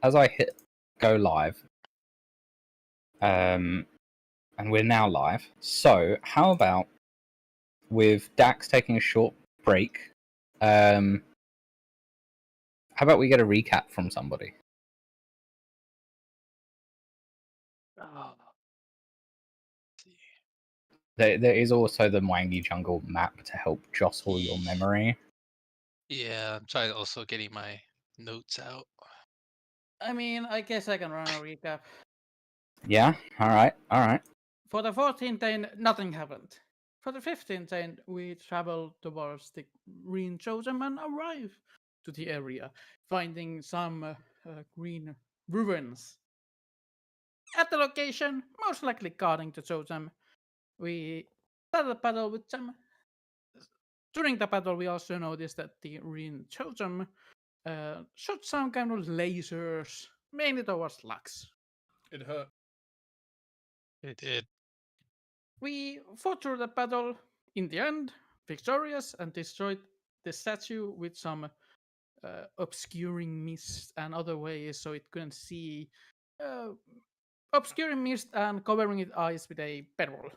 as I hit go live, and we're now live. So how about with Dax taking a short break? How about we get a recap from somebody? Oh. There is also the Mwangi Jungle map to help jostle your memory. Yeah, I'm trying also getting my notes out. I mean, I guess I can run a recap. Yeah, alright. For the 14th day, nothing happened. For the 15th day, we traveled towards the Green Chosen and arrived to the area, finding some green ruins. At the location, most likely guarding the Chosen, we started a battle with them. During the battle, we also noticed that the Green Chosen shot some kind of lasers, mainly towards Lux. It hurt. It did. We fought through the battle in the end, victorious, and destroyed the statue with some obscuring mist and other ways so it couldn't see. Obscuring mist and covering its eyes with a bedroll.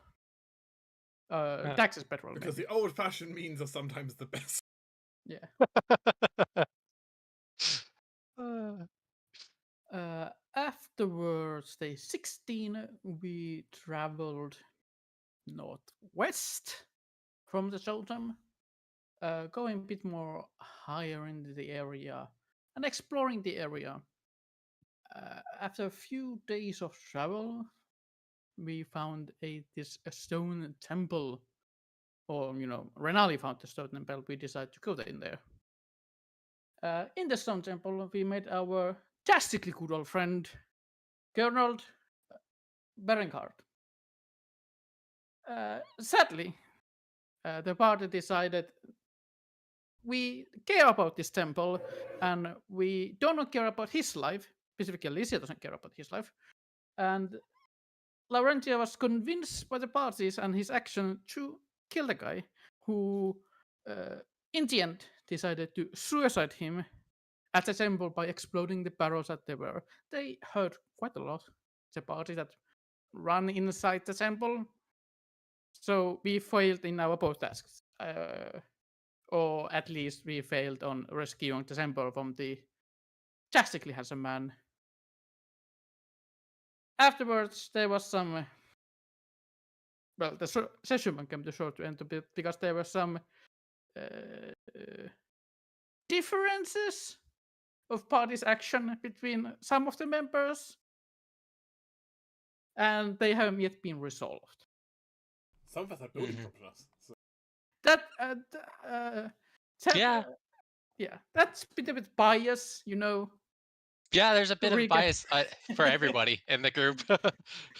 Dax's bedroll. Because maybe. the old-fashioned means are sometimes the best. Yeah. Uh, Afterwards, day 16, we traveled northwest from the Totem, going a bit more higher into the area and exploring the area. After a few days of travel, we found a stone temple, or Renali found the stone temple. We decided to go in there. In the stone temple, we met our drastically good old friend, Colonel Berenkart. Sadly, the party decided we care about this temple and we do not care about his life. Specifically, Alicia doesn't care about his life. And Laurentius was convinced by the parties and his action to kill the guy who, in the end, decided to suicide him at the temple by exploding the barrels that they were. They hurt quite a lot, the party that ran inside the temple. So we failed in our both tasks. Or at least we failed on rescuing the temple from the drastically handsome man. Afterwards, there was some. Well, the session came to short end a bit because there were some differences of party's action between some of the members, and they haven't yet been resolved. Some of us have building from us. So. Yeah, that's a bit bias, Yeah, there's a bit of Recap. bias for everybody in the group.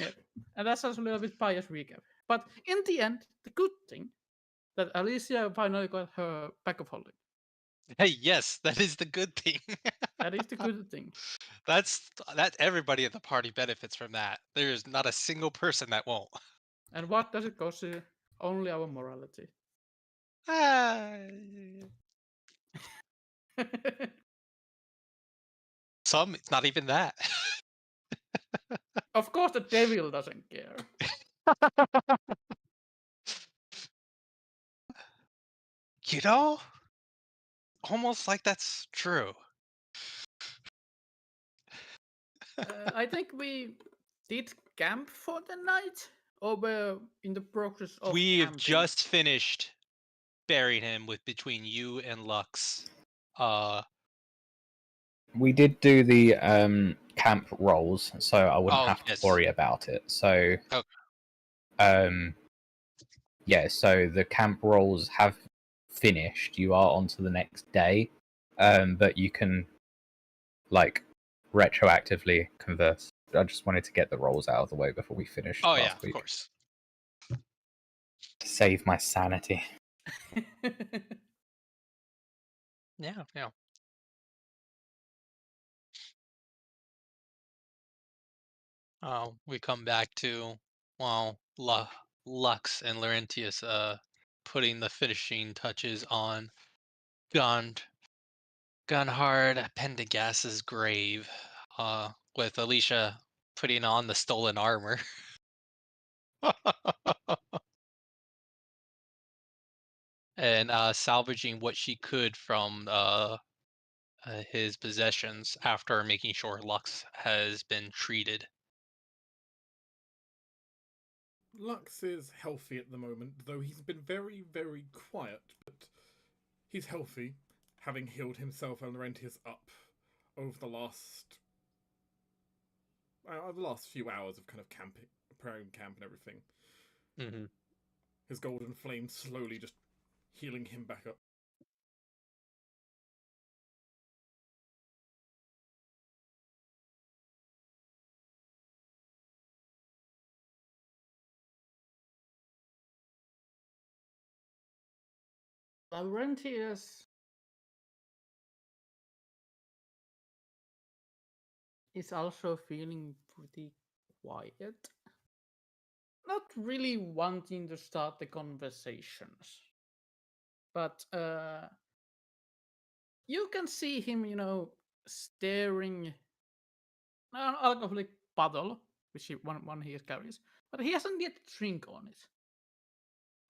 Yeah, and that's also a little bit biased recap. But in the end, the good thing that Alicia finally got her back of holding. Hey, yes, that is the good thing. That is the good thing. That everybody at the party benefits from that. There is not a single person that won't. And what does it cost you? Only our morality. Some, it's not even that. Of course, the devil doesn't care. Almost like that's true. I think we did camp for the night, or we're in the process of We've camping. just finished burying him with between you and Lux. We did do the camp rolls, so I wouldn't have to worry about it. So, yeah, so the camp rolls have finished. You are on to the next day, but you can retroactively converse. I just wanted to get the rolls out of the way before we finished last week. Of course. To save my sanity. Yeah. We come back to Lux and Laurentius putting the finishing touches on Gunhard Pendergast's grave. with Alicia putting on the stolen armor. And salvaging what she could from his possessions after making sure Lux has been treated. Lux is healthy at the moment, though he's been very, very quiet, but he's healthy, having healed himself and Laurentius up over the last few hours of kind of camping, preparing camp and everything. Mm-hmm. His golden flame slowly just healing him back up. Laurentius is also feeling pretty quiet. Not really wanting to start the conversations. But you can see him, staring an alcoholic puddle, which one he carries, but he hasn't yet drink on it.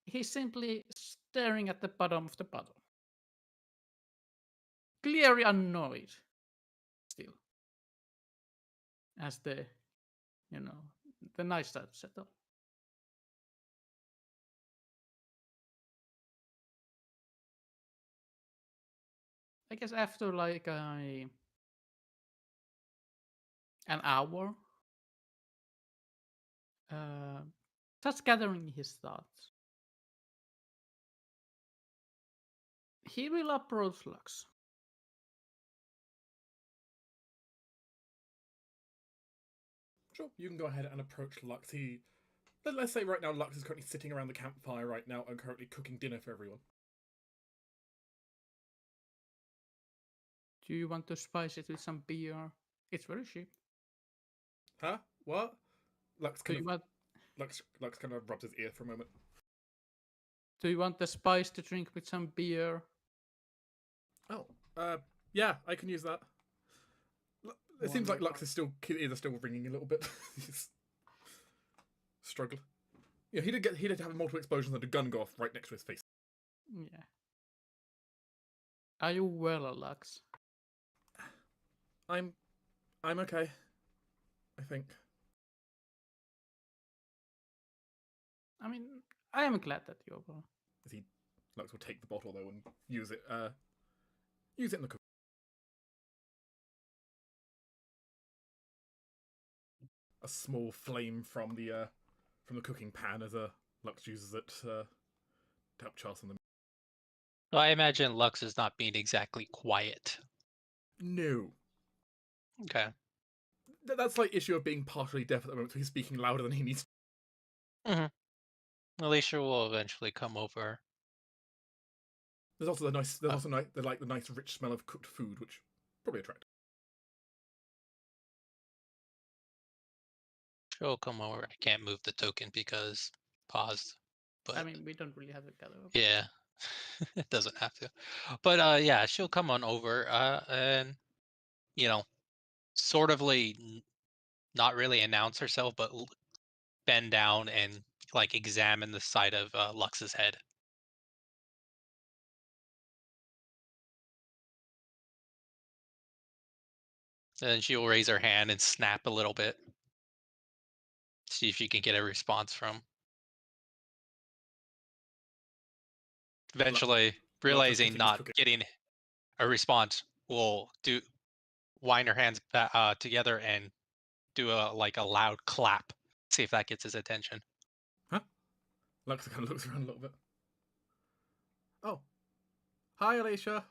He's simply staring at the bottom of the puddle. Clearly annoyed still. As the night starts to settle. I guess after like an hour, starts gathering his thoughts. He will approach Lux. Sure, you can go ahead and approach Lux. Let's say right now Lux is currently sitting around the campfire right now and currently cooking dinner for everyone. Do you want to spice it with some beer? It's very cheap. Huh? What? Lux Do kind you of want Lux kind of rubs his ear for a moment. Do you want the spice to drink with some beer? Oh, yeah, I can use that. It seems like Lux is ears are still ringing a little bit. He's struggled. Yeah, he did have multiple explosions and a gun go off right next to his face. Yeah. Are you well, Lux? I'm okay. I think. I mean, I am glad that you're well. Lux will take the bottle though and use it in the cook. A small flame from the cooking pan as Lux uses it to help chasten them. So I imagine Lux is not being exactly quiet. No. Okay. That's like issue of being partially deaf at the moment, so he's speaking louder than he needs. Alicia will eventually come over. There's also the nice rich smell of cooked food, which probably attracts. She'll come over. I can't move the token because paused. But I mean, we don't really have a gather. yeah, it doesn't have to. But yeah, she'll come on over and sort of not really announce herself, but bend down and like examine the side of Lux's head. And she will raise her hand and snap a little bit. See if she can get a response from. Eventually, realizing not getting a response, will wind her hands together and do a loud clap. See if that gets his attention. Huh? Lux kind of looks around a little bit. Oh. Hi, Alicia.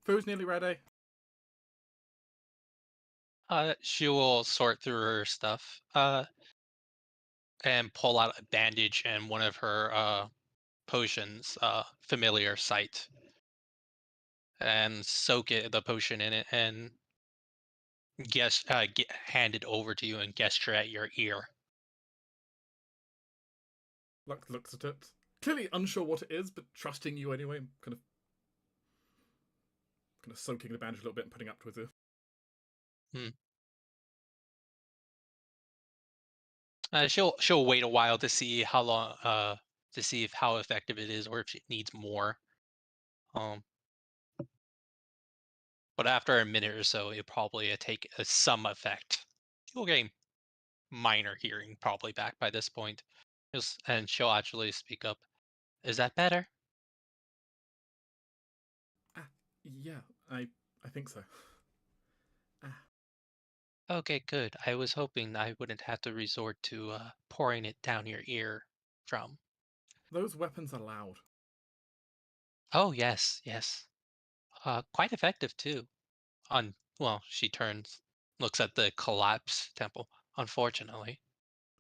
Food's nearly ready. She will sort through her stuff and pull out a bandage and one of her potions, familiar sight, and soak the potion in it and hand it over to you and gesture at your ear. Lux looks at it, clearly unsure what it is, but trusting you anyway, kind of soaking the bandage a little bit and putting it up to his ear. She'll wait a while to see how long to see if how effective it is or if it needs more. But after a minute or so, it probably take some effect. She'll gain minor hearing probably back by this point. And she'll actually speak up. Is that better? Yeah, I think so. Okay, good. I was hoping I wouldn't have to resort to pouring it down your ear drum. Those weapons are loud. Oh, yes, yes. Quite effective, too. Well, she turns, looks at the collapsed temple, unfortunately.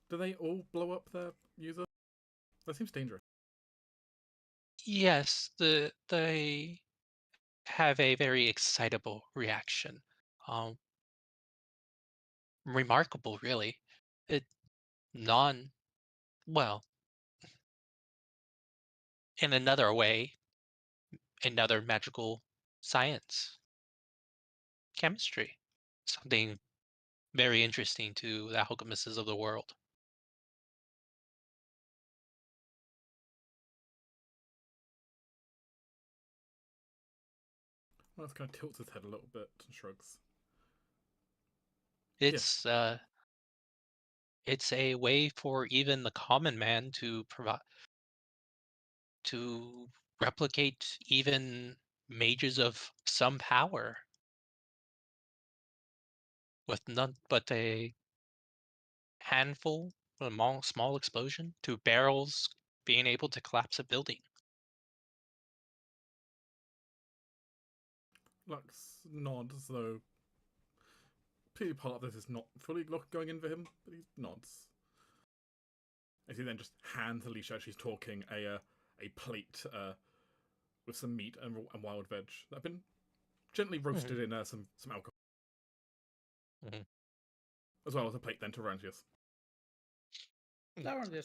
Do they all blow up their user? That seems dangerous. Yes, they have a very excitable reaction. Um, Remarkable, really. It non well, in another way, another magical science, chemistry, something very interesting to the alchemists of the world. Well, kind of tilts his head a little bit and shrugs. It's a way for even the common man to provide to replicate even mages of some power with none but a handful, a small explosion to barrels being able to collapse a building. Lux nods, though clearly part of this is not fully going in for him, but he nods. As he then just hands Alicia as she's talking a plate with some meat and wild veg that have been gently roasted in some alcohol. As well as a plate then to Laurentius.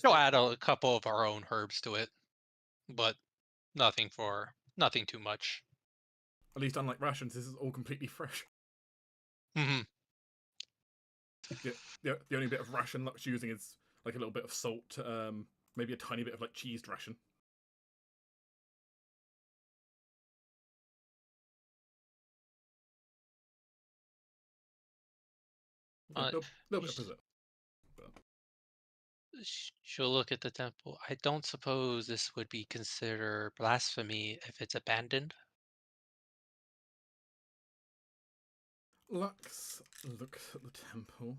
She'll add a couple of our own herbs to it, but nothing too much. At least unlike rations, this is all completely fresh. Mm-hmm. The only bit of ration Lux using is like a little bit of salt, maybe a tiny bit of like cheesed ration. A little bit of preserve. She'll look at the temple. I don't suppose this would be considered blasphemy if it's abandoned. Lux looks at the temple.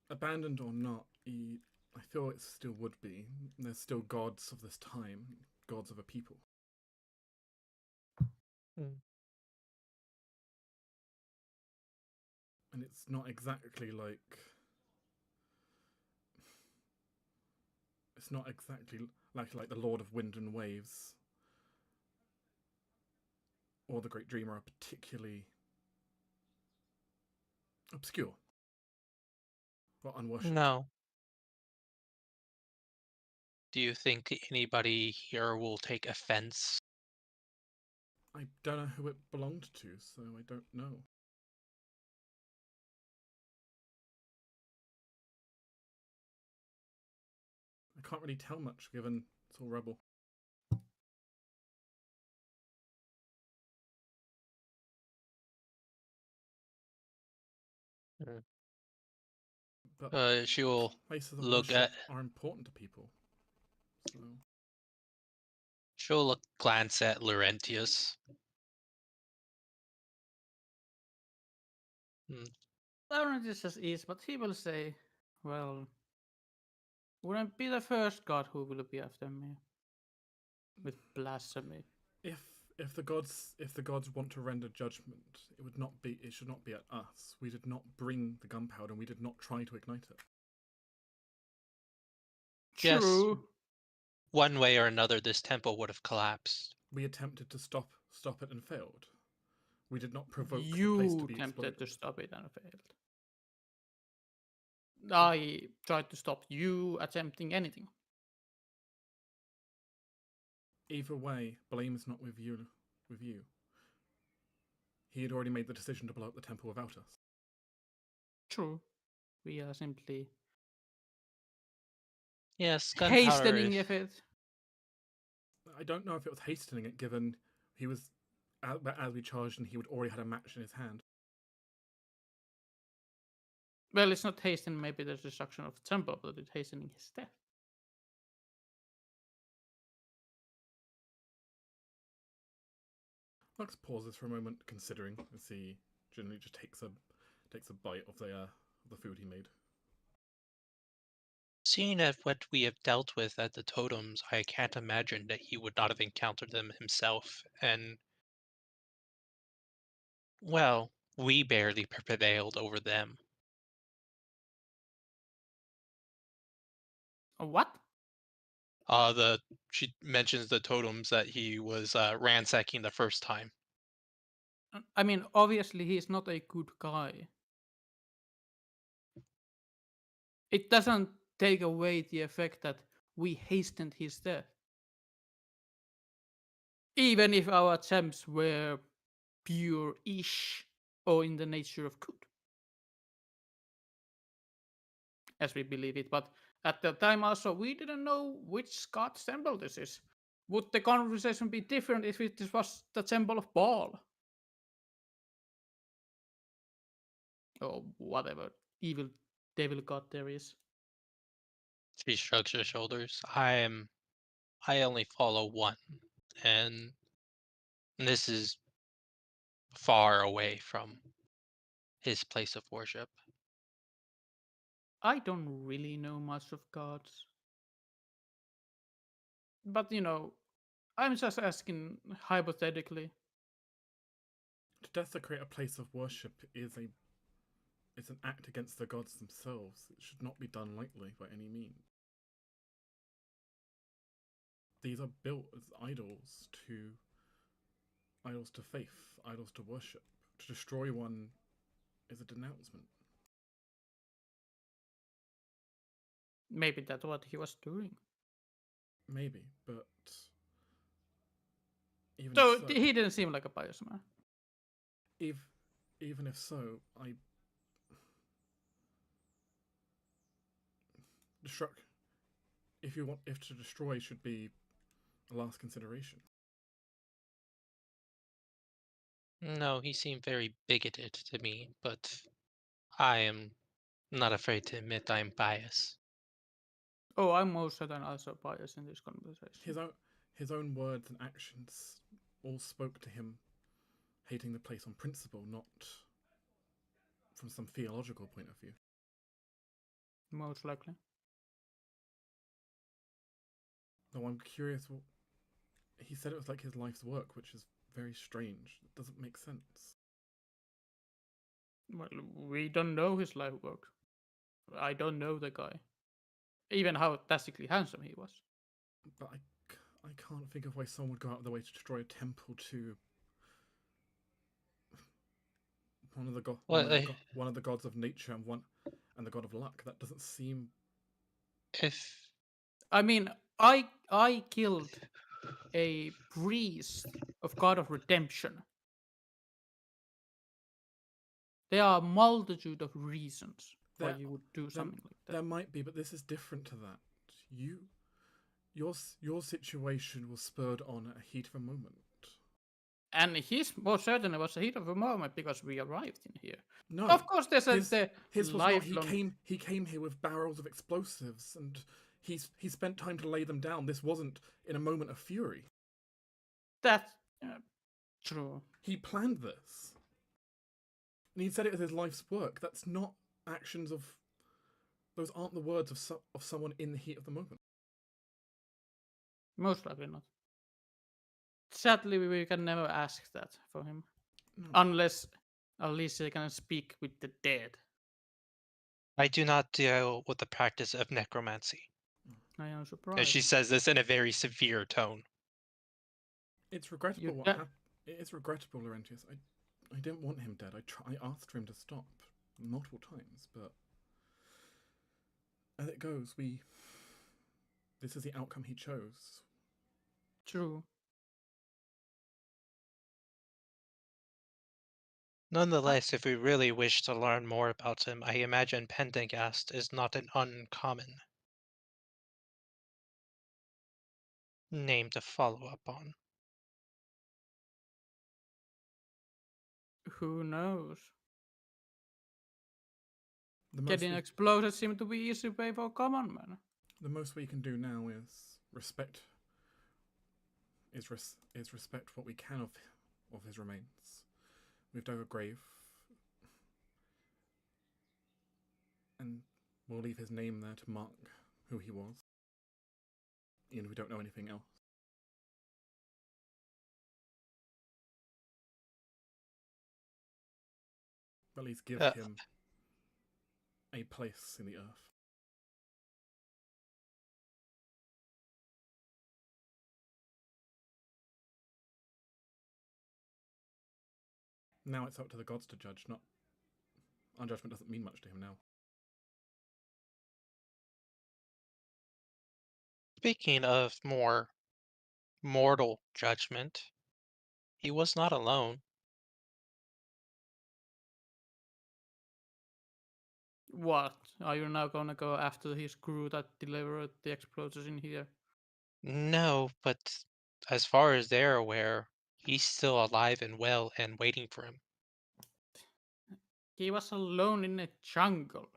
Abandoned or not, I feel it still would be. There's still gods of this time, gods of a people. And it's not exactly like... It's not exactly like the Lord of Wind and Waves or the Great Dreamer are particularly obscure or unworshipped. No. Do you think anybody here will take offense? I don't know who it belonged to, so I don't know. I can't really tell much given it's all rebel. But She will places of look worship at. are important to people. So She'll glance at Laurentius. Laurentius says is, but he will say, well, wouldn't be the first god who will be after me with blasphemy. if the gods want to render judgment, it should not be at us. We did not bring the gunpowder and we did not try to ignite it. True. Yes. One way or another, this temple would have collapsed. We attempted to stop it and failed. We did not provoke the place to be You attempted exploded. to stop it and failed. I tried to stop you attempting anything. Either way, blame is not with you. He had already made the decision to blow up the temple without us. True. We are simply Yes, gunpowder. hastening it. I don't know if it was hastening it, given he was as we charged and he would already had a match in his hand. Well, it's not hastening maybe the destruction of the temple, but it's hastening his death. Lux pauses for a moment, considering, as he generally just takes a bite of the food he made. Seeing as what we have dealt with at the totems, I can't imagine that he would not have encountered them himself. And, well, we barely prevailed over them. What? She mentions the totems that he was ransacking the first time. I mean, obviously he's not a good guy. It doesn't take away the effect that we hastened his death. Even if our attempts were pure-ish or in the nature of good. As we believe it, but at the time also we didn't know which god temple this is. Would the conversation be different if it was the temple of Baal? Or whatever evil devil god there is. She shrugs her shoulders. I only follow one, and this is far away from his place of worship. I don't really know much of gods. But I'm just asking hypothetically. To desecrate a place of worship is an act against the gods themselves. It should not be done lightly by any means. These are built as idols to faith, idols to worship. To destroy one is a denouncement. Maybe that's what he was doing. Maybe, but even So if so, he didn't seem like a pious man. even if so, if to destroy should be a last consideration. No, he seemed very bigoted to me, but I am not afraid to admit I'm biased. Oh, I'm most certain also biased in this conversation. His own words and actions all spoke to him hating the place on principle, not from some theological point of view. Most likely. Though I'm curious, he said it was like his life's work, which is very strange. It doesn't make sense. Well, we don't know his life work. I don't know the guy. Even how fantastically handsome he was. But I can't think of why someone would go out of their way to destroy a temple to one of the gods of nature and the god of luck. That doesn't seem. I mean, I killed a priest of God of Redemption. There are a multitude of reasons why you would do something like that. There might be, but this is different to that. Your situation was spurred on a heat of a moment. And his most certainly was a heat of a moment because we arrived in here. No, of course, there's his was lifelong... not. He came here with barrels of explosives, and he spent time to lay them down. This wasn't in a moment of fury. That's true. He planned this, and he said it was his life's work. That's not actions of. Those aren't the words of someone in the heat of the moment. Most likely not. Sadly, we can never ask that for him. No. Unless Alicia can speak with the dead. I do not deal with the practice of necromancy. I am surprised. And she says this in a very severe tone. It's regrettable It is regrettable, Laurentius. I didn't want him dead. I asked for him to stop multiple times, but as it goes, this is the outcome he chose. True. Nonetheless, if we really wish to learn more about him, I imagine Pendergast is not an uncommon name to follow up on. Who knows? The most, Getting we, exploded seemed to be easy way for common man. the most we can do now is respect. Is respect what we can of his remains. We've dug a grave, and we'll leave his name there to mark who he was. Even if we don't know anything else. But at least give him a place in the earth. Now it's up to the gods to judge, not... Our judgment doesn't mean much to him now. Speaking of more mortal judgment, he was not alone. What? Are you now gonna go after his crew that delivered the explosives in here? No, but as far as they're aware, he's still alive and well and waiting for him. He was alone in a jungle.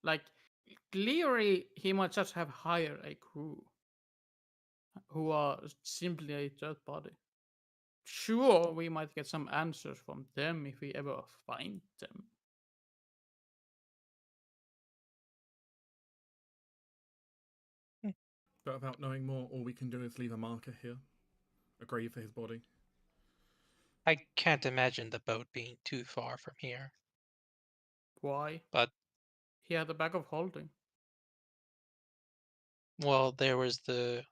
Like, clearly he might just have hired a crew who are simply a third party. Sure, we might get some answers from them if we ever find them. But without knowing more, all we can do is leave a marker here. A grave for his body. I can't imagine the boat being too far from here. Why? But, He had a bag of holding. well, there was the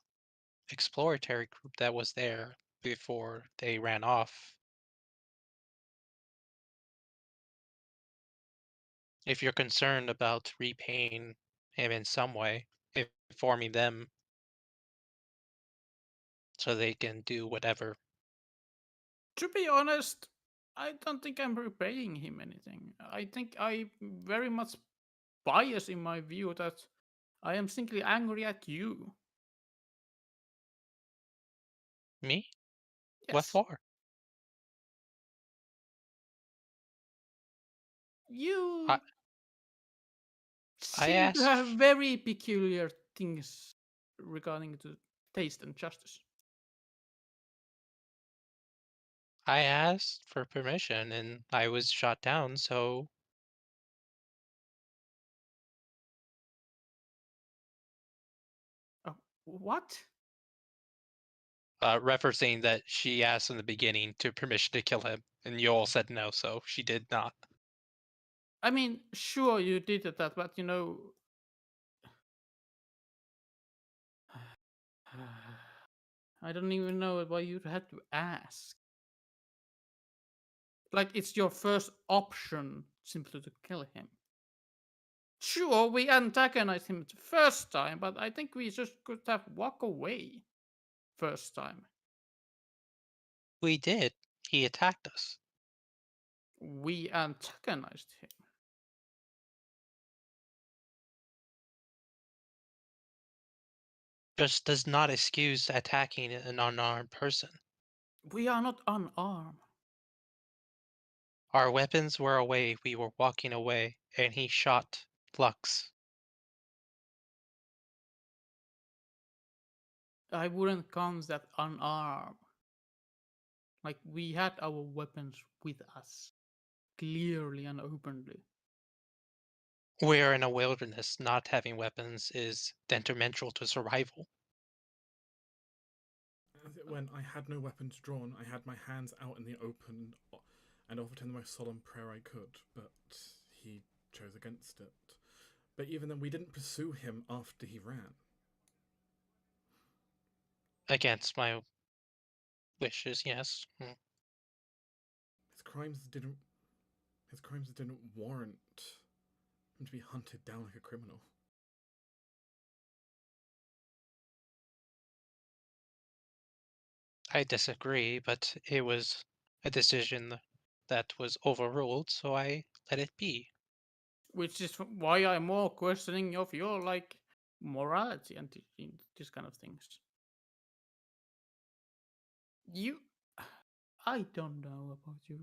exploratory group that was there before they ran off. If you're concerned about repaying him in some way, informing them so they can do whatever. To be honest, I don't think I'm repaying him anything. I think I very much biased in my view that I am simply angry at you. Me? What Yes. for? You I seem to asked have very peculiar things regarding to taste and justice. I asked for permission and I was shot down, so Oh, what? referencing that she asked in the beginning to permission to kill him, and you all said no, so she did not. I mean, sure you did that, but you know, I don't even know why you had to ask. Like, it's your first option simply to kill him. Sure, we antagonized him the first time, but I think we just could have walked away first time. We did. He attacked us. We antagonized him. Just does not excuse attacking an unarmed person. We are not unarmed. Our weapons were away, we were walking away, and he shot Lux. I wouldn't count that unarmed. Like, we had our weapons with us, clearly and openly. We're in a wilderness. Not having weapons is detrimental to survival. As it went, I had no weapons drawn. I had my hands out in the open and offered him the most solemn prayer I could, but he chose against it. But even then, we didn't pursue him after he ran. Against my wishes, yes. His crimes didn't warrant him to be hunted down like a criminal. I disagree, but it was a decision that was overruled, so I let it be. Which is why I'm more questioning of your like morality and these kind of things. I don't know about you.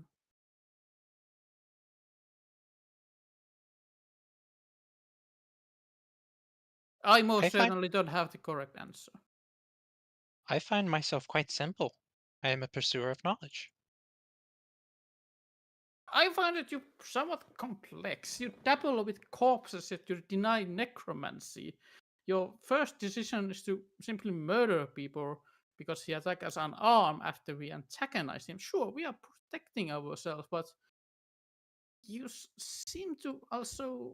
I most certainly don't have the correct answer. I find myself quite simple. I am a pursuer of knowledge. I find that you're somewhat complex. You dabble with corpses, yet you deny necromancy. Your first decision is to simply murder people because he attacked us unarmed after we antagonized him. Sure, we are protecting ourselves, but you seem to also.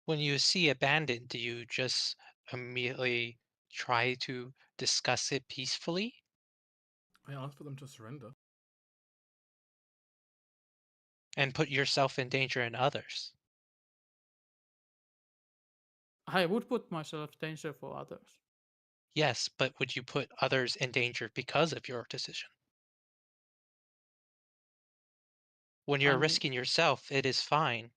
When you see a bandit, do you just immediately try to discuss it peacefully? I asked for them to surrender. And put yourself in danger and others? I would put myself in danger for others. Yes, but would you put others in danger because of your decision? When you're risking yourself, it is fine.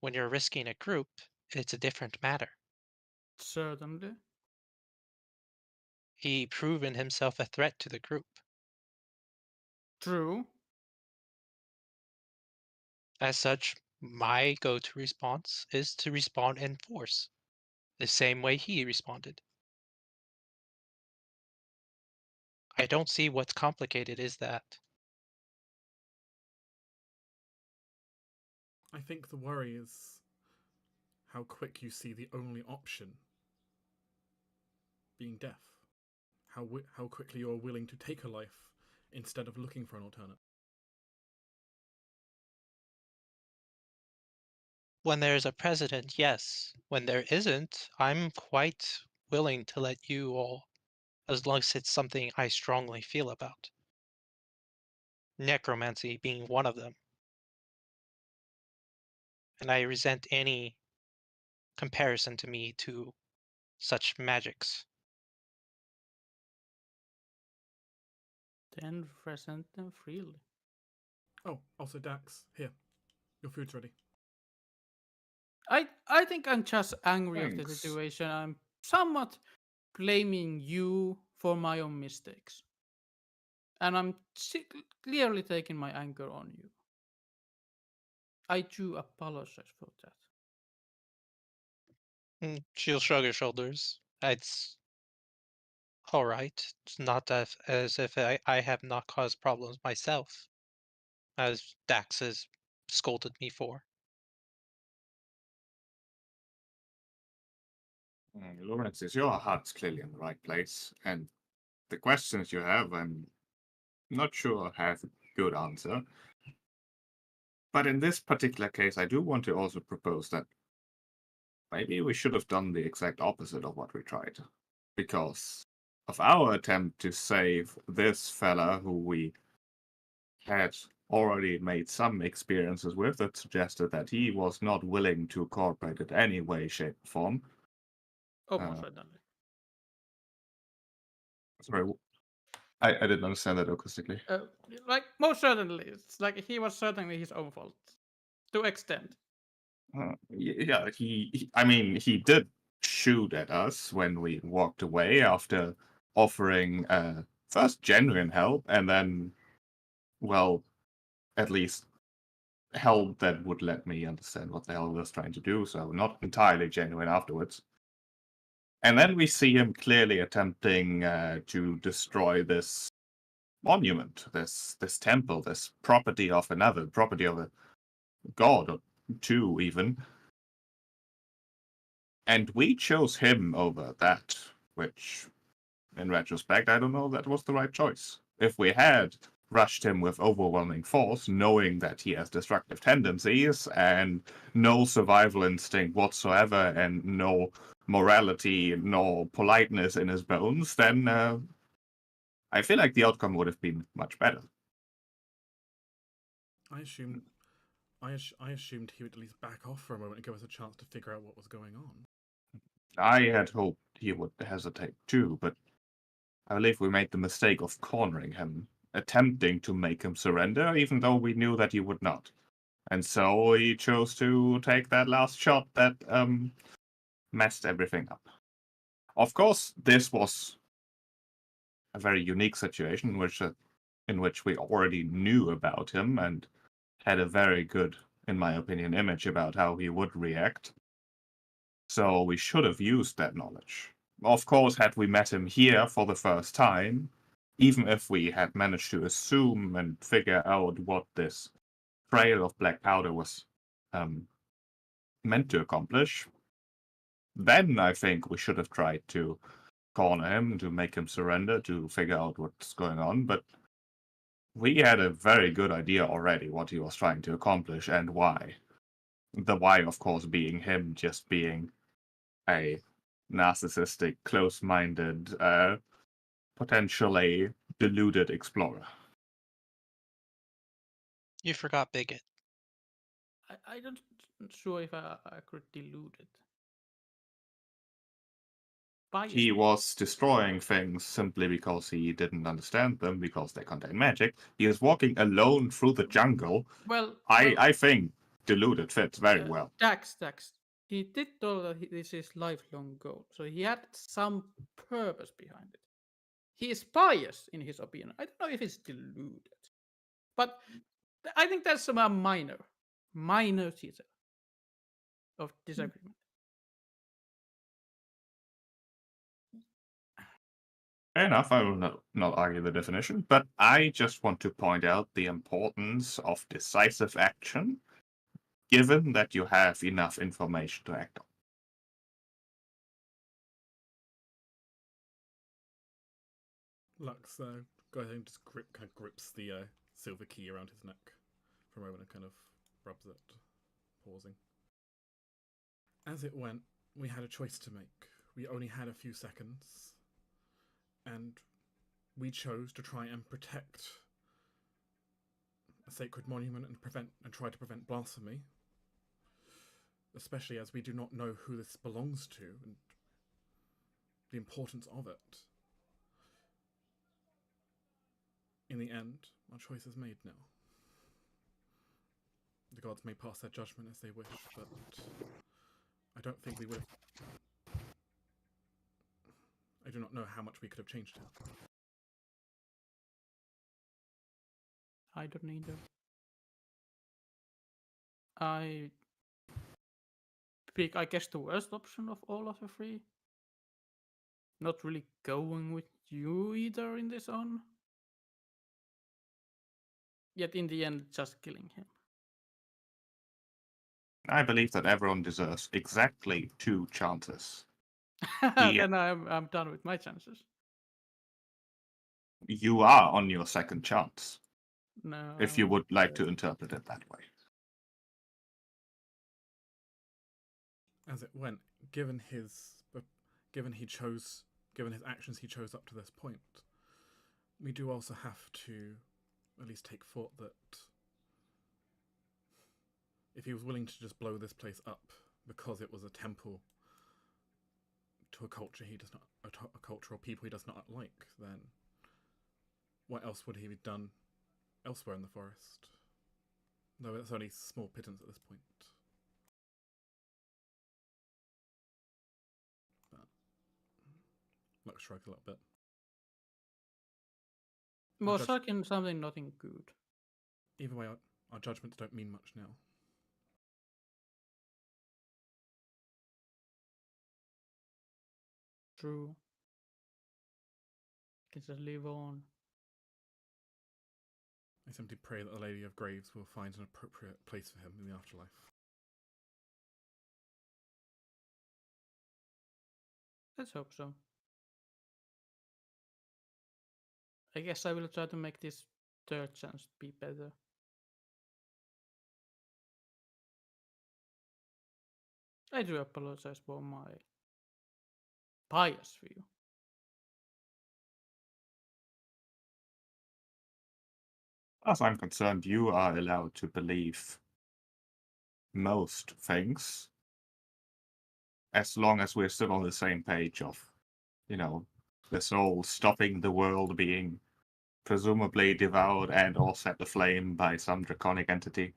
When you're risking a group, it's a different matter. Certainly. He proven himself a threat to the group. True. As such, my go-to response is to respond in force, the same way he responded. I don't see what's complicated is that. I think the worry is how quick you see the only option being death. How quickly you're willing to take a life instead of looking for an alternate. When there's a precedent, yes. When there isn't, I'm quite willing to let you all, as long as it's something I strongly feel about. Necromancy being one of them. And I resent any comparison to me to such magics. Then present them freely. Oh, also Dax, here. Your food's ready. I think I'm just angry of the Thanks. situation. I'm somewhat blaming you for my own mistakes. And I'm clearly taking my anger on you. I do apologize for that. She'll shrug her shoulders. It's all right. It's not as if I have not caused problems myself, as Dax has scolded me for. Laurentius, your heart's clearly in the right place, and the questions you have, I'm not sure have a good answer. But in this particular case, I do want to also propose that maybe we should have done the exact opposite of what we tried. Because of our attempt to save this fella who we had already made some experiences with that suggested that he was not willing to cooperate in any way, shape, or form. Almost certainly. Sorry, I didn't understand that acoustically. Like, most certainly. It's like he was certainly his own fault. To extent. Yeah, I mean, he did shoot at us when we walked away after offering first genuine help and then, well, at least help that would let me understand what the hell he was trying to do, so not entirely genuine afterwards. And then we see him clearly attempting to destroy this monument, this temple, this property of another, property of a god or two even. And we chose him over that, which, in retrospect, I don't know that was the right choice. If we had rushed him with overwhelming force, knowing that he has destructive tendencies and no survival instinct whatsoever and no morality nor politeness in his bones, then I feel like the outcome would have been much better. I assumed he would at least back off for a moment and give us a chance to figure out what was going on. I had hoped he would hesitate too, but I believe we made the mistake of cornering him, attempting to make him surrender, even though we knew that he would not. And so he chose to take that last shot that messed everything up. Of course, this was a very unique situation in which we already knew about him and had a very good, in my opinion, image about how he would react. So we should have used that knowledge. Of course, had we met him here for the first time, even if we had managed to assume and figure out what this trail of black powder was meant to accomplish, then I think we should have tried to corner him, to make him surrender, to figure out what's going on. But we had a very good idea already what he was trying to accomplish and why. The why, of course, being him just being a narcissistic, close-minded, potentially deluded explorer. You forgot bigot. I don't sure if I could delude it. Biased. He was destroying things simply because he didn't understand them, because they contain magic. He is walking alone through the jungle. Well, I think deluded fits very well. Dax. He did know that this is lifelong goal, so he had some purpose behind it. He is biased in his opinion. I don't know if it's deluded, but I think that's a minor teaser of disagreement. Fair enough, I will not argue the definition, but I just want to point out the importance of decisive action, given that you have enough information to act on. Lux goes ahead and just grips the silver key around his neck for a moment and kind of rubs it, pausing. As it went, we had a choice to make. We only had a few seconds, and we chose to try and protect a sacred monument and try to prevent blasphemy, especially as we do not know who this belongs to and the importance of it. In the end, our choice is made now. The gods may pass their judgment as they wish, but I don't think we would have... I do not know how much we could have changed it. I don't either. I pick, I guess, the worst option of all of the three. Not really going with you either in this one. Yet in the end, just killing him. I believe that everyone deserves exactly 2 chances. Then I'm done with my chances. You are on your second chance, No. if you would like to interpret it that way. As it went, given his actions he chose up to this point, we do also have to at least take thought that if he was willing to just blow this place up because it was a temple to a culture a culture or people he does not like, then what else would he have done elsewhere in the forest? Though it's only small pittance at this point. But Lux shrugged a little bit. Well, striking something nothing good. Either way, our judgments don't mean much now. True. Can just live on. I simply pray that the Lady of Graves will find an appropriate place for him in the afterlife. Let's hope so. I guess I will try to make this third chance be better. I do apologize for my bias view. As I'm concerned, you are allowed to believe most things. as long as we're still on the same page of, the soul stopping the world being presumably devoured and or set aflame by some draconic entity.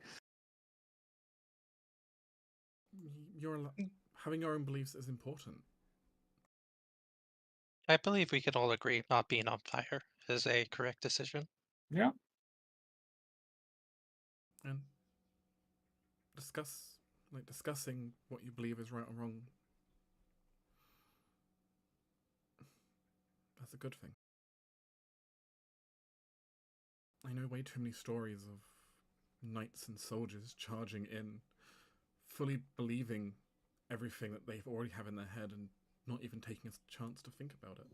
Having your own beliefs is important. I believe we could all agree not being on fire is a correct decision. Yeah. And discussing what you believe is right or wrong. That's a good thing. I know way too many stories of knights and soldiers charging in, fully believing everything that they've already have in their head and not even taking a chance to think about it.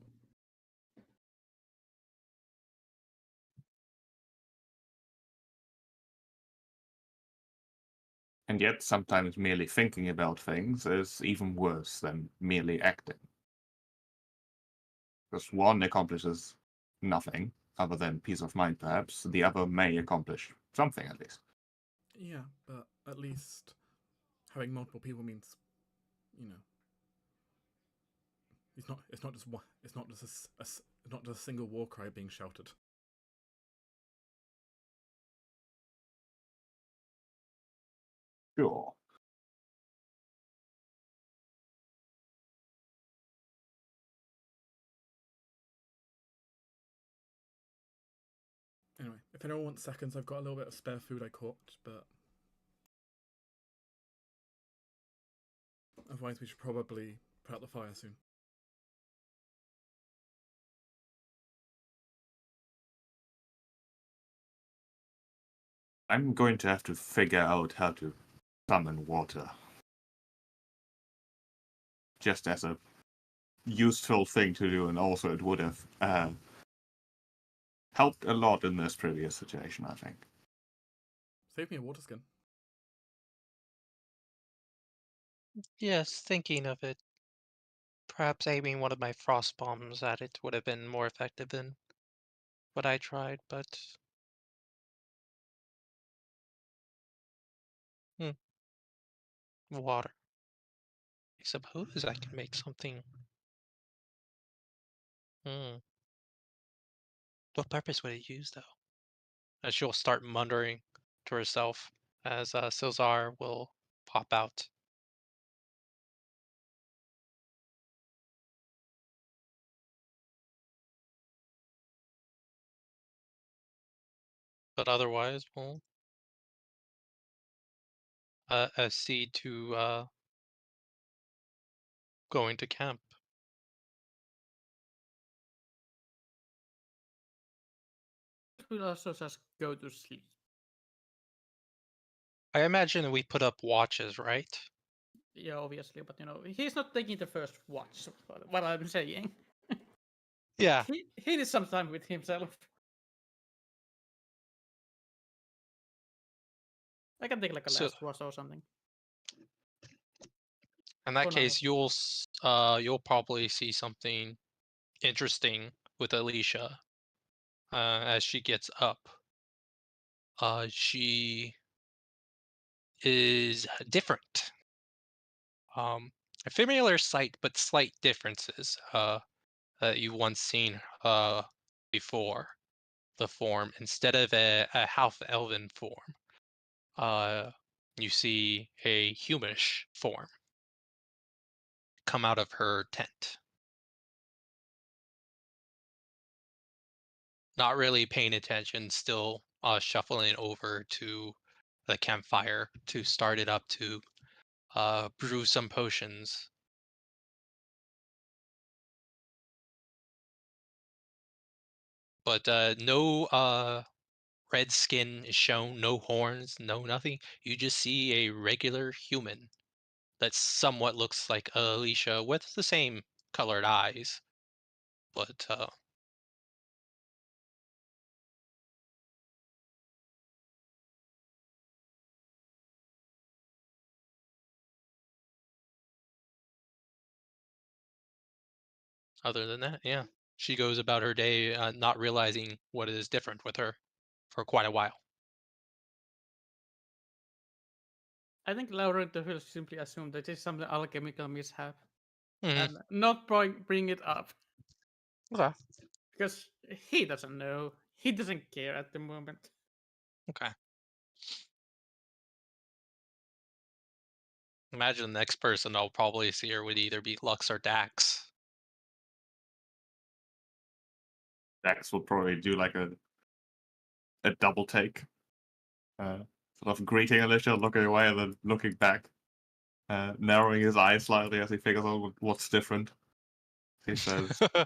And yet, sometimes merely thinking about things is even worse than merely acting. Because one accomplishes nothing, other than peace of mind perhaps, the other may accomplish something at least. Yeah, but at least having multiple people means, it's not just a single war cry being shouted. Sure. Anyway, if anyone wants seconds, I've got a little bit of spare food I caught, but otherwise we should probably put out the fire soon. I'm going to have to figure out how to summon water. Just as a useful thing to do, and also it would have helped a lot in this previous situation, I think. Save me a water skin. Yes, thinking of it, perhaps aiming one of my frost bombs at it would have been more effective than what I tried, but water. I suppose I can make something. What purpose would it use, though? And she'll start muttering to herself as Silzar will pop out. But otherwise, we'll accede to going to camp. We'll also just go to sleep. I imagine we put up watches, right? Yeah, obviously, but he's not taking the first watch. What I'm saying. Yeah. He needs some time with himself. I can take like a So- last watch or something. In that For now. case, you'll probably see something interesting with Alicia as she gets up. She is different. A familiar sight, but slight differences that you've once seen before. The form, instead of a half elven form, you see a humanish form come out of her tent. Not really paying attention, still shuffling over to the campfire to start it up to brew some potions. But no red skin is shown, no horns, no nothing. You just see a regular human that somewhat looks like Alicia with the same colored eyes. But other than that, yeah, she goes about her day not realizing what is different with her for quite a while. I think Laurentius will simply assume that it's some alchemical mishap Mhm. and not bring it up Okay. because he doesn't know. He doesn't care at the moment. Okay. Imagine the next person I'll probably see her would either be Lux or Dax. Dax will probably do like a double take. Sort of greeting Alicia, looking away, and then looking back, narrowing his eyes slightly as he figures out what's different. He says, "Do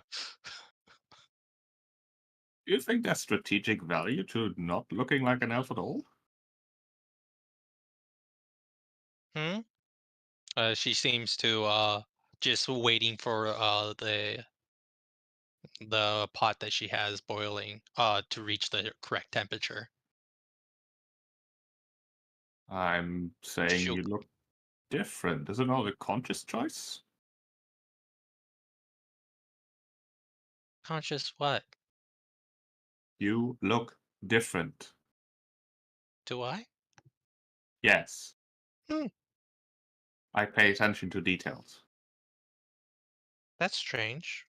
you think there's strategic value to not looking like an elf at all?" She seems to just waiting for the pot that she has boiling to reach the correct temperature. I'm saying She'll you look different. Is it not a conscious choice? conscious what? You look different. Do I? Yes. Hmm. I pay attention to details. That's strange.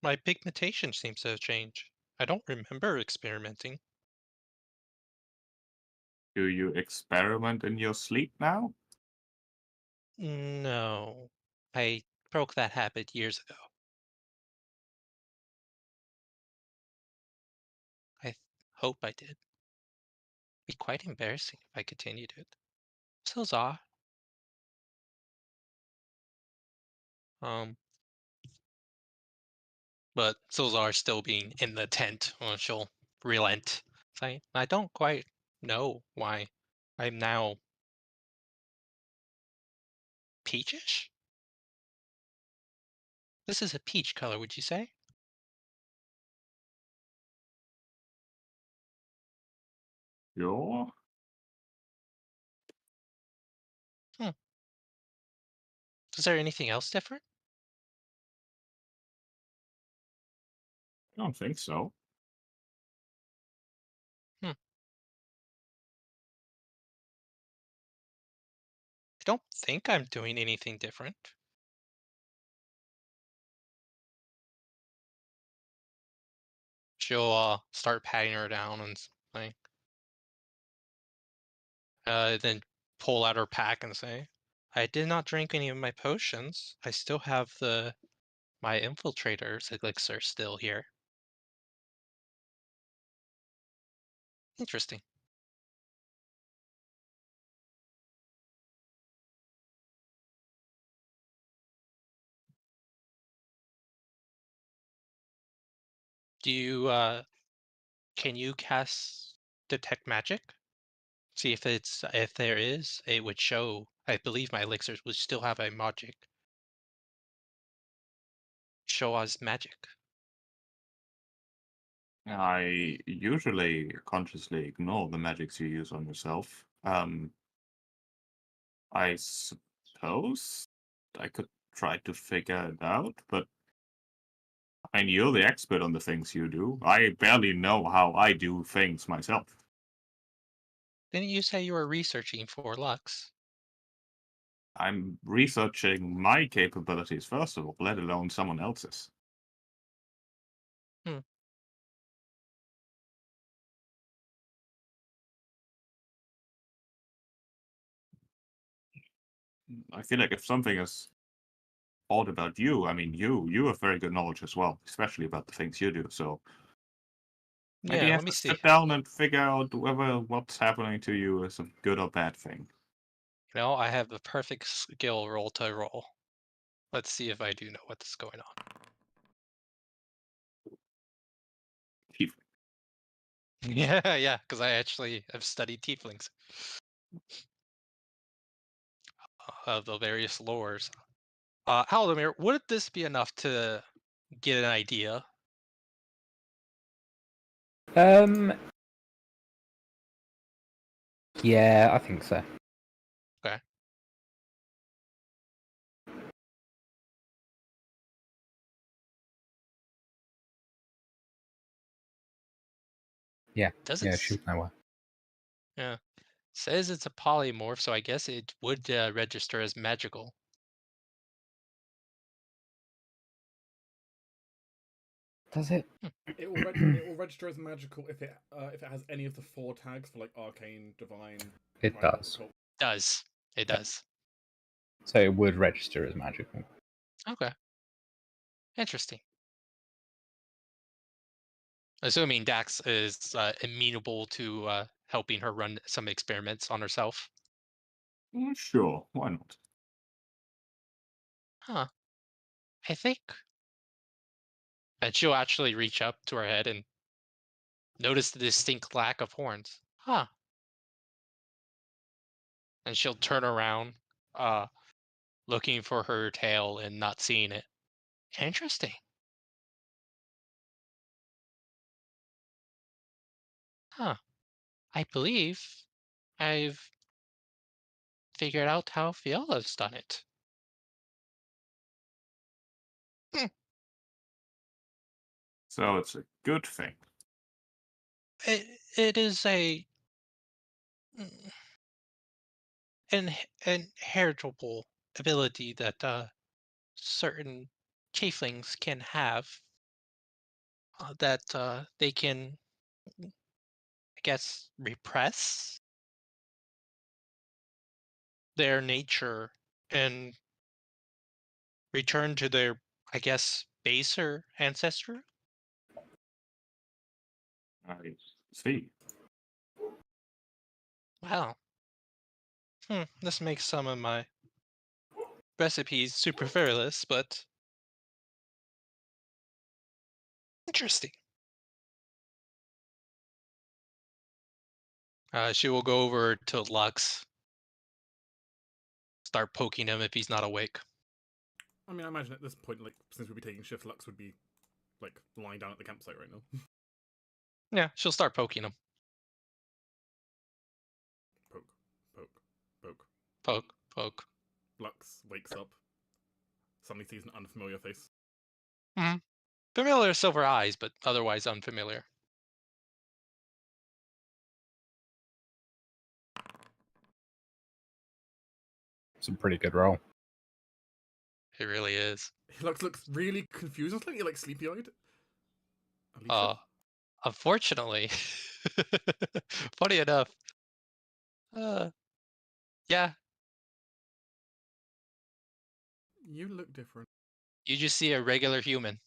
My pigmentation seems to have changed. I don't remember experimenting. Do you experiment in your sleep now? No. I broke that habit years ago. I hope I did. Be quite embarrassing if I continued it. So Za. Um, but Silzar still being in the tent, she'll relent. Say, I don't quite know why I'm now peachish? This is a peach color, would you say? Sure. Is there anything else different? I don't think so. I don't think I'm doing anything different. She'll start patting her down and like, then pull out her pack and say, "I did not drink any of my potions. I still have my infiltrator's elixir still here." Interesting. Do you can you cast detect magic? See if there is, it would show. I believe my elixirs would still have a magic. Show us magic. I usually consciously ignore the magics you use on yourself. I suppose I could try to figure it out, but I mean, you're the expert on the things you do. I barely know how I do things myself. Didn't you say you were researching for Lux? I'm researching my capabilities first of all, let alone someone else's. Hmm. I feel like if something is odd about you, I mean, you have very good knowledge as well, especially about the things you do. So maybe Yeah, you let have me to see. sit down and figure out whether what's happening to you is a good or bad thing. I have a perfect skill roll to roll. Let's see if I do know what's going on. Chief. Yeah, because I actually have studied tieflings. Of the various lores. Halldamir, would this be enough to get an idea? Um. Yeah, I think so. Okay. Yeah. Does Yeah, it? shoot nowhere. Yeah. Says it's a polymorph, so I guess it would register as magical. Does it? It will register as magical if it has any of the 4 tags for like arcane, divine. It primal, does. occult. Does. It Yep. does. So it would register as magical. Okay. Interesting. Assuming Dax is amenable to helping her run some experiments on herself. Sure, why not? Huh. I think. And she'll actually reach up to her head and notice the distinct lack of horns. Huh. And she'll turn around, looking for her tail and not seeing it. Interesting. Huh. I believe I've figured out how Fiola's done it. So it's a good thing. It is a inheritable ability that certain Tieflings can have that they can, I guess, repress their nature and return to their, I guess, baser ancestry. I see. Wow. This makes some of my recipes superfluous, but interesting. She will go over to Lux, start poking him if he's not awake. I mean, I imagine at this point, like, since we'll be taking shift, Lux would be like lying down at the campsite right now. Yeah, she'll start poking him. Poke, poke, poke. Poke, poke. Lux wakes up, suddenly sees an unfamiliar face. Familiar silver eyes, but otherwise unfamiliar. It's a pretty good roll. It really is. Lux looks really confused and slightly like sleepy-eyed. Alicia? Unfortunately, funny enough, yeah, You look different. you just see a regular human.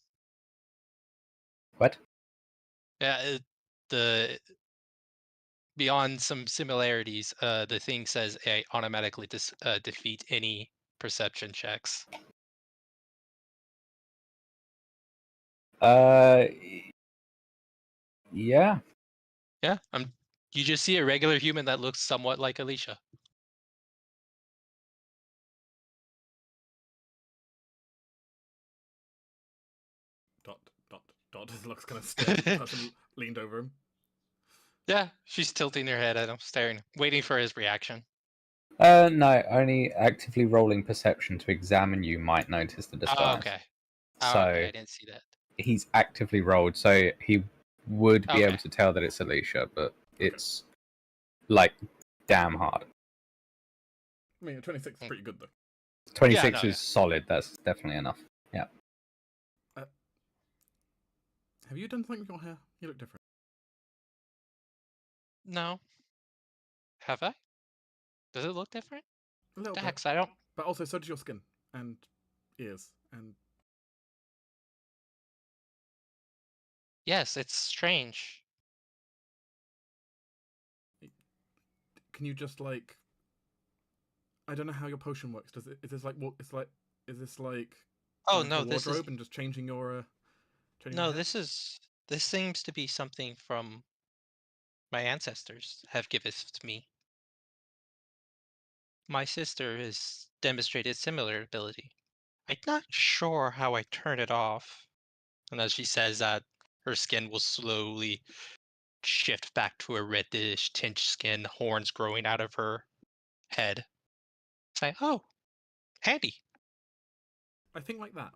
What? Yeah, the beyond some similarities, the thing says I automatically defeat any perception checks. Yeah. Yeah, you just see a regular human that looks somewhat like Alicia. Dot, dot, dot. Lux kind of stares at the person leaned over him. Yeah, she's tilting her head at him, staring, waiting for his reaction. No, only actively rolling perception to examine you might notice the disguise. Oh, okay. So Okay, I didn't see that. he's actively rolled, so he would be able Okay. to tell that it's Alicia, but it's like damn hard. I mean, 26 is pretty good though. 26 no, is solid. That's definitely enough. Yeah. Have you done something with your hair? You look different. No. Have I? Does it look different? A little bit. Dax, I don't. But also, so does your skin and ears and. Yes, it's strange. Can you just like? I don't know how your potion works. Does it? Is this like what? It's like. Is this like? Oh going no, through a this is wardrobe and just changing your. Changing no. your hair? This seems to be something from my ancestors have given to me. My sister has demonstrated similar ability. I'm not sure how I turn it off. And as she says that, her skin will slowly shift back to a reddish tinged skin, horns growing out of her head. It's like, oh, handy. I think like that.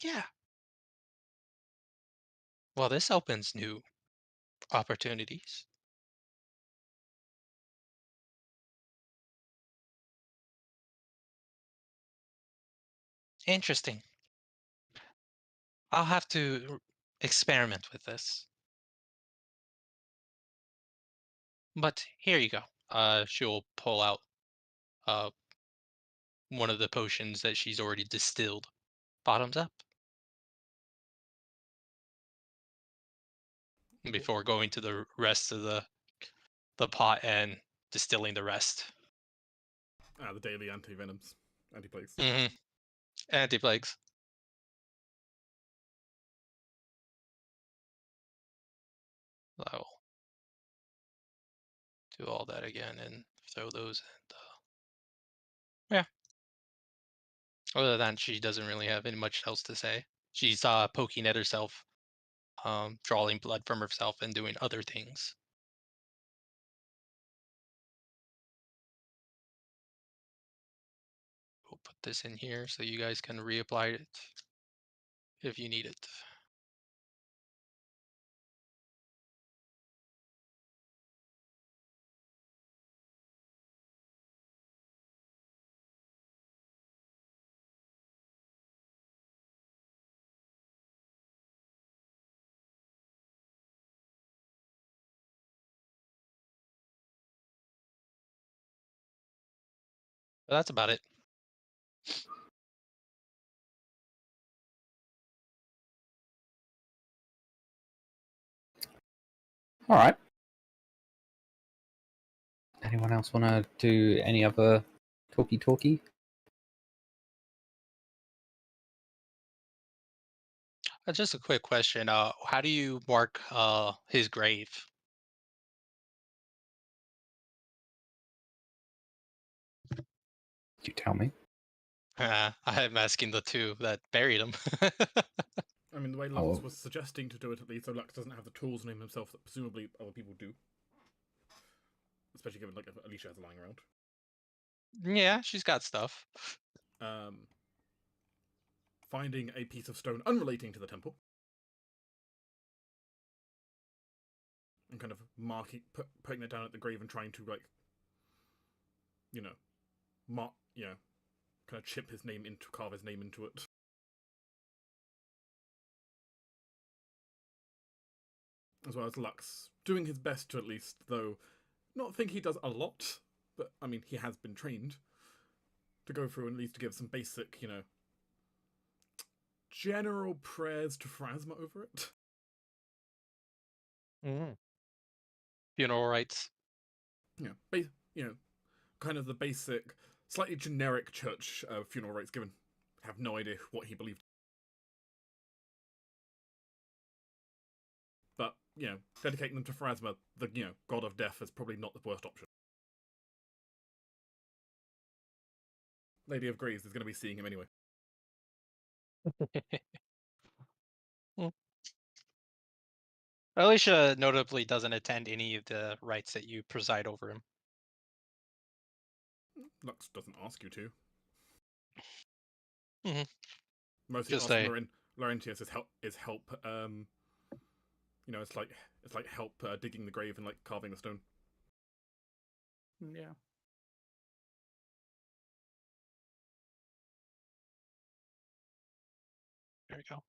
Yeah. Well, this opens new opportunities. Interesting. I'll have to experiment with this. But here you go. She'll pull out one of the potions that she's already distilled. Bottoms up. Before going to the rest of the pot and distilling the rest. The daily anti-venoms. Anti-plagues. Mm-hmm. Anti-plagues. I will do all that again and throw those in the... Yeah. Other than that, she doesn't really have any much else to say. She's poking at herself, drawing blood from herself and doing other things. We'll put this in here so you guys can reapply it if you need it. But that's about it. All right. Anyone else want to do any other talkie? Just a quick question. How do you mark his grave? You tell me. I'm asking the two that buried him. I mean, the way Lux was suggesting to do it, at least, so Lux doesn't have the tools on him himself that presumably other people do. Especially given, like, Alicia has lying around. Yeah, she's got stuff. Finding a piece of stone unrelating to the temple. And kind of putting it down at the grave and trying to, like, kind of chip his name into, carve his name into it. As well as Lux doing his best to, at least, though not think he does a lot, but I mean he has been trained to go through and at least to give some basic, general prayers to Phrasma over it. Funeral rites. Kind of the basic, slightly generic church funeral rites given. I have no idea what he believed. But, dedicating them to Phrasma, the, god of death, is probably not the worst option. Lady of Graves is going to be seeing him anyway. Alicia notably doesn't attend any of the rites that you preside over him. Lux doesn't ask you to. Mm-hmm. Mostly Just asking Laurentius is help. It's like help digging the grave and like carving the stone. Yeah. There we go.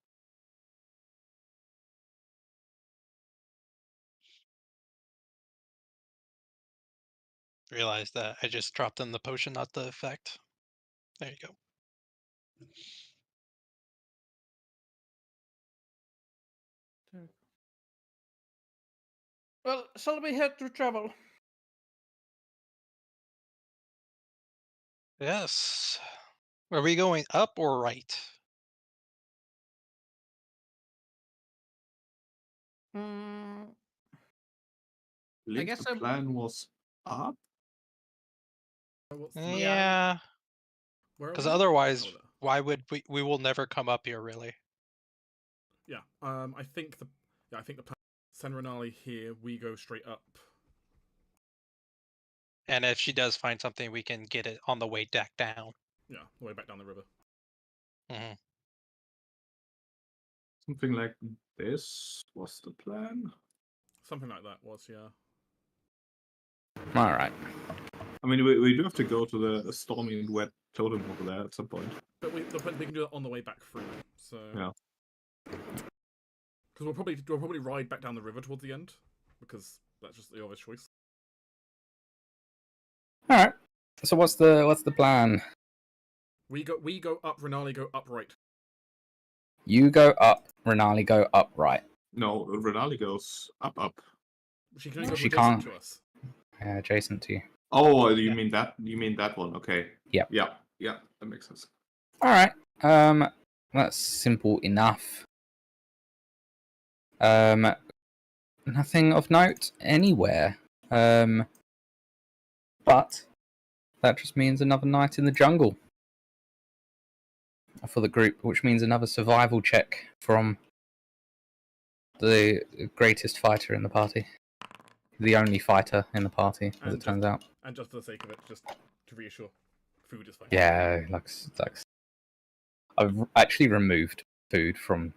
Realized that I just dropped in the potion, not the effect. There you go. Well, shall we head to travel? Yes. Are we going up or right? I believe guess the plan was up. Yeah. Because otherwise, why would we will never come up here, really. Yeah. I think the plan. Send Renali here. We go straight up. And if she does find something, we can get it on the way back down. Yeah, the way back down the river. Mm-hmm. Something like this was the plan. Something like that was, yeah. All right. I mean, we do have to go to the stormy and wet totem over there at some point. But we can do that on the way back through. So Yeah. Because we'll probably ride back down the river towards the end, because that's just the obvious choice. All right. So what's the plan? We go up. Renali go up right. You go up. Renali go up. Right. No, Renali goes up. She can only go She adjacent can't. to us. Adjacent to you. Oh, you Yeah. mean that? You mean that one? Okay. Yep. Yeah. That makes sense. All right. That's simple enough. Nothing of note anywhere. But that just means another night in the jungle for the group, which means another survival check from the greatest fighter in the party, the only fighter in the party, as it turns out. And just for the sake of it, just to reassure, food is fine. Yeah, Lux. I've actually removed food from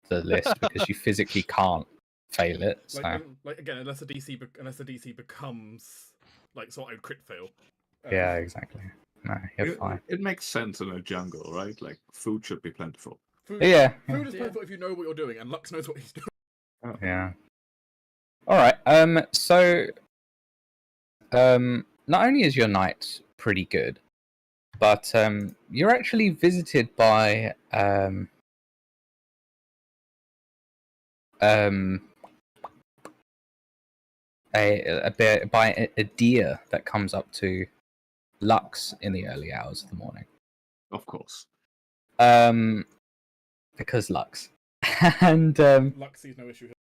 the list because you physically can't fail it. So. Like again, unless the DC becomes like sort of crit fail. Yeah, exactly. No, you're fine. It makes sense in a jungle, right? Like food should be plentiful. Food Yeah. is plentiful if you know what you're doing, and Lux knows what he's doing. Yeah. All right. So, not only is your night pretty good, but you're actually visited by a deer that comes up to Lux in the early hours of the morning. Of course. Because Lux. And Lux sees no issue here.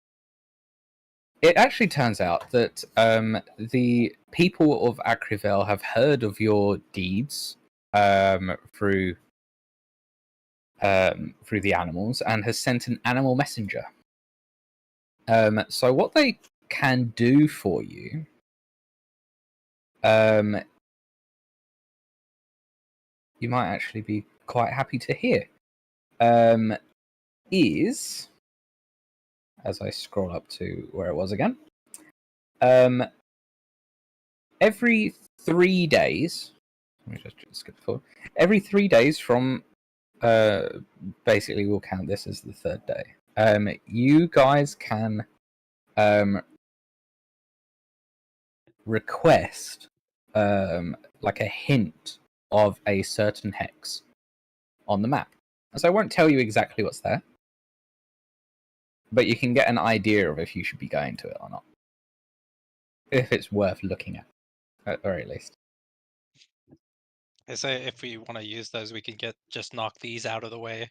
it actually turns out that the people of Acrivel have heard of your deeds through the animals and has sent an animal messenger. So what they can do for you you might actually be quite happy to hear is, as I scroll up to where it was again, every 3 days, let me just skip forward, every 3 days from, basically we'll count this as the third day, you guys can request like a hint of a certain hex on the map. So I won't tell you exactly what's there, but you can get an idea of if you should be going to it or not. If it's worth looking at the very least. I say if we want to use those, we can just knock these out of the way,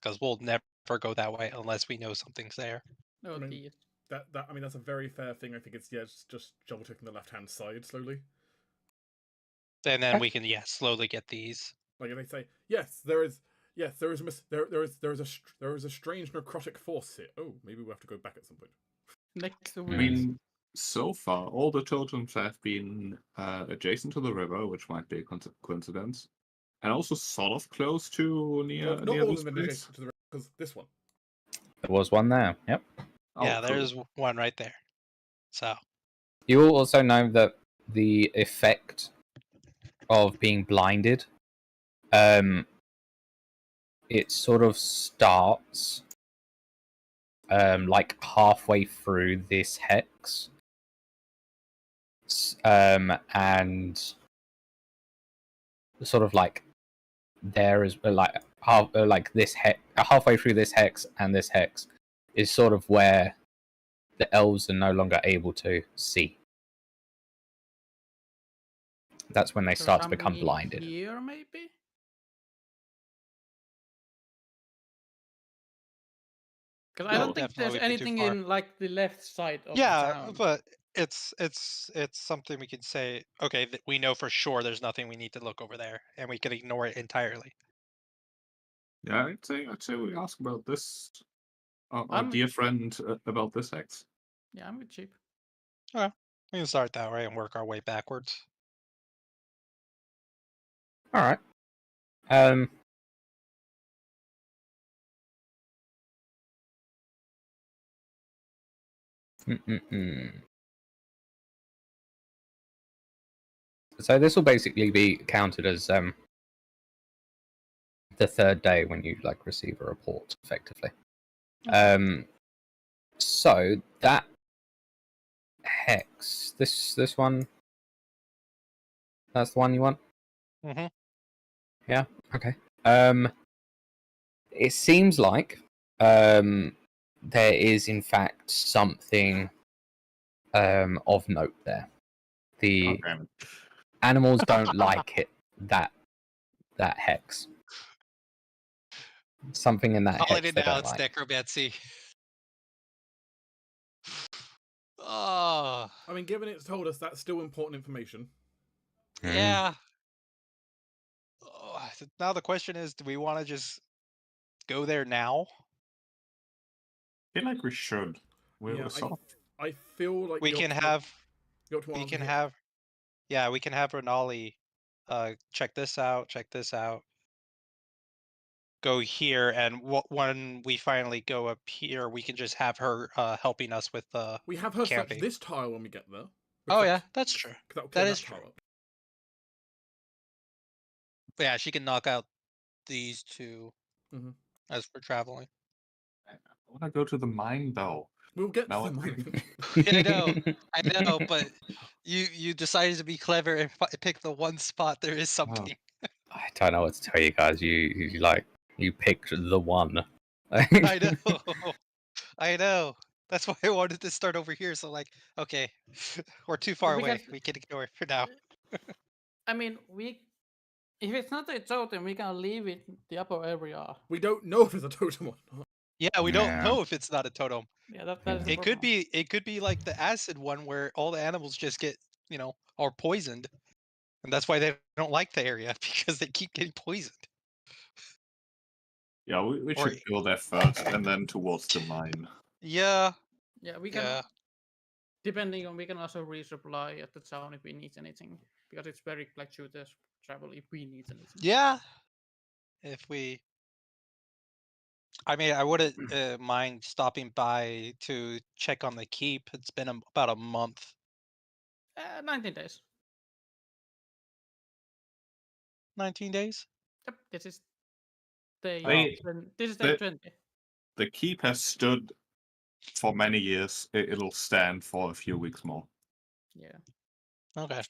because we'll never go that way unless we know something's there. Oh, I mean, dear. that's a very fair thing. I think it's just double checking the left hand side slowly. And then we can slowly get these. Like if they say there is a strange necrotic force here. Oh, maybe we'll have to go back at some point. Next to I mean, so far, all the totems have been adjacent to the river, which might be a coincidence, and also sort of close to near Not near all this of them place. adjacent to the because this one. There was one there, yep. Oh, Yeah, cool. there's one right there. So You will also know that the effect of being blinded, it sort of starts like halfway through this hex, and sort of like there is like halfway through this hex, and this hex is sort of where the elves are no longer able to see. That's when they start to become blinded. Here, maybe. Because I No, don't think there's definitely would be too anything far. in like the left side of the yeah, town. but it's something we can say. Okay, we know for sure there's nothing we need to look over there, and we can ignore it entirely. Yeah, I'd say we ask about this. Our I'm- dear friend about this hex. Yeah, I'm with cheap. We can start that way and work our way backwards. All right. So this will basically be counted as the third day when you like receive a report, effectively. So that hex, this one, that's the one you want. Mm-hmm. Yeah. Okay. It seems like there is in fact something of note there. The Okay. animals don't like it. That hex. Something in that Calling hex it they now, don't it's like. necromancy. Oh, I mean, given it's told us that's still important information. yeah. Oh, now the question is, do we want to just go there now? I feel like we should. Yeah, So I feel like We the can optimal- have, the optimal we answer can here- have, yeah, we can have Renali, check this out, go here, and when we finally go up here, we can just have her helping us with the We have her search camping. this tile when we get there. Oh because yeah, that's true. that'll clear That that is true. tile up. But yeah, she can knock out these two Mhm. as we're traveling. I want to go to the mine though. We'll get No, to the mine eventually. I know, but you decided to be clever and pick the one spot there is something. I don't know what to tell you guys. You picked the one. I know, I know. That's why I wanted to start over here. So like, okay, we're too far We away. can- We can ignore it for now. I mean, if it's not a totem, we can leave it in the upper area. We don't know if it's a totem or not. Yeah, we don't Yeah. know if it's not a totem. Yeah, that is the It could problem. be. It could be like the acid one where all the animals just get, are poisoned, and that's why they don't like the area because they keep getting poisoned. yeah, we Or should go there first and then towards the mine. yeah, Yeah, we can. yeah. Depending on, we can also resupply at the town if we need anything, because it's very gratuitous travel if we need anything. Yeah, if we, I mean, I wouldn't mind stopping by to check on the keep. It's been about a month. 19 days. 19 days? Yep, this is day. They- This is day the- 20. The keep has stood for many years. It'll stand for a few weeks more. Yeah. Okay.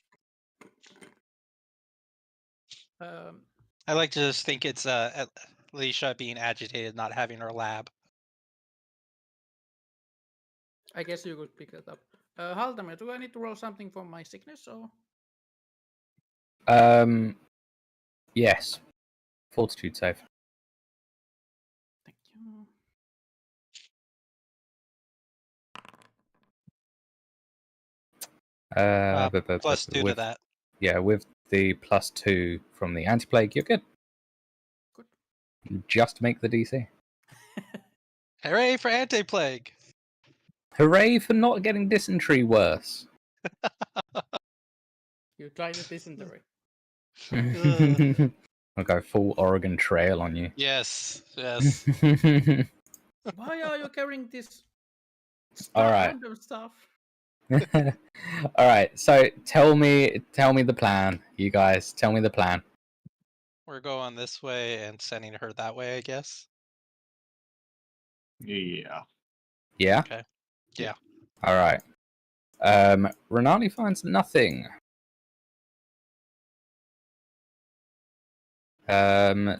Um, I like to just think it's Alicia being agitated, not having her lab. I guess you could pick that up. Halldamir, do I need to roll something for my sickness or? Yes. Fortitude save. Thank you. Plus 2 to with, that. Yeah, with the +2 from the anti-plague, you're good. Good. Just make the DC. Hooray for anti-plague! Hooray for not getting dysentery worse. You try the dysentery. I'll go full Oregon Trail on you. Yes, yes. Why are you carrying this All right. random stuff? All right. So tell me the plan, you guys. Tell me the plan. We're going this way and sending her that way, I guess. Yeah. Yeah. Okay. Yeah. All right. Renali finds nothing.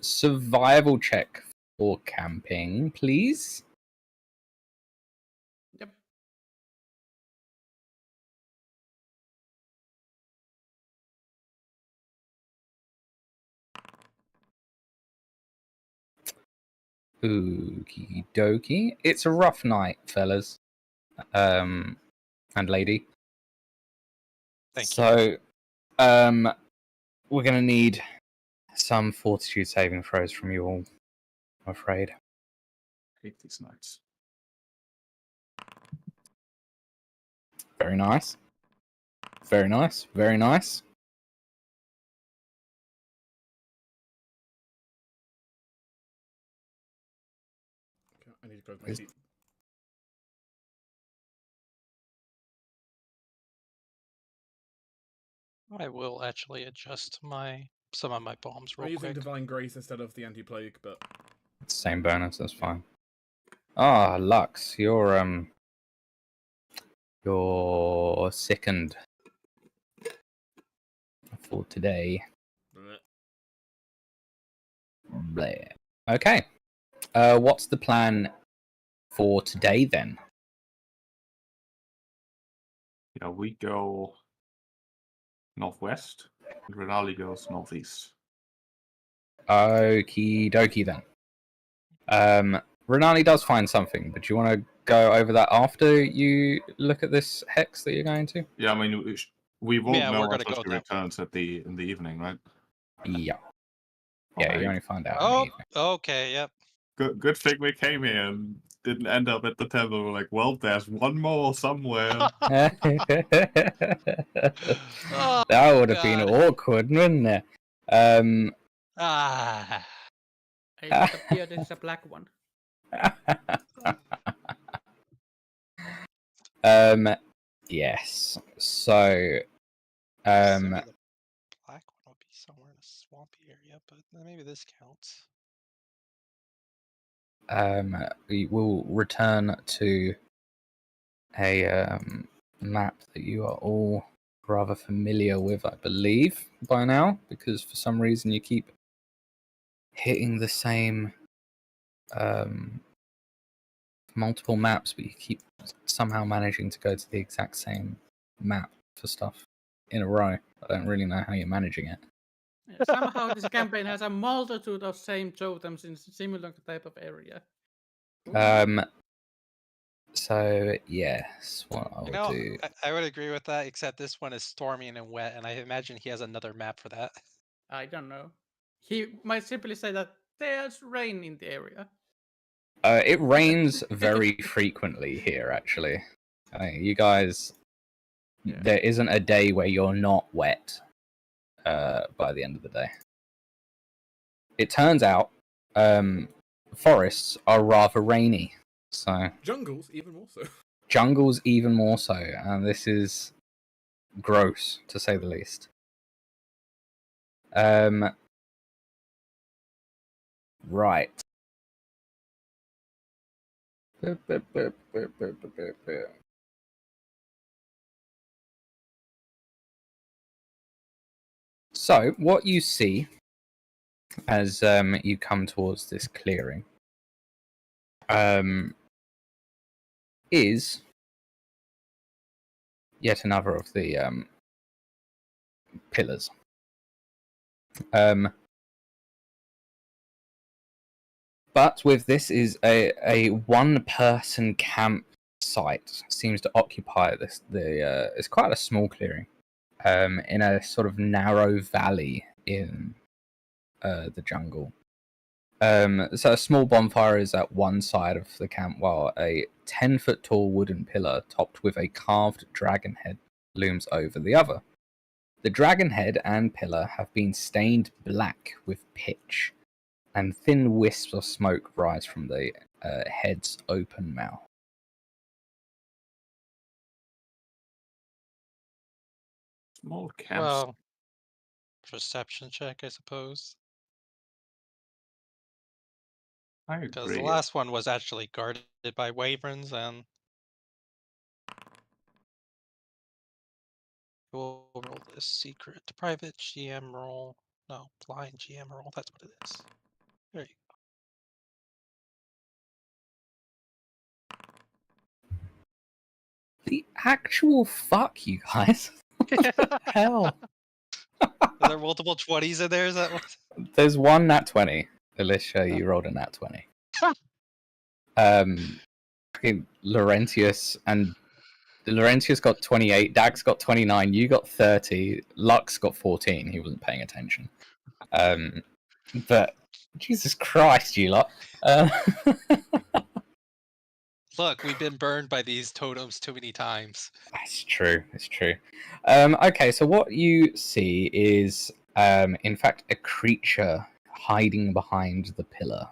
Survival check for camping, please. Yep. Okie dokie. It's a rough night, fellas. And lady. Thank you. So, we're gonna need some fortitude saving throws from you all, I'm afraid. Hate these nights. Very nice. Very nice. Very nice. Okay, I need to close my sheet. I will actually adjust some of my bombs I'm real using quick. Divine Grace instead of the Anti-Plague, but Same bonus, that's fine. Ah, Lux, you're sickened for today. bleh. Bleh. Okay. What's the plan for today then? Yeah, we go northwest, and Renali goes northeast. Okie dokie then. Renani does find something, but do you want to go over that after you look at this hex that you're going to? Yeah, I mean, we won't Yeah, know we're gonna until go she now. returns in the evening, right? Yeah. Yeah, you Okay. only find out in the Oh, evening. okay, yep. Good thing we came here and didn't end up at the temple. We're like, well, there's one more somewhere. That Oh, would have been God. awkward, wouldn't it? Ah. It just appeared as a black one. Yes. So, Assuming the black one would be somewhere in a swampy area, but maybe this counts. we will return to a map that you are all rather familiar with, I believe, by now, because for some reason you keep hitting the same multiple maps, but you keep somehow managing to go to the exact same map for stuff in a row. I don't really know how you're managing it. Yeah, somehow this campaign has a multitude of same totems in similar type of area. So yes, what I'll You know, do. I would agree with that, except this one is stormy and wet, and I imagine he has another map for that. I don't know. He might simply say that there's rain in the area. It rains very frequently here, actually. You guys, there isn't a day where you're not wet by the end of the day. It turns out forests are rather rainy, so Jungles even more so. jungles even more so, and this is gross to say the least. Right. So, what you see as you come towards this clearing is yet another of the pillars. But with this is a one-person campsite seems to occupy this. It's quite a small clearing in a sort of narrow valley in the jungle. So a small bonfire is at one side of the camp, while a 10-foot tall wooden pillar topped with a carved dragon head looms over the other. The dragon head and pillar have been stained black with pitch, and thin wisps of smoke rise from the head's open mouth. Small camps. Well, perception check, I suppose. I Because the agree. last one was actually guarded by wyverns, and we'll roll this secret private GM roll. No, blind GM roll. That's what it is. There you The actual fuck, you guys! What the hell? Are there multiple 20s in there? Is that what? There's one nat 20. Alicia, you rolled a nat 20. Laurentius got 28, Dax got 29, you got 30, Lux got 14. He wasn't paying attention. But Jesus Christ, you lot. Look, we've been burned by these totems too many times. It's true. It's true. Okay, so what you see is, in fact, a creature hiding behind the pillar.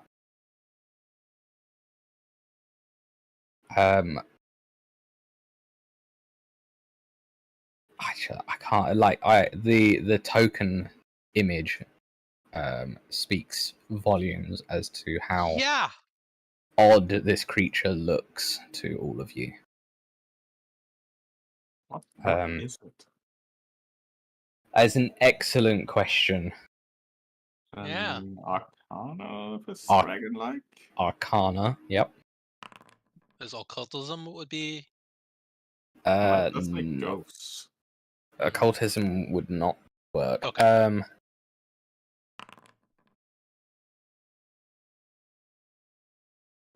I can't the token image speaks volumes as to how Yeah. odd this creature looks to all of you. What Um, is it? As an excellent question. Yeah. Arcana if it's Arc- dragon-like? Arcana, yep. Is occultism would be? It does make No. ghosts. Occultism would not work. Okay.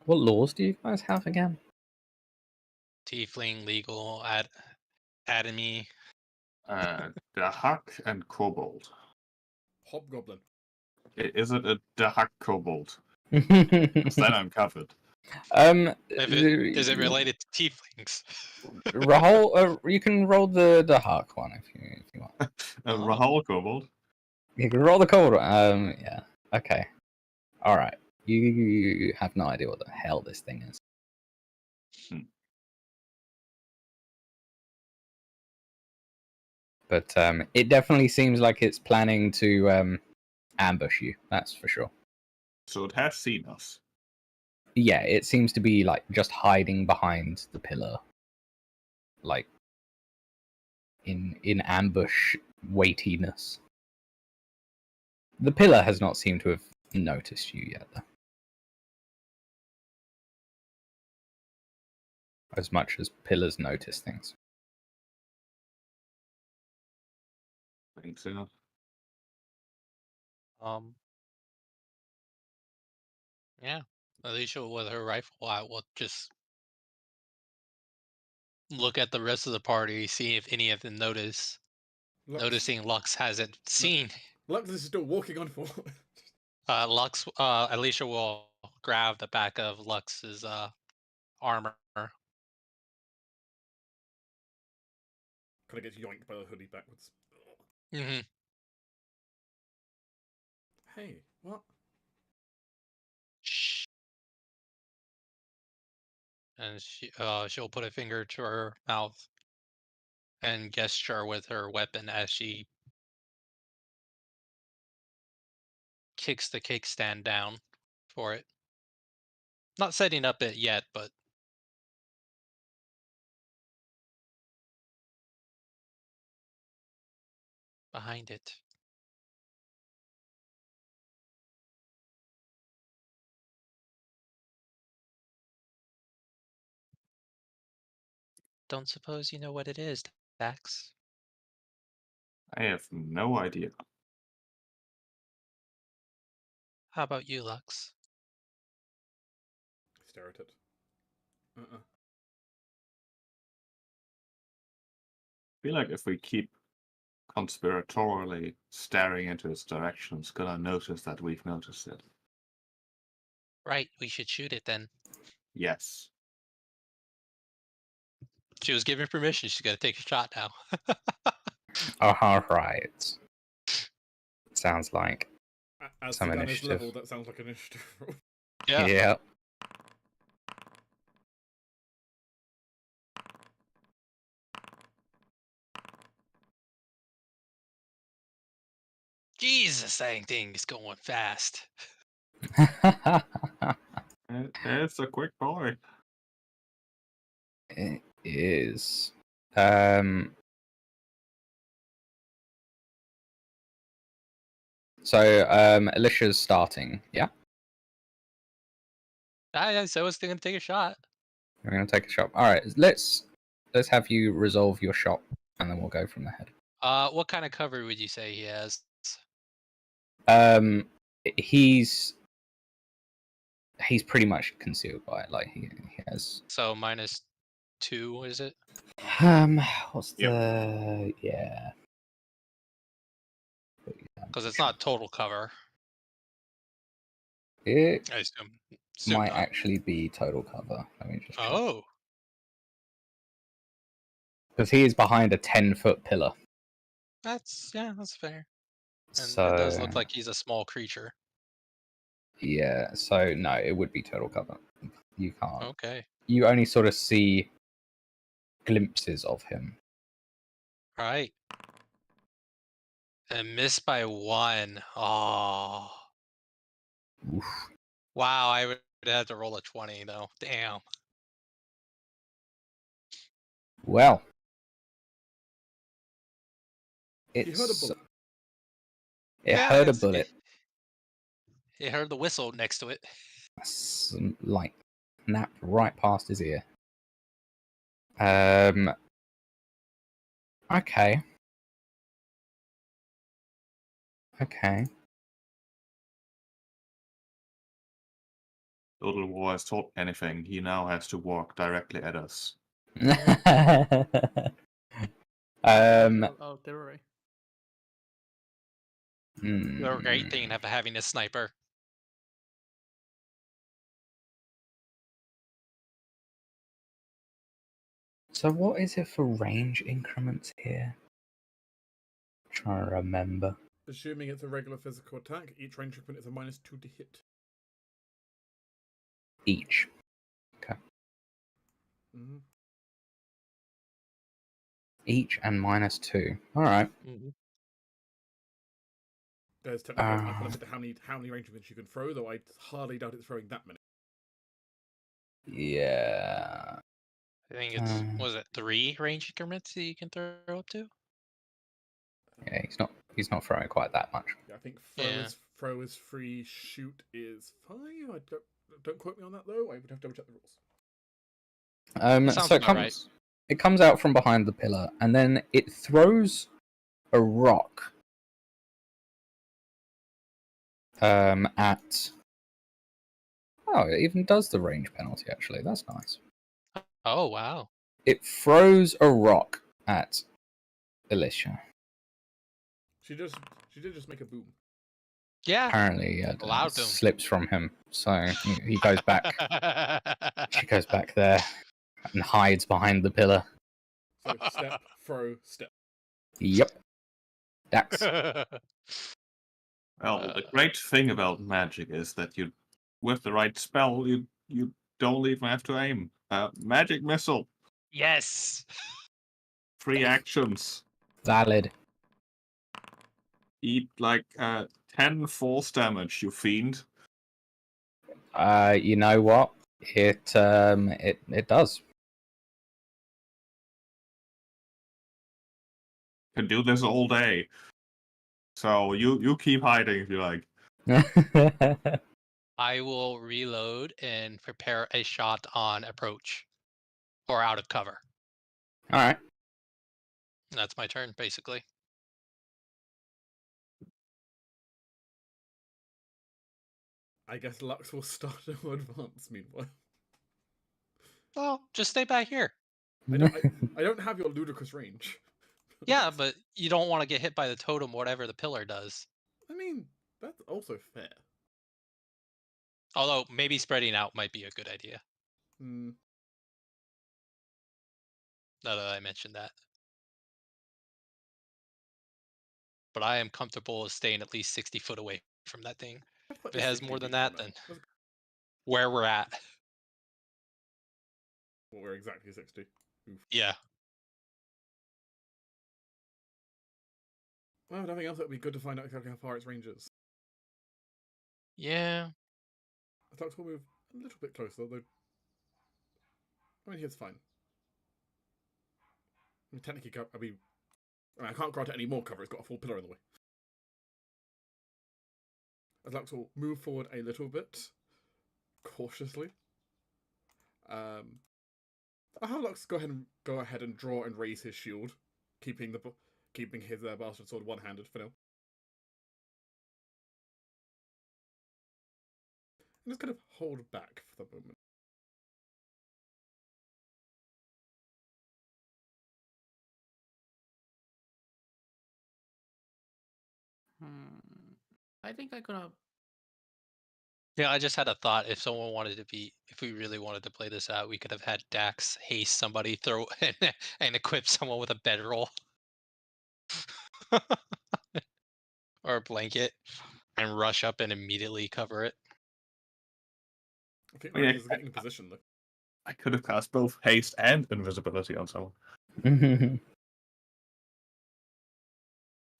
What laws do you guys have again? Tiefling, legal, Adamy. Dahak and Kobold. Hobgoblin. Is it a Dahak Kobold? Because then I'm covered. Is it related to tieflings? Rahal, you can roll the Hark one if you want. Rahal Kobold. You can roll the cold one. Yeah. Okay. All right. You have no idea what the hell this thing is. But it definitely seems like it's planning to ambush you. That's for sure. So it has seen us. Yeah, it seems to be like just hiding behind the pillar, like in ambush weightiness. The pillar has not seemed to have noticed you yet, though. As much as pillars notice things. I think so. Yeah. Alicia with her rifle out will just look at the rest of the party, see if any of them noticing Lux hasn't seen. Lux is still walking on forward. Alicia will grab the back of Lux's armor. Kind of gets yoinked by the hoodie backwards. Mm-hmm. Hey, what? Shh. And she'll put a finger to her mouth and gesture with her weapon as she kicks the kickstand down for it. Not setting up it yet, but behind it. Don't suppose you know what it is, Dax? I have no idea. How about you, Lux? Stare at it. I feel like if we keep conspiratorially staring into its direction, it's gonna notice that we've noticed it. Right, we should shoot it then. Yes. She was given permission, she's gotta take a shot now. All right. Sounds like As some the gun is initiative. leveled, that sounds like an initiative roll. Yeah. Yeah. Jesus, that thing is going fast. It's a quick boy. It is. So Alicia's starting. Yeah, I so I was gonna take a shot. we're gonna take a shot. All right, let's have you resolve your shot, and then we'll go from the head. What kind of cover would you say he has? He's pretty much concealed by it. Like he has. So -2, is it? What's Yep. the yeah? Because it's not total cover. It I assume might not. actually be total cover. Let me just check. Oh, Because he is behind a 10-foot pillar. that's fair. And So it does look like he's a small creature. yeah, so no, it would be total cover. You can't. Okay. You only sort of see glimpses of him. Alright. And missed by 1. Oh. Oof. Wow, I would have to roll a 20 though. Damn. Well, He heard a it's bullet. it heard a it's- bullet. It heard the whistle next to it. Like snapped right past his ear. Okay. Okay. Total War has taught anything. He now has to walk directly at us. Artillery. The great thing hmm. of having a sniper. So what is it for range increments here? Trying to remember. Assuming it's a regular physical attack, each range increment is a -2 to hit. Each. Okay. Mm-hmm. Each and -2. Alright. There's technically an upper limit to how many range increments you can throw, though I hardly doubt it's throwing that many. Yeah. I think it's was it 3 range increments that you can throw up to? Yeah, he's not throwing quite that much. Yeah, I think Yeah. throw is 3, shoot is 5. I don't quote me on that though. I would have to double check the rules. Sounds So it about right. comes out from behind the pillar, and then it throws a rock at. Oh, it even does the range penalty. Actually, that's nice. Oh wow. It throws a rock at Alicia. She did just make a boom. Yeah. Apparently, A loud boom. slips from him, so he goes back. She goes back there and hides behind the pillar. So step, throw, step. Yep. Dax. Well, the great thing about magic is that you, with the right spell, you don't even have to aim. Magic missile, Yes. 3 actions. Valid. Eat like 10 force damage, you fiend. You know what? It does. Can do this all day. So you keep hiding if you like. I will reload and prepare a shot on approach or out of cover. All right. That's my turn, basically. I guess Lux will start to advance meanwhile. Well, just stay back here. I don't have your ludicrous range. Yeah, but you don't want to get hit by the totem, whatever the pillar does. I mean, that's also fair. Although maybe spreading out might be a good idea. Hmm. Now that I mentioned that. But I am comfortable with staying at least 60 foot away from that thing. If it has more than that, then where we're at. Well, we're exactly 60. Oof. Yeah. Well, if nothing else, it would be good to find out exactly how far its range is. Yeah. Lux will move a little bit closer, though. I mean, it's fine. I mean, technically, I can't grant it any more cover. It's got a full pillar in the way. As Lux will move forward a little bit, cautiously. I'll have Lux go ahead and draw and raise his shield, keeping his bastard sword one-handed for now. And just kind of hold back for the moment. I think I'm gonna. Yeah, I just had a thought. If we really wanted to play this out, we could have had Dax haste somebody, throw and equip someone with a bedroll or a blanket, and rush up and immediately cover it. I think Oh, yeah. Rangers are getting in position, though. I could have cast both haste and invisibility on someone.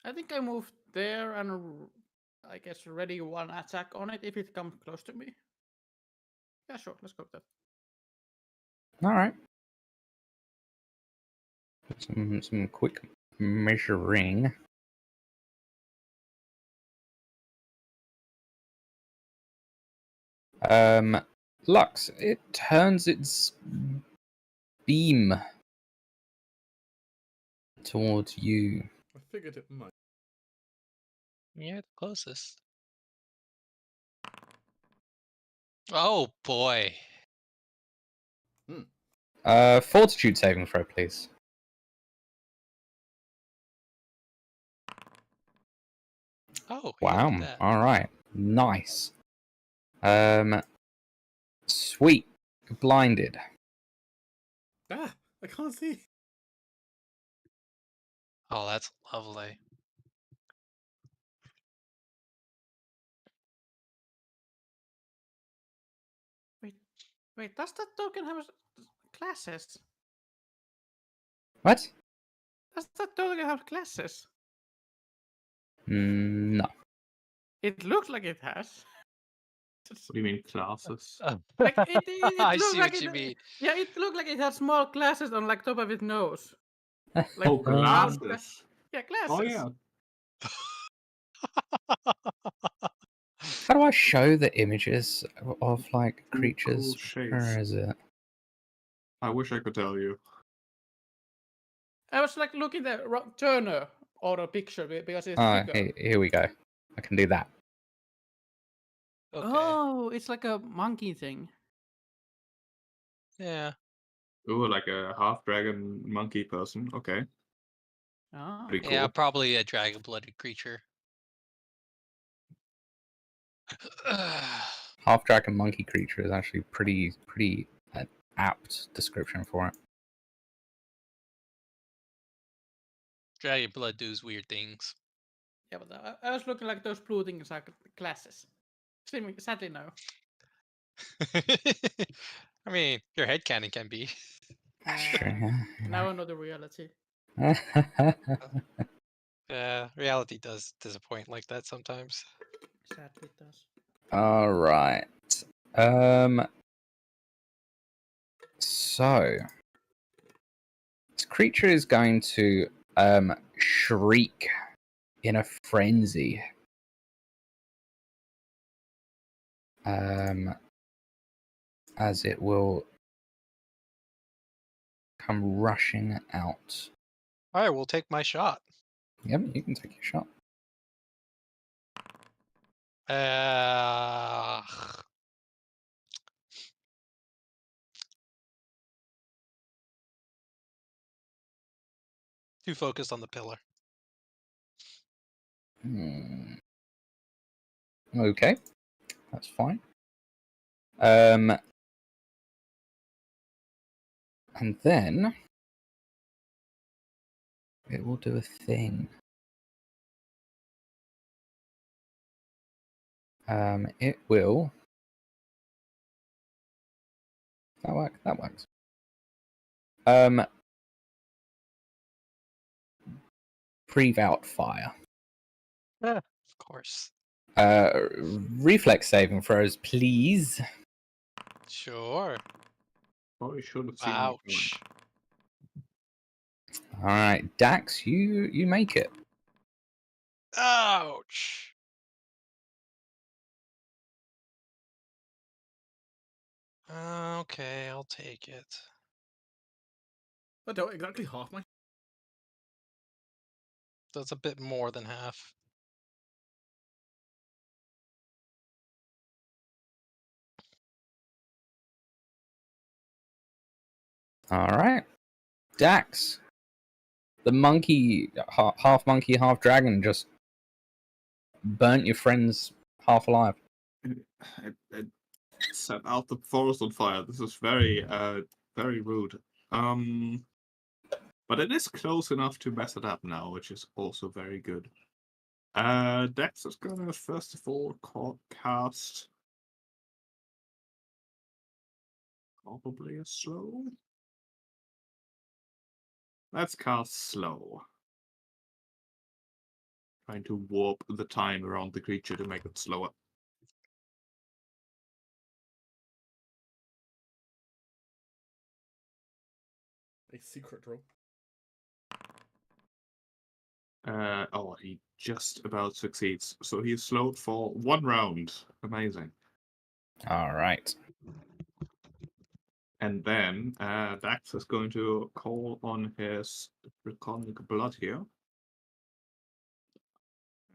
I think I moved there and I guess ready one attack on it if it comes close to me. Yeah, sure. Let's go with that. All right. Some quick measuring. Lux, it turns its beam towards you. I figured it might. You're the closest. Oh boy. Fortitude saving throw, please. Oh, yeah, Wow. look at that. All right. Nice. Sweet. Blinded. Ah, I can't see. Oh, that's lovely. Wait, does that token have classes? What? Does that token have classes? No. It looks like it has. What do you mean classes? Like it I looks see like what you it. mean. Yeah, it looked like it had small classes on like top of its nose. Like Oh, round glasses. Yeah, glasses. Oh yeah. How do I show the images of like Cool creatures? shapes. Where is it? I wish I could tell you. I was like looking at Turner or a picture because it's Oh, bigger. here we go. I can do that. Okay. Oh, it's like a monkey thing. Yeah. Ooh, like a half dragon monkey person. Okay. Oh. Pretty cool. Yeah, probably a dragon-blooded creature. Half dragon monkey creature is actually pretty apt description for it. Dragon blood does weird things. Yeah, but I was looking like those blue things are classes. Sadly, no. I mean, your headcanon can be. That's true. Now I know the reality. Reality does disappoint like that sometimes. Sadly, it does. All right. So this creature is going to shriek in a frenzy. As it will come rushing out. All right, we'll take my shot. Yep, you can take your shot. Too focused on the pillar. Okay, that's fine. And then it will do a thing. It will. That works. That works. Breathe out fire. Of course. Reflex saving throws, please. Sure. Probably should have seen. Ouch. All right, Dax, you make it. Ouch. Okay, I'll take it. I don't exactly half my. That's a bit more than half. All right, Dax. The monkey, half monkey, half dragon, just burnt your friends half alive. It set out the forest on fire. This is very rude. But it is close enough to mess it up now, which is also very good. Dex is gonna first of all cast probably a slow. Let's cast slow. trying to warp the time around the creature to make it slower. A secret roll. He just about succeeds. So he's slowed for 1 round. Amazing. All right. And then Dax is going to call on his draconic blood here.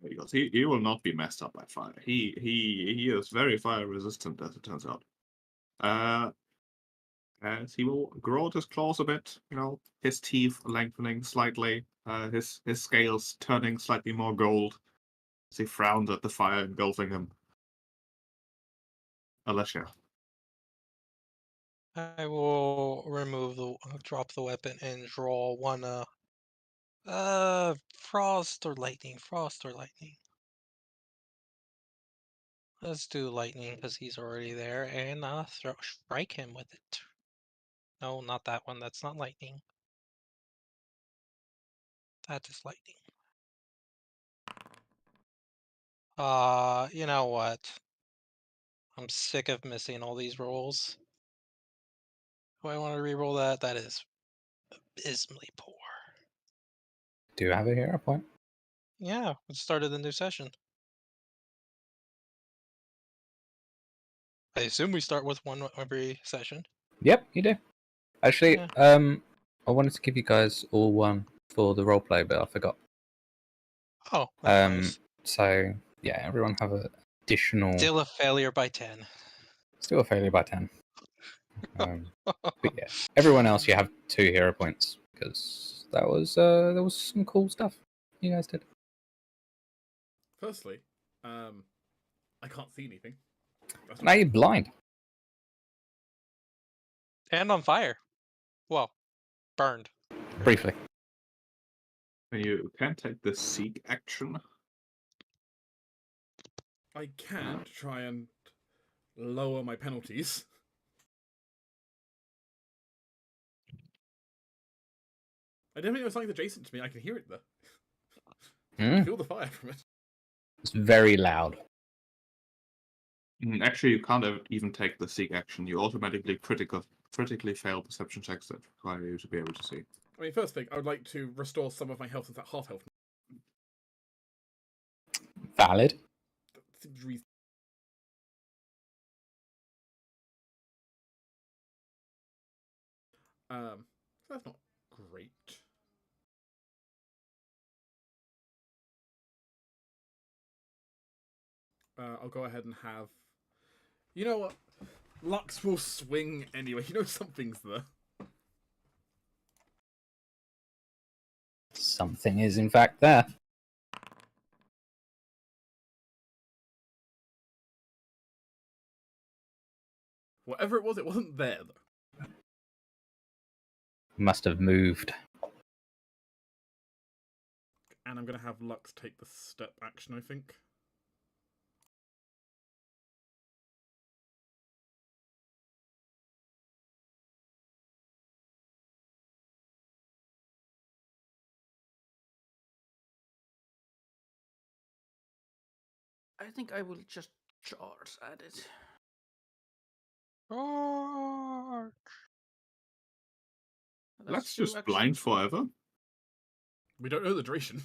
Because he will not be messed up by fire. He is very fire resistant, as it turns out. As he will grow out his claws a bit, his teeth lengthening slightly, his scales turning slightly more gold as he frowns at the fire engulfing him. Alicia. I will drop the weapon and draw one. Frost or lightning. Frost or lightning. Let's do lightning because he's already there, and strike him with it. No, not that one. That's not lightning. That is lightning. You know what? I'm sick of missing all these rolls. Do I want to re-roll that? That is abysmally poor. Do you have a hero point? Yeah, it started the new session. I assume we start with one every session. Yep, you do. Actually, Yeah. I wanted to give you guys all one for the roleplay, but I forgot. Oh, that's nice. So yeah, everyone have an additional. Still a failure by 10. Still a failure by 10. But yeah, everyone else, you have 2 hero points because there was some cool stuff you guys did. Firstly, I can't see anything. Now you're blind. And on fire. Well, burned. Briefly. You can take the seek action. I can to try and lower my penalties. I don't think it was something adjacent to me. I can hear it though. I feel the fire from it. It's very loud. Actually, you can't even take the seek action. You automatically critically fail perception checks that require you to be able to see. I mean, first thing, I would like to restore some of my health into half health. Valid. That seems reasonable. That's not great. I'll go ahead and have. You know what? Lux will swing anyway. You know something's there. Something is in fact there. Whatever it wasn't there though. Must have moved. And I'm gonna have Lux take the step action, I think. I think I will just charge at it. Charge! Let's just blind forever. We don't know the duration.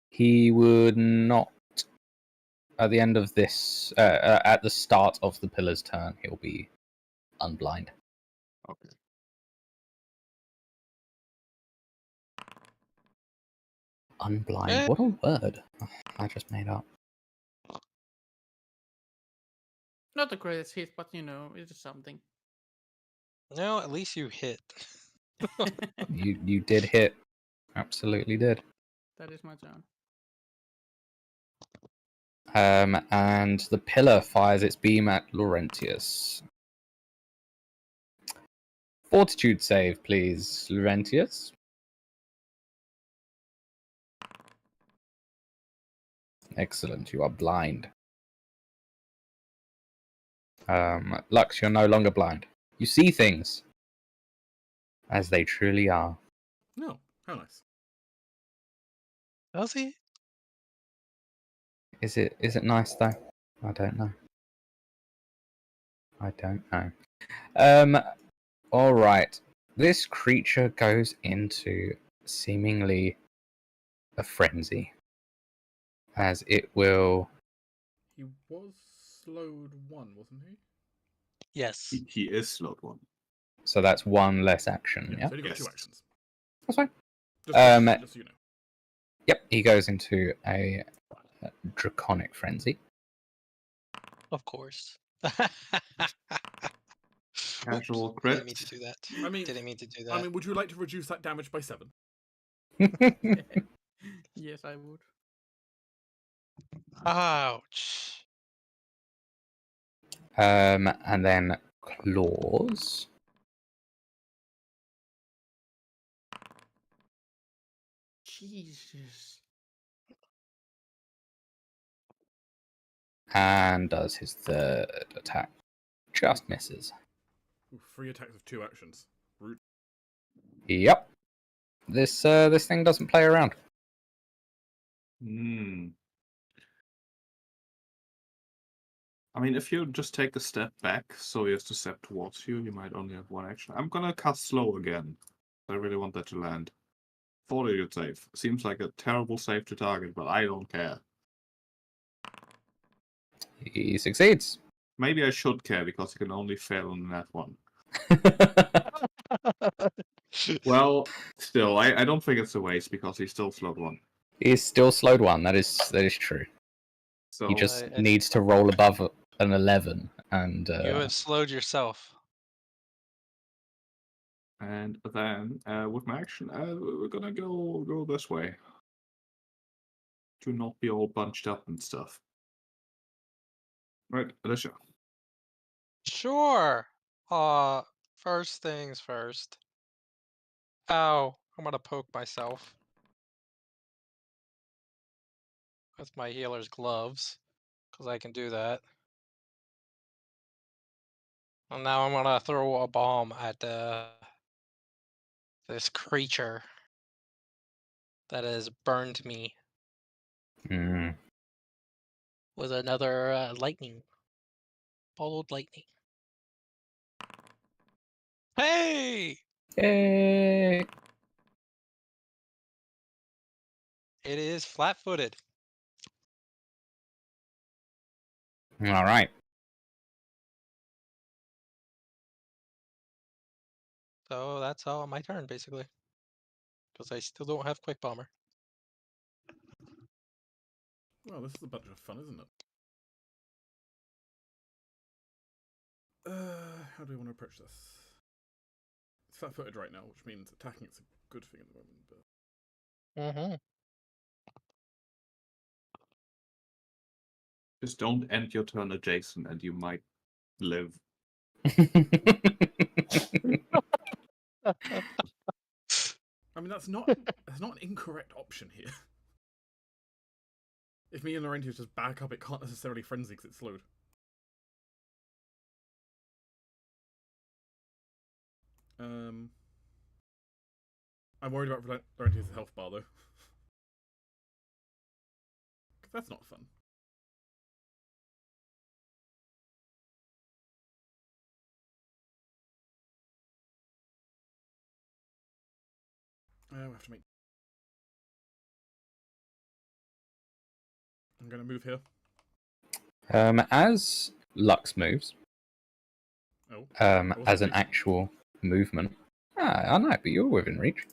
He would not. At the end of this, at the start of the pillar's turn, he'll be unblind. Okay. Unblind. What a word I just made up. Not the greatest hit, but it is something. No, at least you hit. You did hit. Absolutely did. That is my turn. And the pillar fires its beam at Laurentius. Fortitude save, please, Laurentius. Excellent, you are blind. Lux, you're no longer blind. You see things as they truly are. No, how nice. Does he? Is it nice though? I don't know. I don't know. All right. This creature goes into seemingly a frenzy, as it will. He was slowed 1, wasn't he? Yes. He is slowed 1. So that's one less action. Yeah, So he got Yes. 2 actions. that's fine. Just so you know. Yep, he goes into a draconic frenzy. Of course. Casual Oops, crit. didn't mean to do that. I mean, Didn't mean to do that. I mean, would you like to reduce that damage by 7? Yes, I would. Ouch. And then claws. Jesus. And does his third attack. Just misses. Ooh, 3 attacks of 2 actions. Root. Yep. This thing doesn't play around. Hmm. I mean, if you just take a step back, so he has to step towards you, you might only have 1 action. I'm gonna cast slow again. I really want that to land. Fortitude save. Seems like a terrible save to target, but I don't care. He succeeds. Maybe I should care because he can only fail on that one. Well, still, I don't think it's a waste because he's still slowed 1. He's still slowed 1. That is true. So He just I- needs to roll above an 11, and You have slowed yourself. and then with my action, we're gonna go this way to not be all bunched up and stuff. Right, Alicia. Sure. First things first. Ow, I'm gonna poke myself with my healer's gloves, because I can do that. And now I'm gonna throw a bomb at this creature that has burned me Mm. with another lightning. Followed lightning. Hey! Yay! It is flat-footed. All right. So that's all my turn, basically. Because I still don't have Quick Bomber. Well, this is a bunch of fun, isn't it? How do we want to approach this? It's flat-footed right now, which means attacking it's a good thing at the moment. But Mm-hmm. Just don't end your turn adjacent and you might live. I mean, that's not an incorrect option here. If me and Laurentius just back up, it can't necessarily frenzy because it's slowed. I'm worried about Laurentius' health bar though. Because that's not fun. We'll have to make. I'm going to move here. As Lux moves, Oh. as an actual movement. I know, but you're within reach.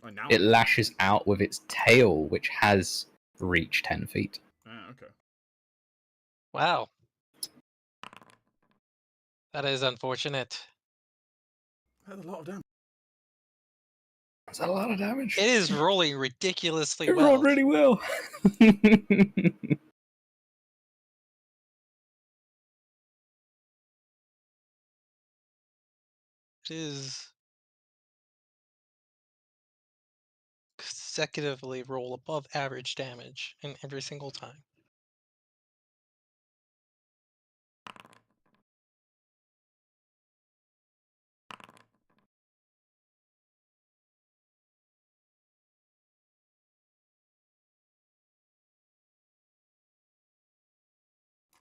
Oh, now. It lashes out with its tail, which has reached 10 feet. Okay. Wow. That is unfortunate. That's a lot of damage. That's a lot of damage. It is rolling ridiculously It well. rolled really well. It is consecutively roll above average damage in every single time.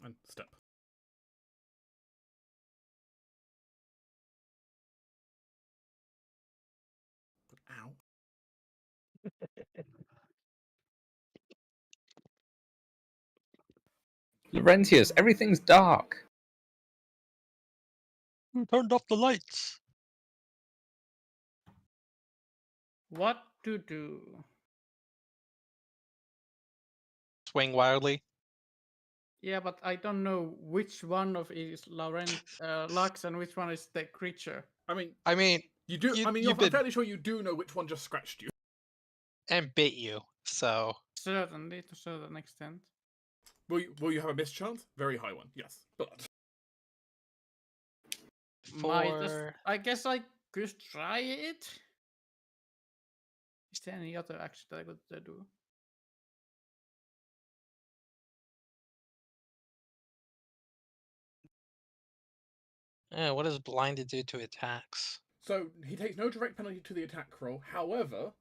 And step. Ow. Laurentius, everything's dark. Who turned off the lights? What to do? Swing wildly. Yeah, but I don't know which one of is Lux and which one is the creature. I mean, I mean, you do. I mean, you've I'm been fairly sure you do know which one just scratched you. and bit you. So Certainly, to a certain extent. Will you have a mischance? Very high one, yes. But I guess I could try it. Is there any other action that I could do? What does blinded do to attacks? so he takes no direct penalty to the attack roll. However,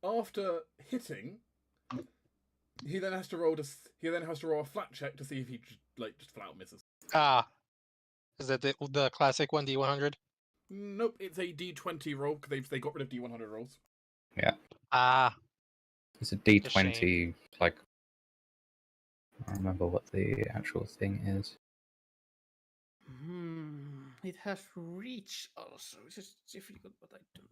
after hitting, he then has to roll a flat check to see if he just flat out misses. Ah, is that the classic 1d100? Nope, it's a D20 roll because they got rid of D100 rolls. Yeah. Ah, It's a shame. D20, like... I don't remember what the actual thing is. It has reach also, which is difficult, but I don't.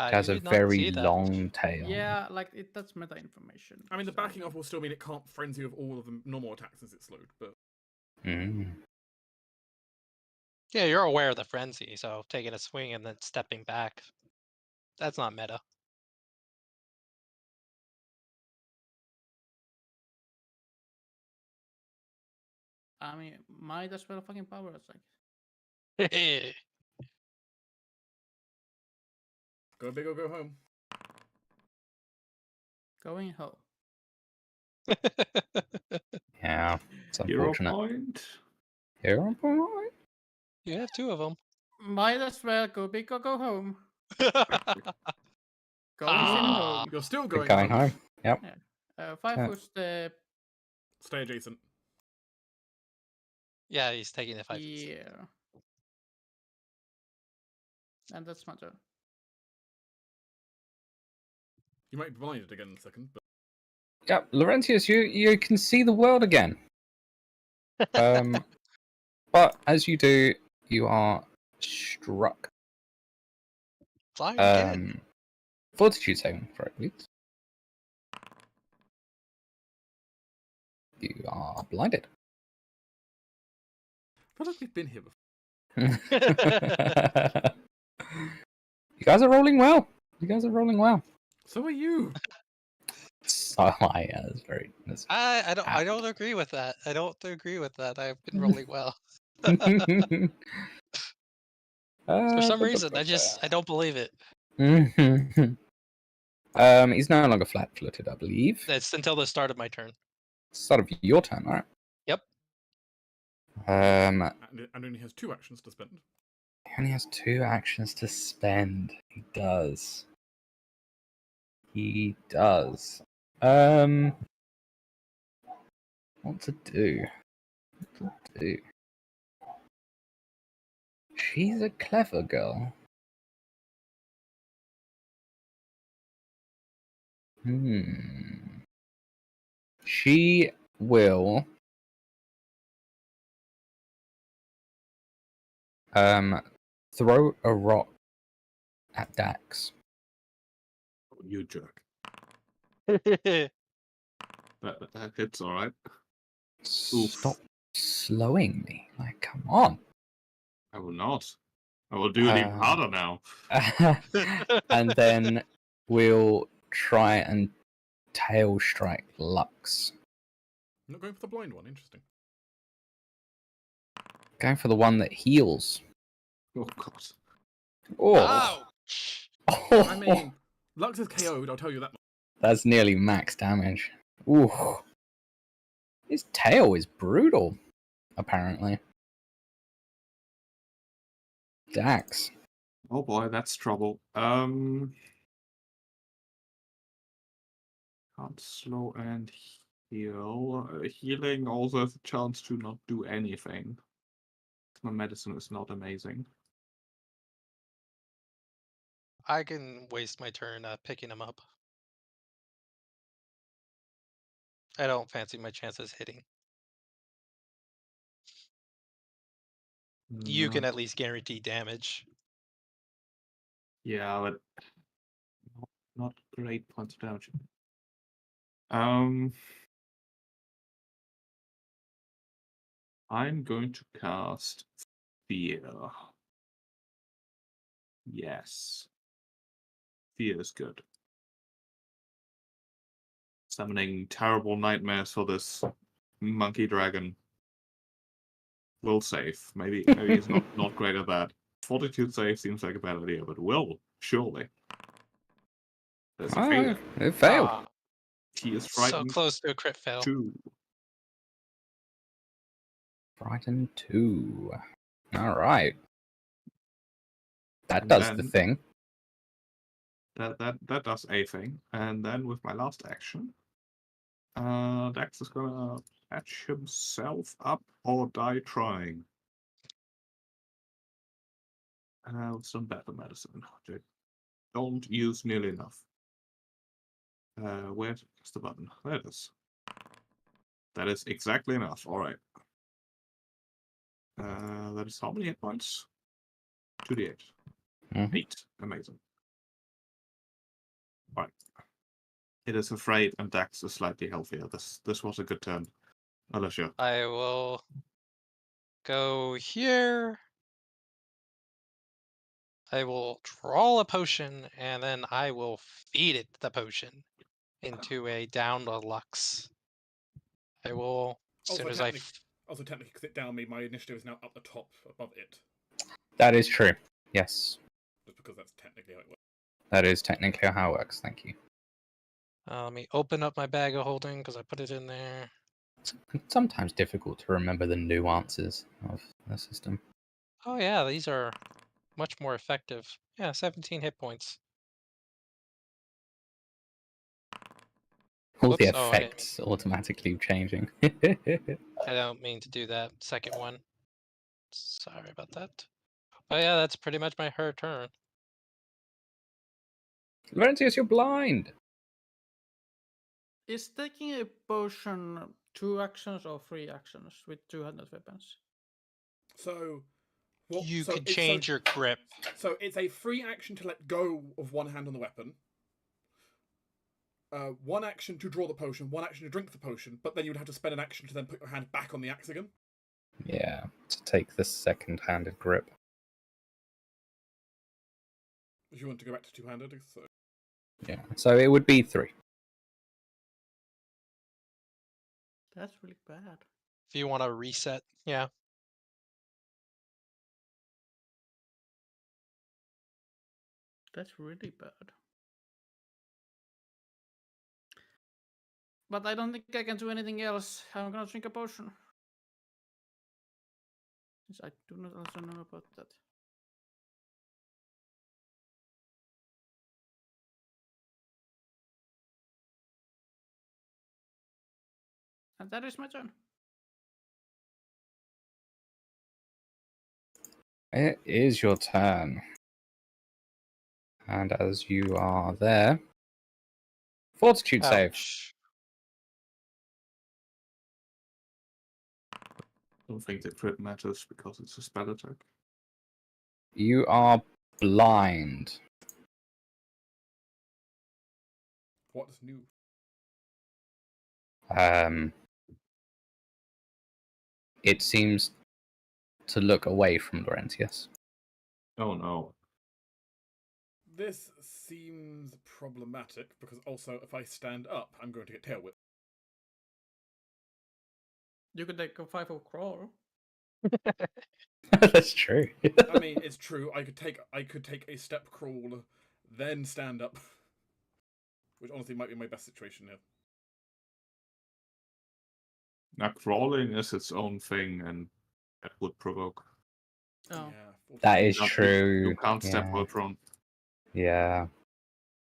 It has you a did not very see that. long tail. Yeah, like that's meta information. I mean, the so- backing off will still mean it can't frenzy with all of the normal attacks as it's slowed, but Mm. Yeah, you're aware of the frenzy, so taking a swing and then stepping back, that's not meta. I mean, might as well fucking power attack. go big or go home. Going home. Yeah, it's Hero unfortunate. point. Hero point? You have two of them. Might as well go big or go home. Going Ah. home. You're still We're going, going home. Yep. 5 Yeah. foot step. Stay adjacent. Yeah, he's taking the 5 feet. Yeah. And that's my turn. You might be blinded again in a second, but Yep, Laurentius, you can see the world again. But as you do, you are struck. Flying again. Fortitude saving for it, please. You are blinded. I feel like we've been here before. You guys are rolling well. You guys are rolling well. So are you. So that's very. That's... I don't agree with that. I don't agree with that. I've been rolling well. For some reason, I don't believe it. He's no longer flat-footed, I believe. That's until the start of my turn. Start of your turn, all right? Yep. And only has 2 actions to spend. He only has 2 actions to spend. He does. He does. What to do? She's a clever girl. She will throw a rock at Dax. Oh, you jerk. That hits all right. Stop slowing me. Like, come on. I will not. I will do it even harder now. And then we'll try and tail strike Lux. I'm not going for the blind one. Interesting. Going for the one that heals. Oh god. Oh, Ouch! I mean, Lux is KO'd, I'll tell you that much. that's nearly max damage. Ooh. His tail is brutal, apparently. Dax. Oh boy, that's trouble. Can't slow and heal. Healing also has a chance to not do anything. My medicine is not amazing. I can waste my turn picking him up. I don't fancy my chances hitting. You can No. at least guarantee damage. Yeah, but not great points of damage. I'm going to cast Fear. Yes. Fear is good. Summoning terrible nightmares for this monkey dragon. Will save. Maybe he's not great at that. Fortitude save seems like a bad idea, but will, surely. There's a failure. It failed. Ah, He is so frightened close to a crit fail. 2. Frightened 2. Alright. That And does the then- thing. That does a thing. And then with my last action, Dax is gonna patch himself up or die trying. With some better medicine. which I don't use nearly enough. Where's the button? There it is. That is exactly enough. Alright. That is how many hit points? 2d8. Mhm. 8. Amazing. Alright. It is afraid and Dax is slightly healthier. This was a good turn. Alicia. I will go here. I will draw a potion, and then I will feed it the potion into a downed Lux. I will, as soon as I... Also, technically, because it downed me, my initiative is now up the top above it. That is true. Yes. Just because that's technically how it works. That is technically how it works. Thank you. let me open up my bag of holding, because I put it in there. It's sometimes difficult to remember the nuances of the system. Oh yeah, these are much more effective. Yeah, 17 hit points. All the Whoops, oh, I didn't- effects automatically changing. I don't mean to do that second one. Sorry about that. But yeah, that's pretty much her turn. Laurentius, you're blind. Is taking a potion 2 actions or 3 actions with two-handed weapons? So, You could change your grip. So it's a free action to let go of one hand on the weapon. 1 action to draw the potion, 1 action to drink the potion, but then you would have to spend an action to then put your hand back on the axe again. Yeah, to take the second-handed grip. If you want to go back to two-handed, so Yeah, so it would be 3. That's really bad. If you want to reset, yeah. That's really bad. But I don't think I can do anything else. I'm gonna drink a potion. Since I do not also know about that. And that is my turn. It is your turn. And as you are there, Fortitude save. Ouch. I don't think the crit matters because it's a spell attack. You are blind. what's new? It seems to look away from Laurentius. Oh no. This seems problematic because also if I stand up, I'm going to get tail whipped. You could take a 5 crawl. That's true. I mean, it's true. I could take a step crawl, then stand up, which honestly might be my best situation here. Now crawling is its own thing, and that would provoke. Oh. Yeah, That is You true. You can't step Yeah. while prone. Yeah.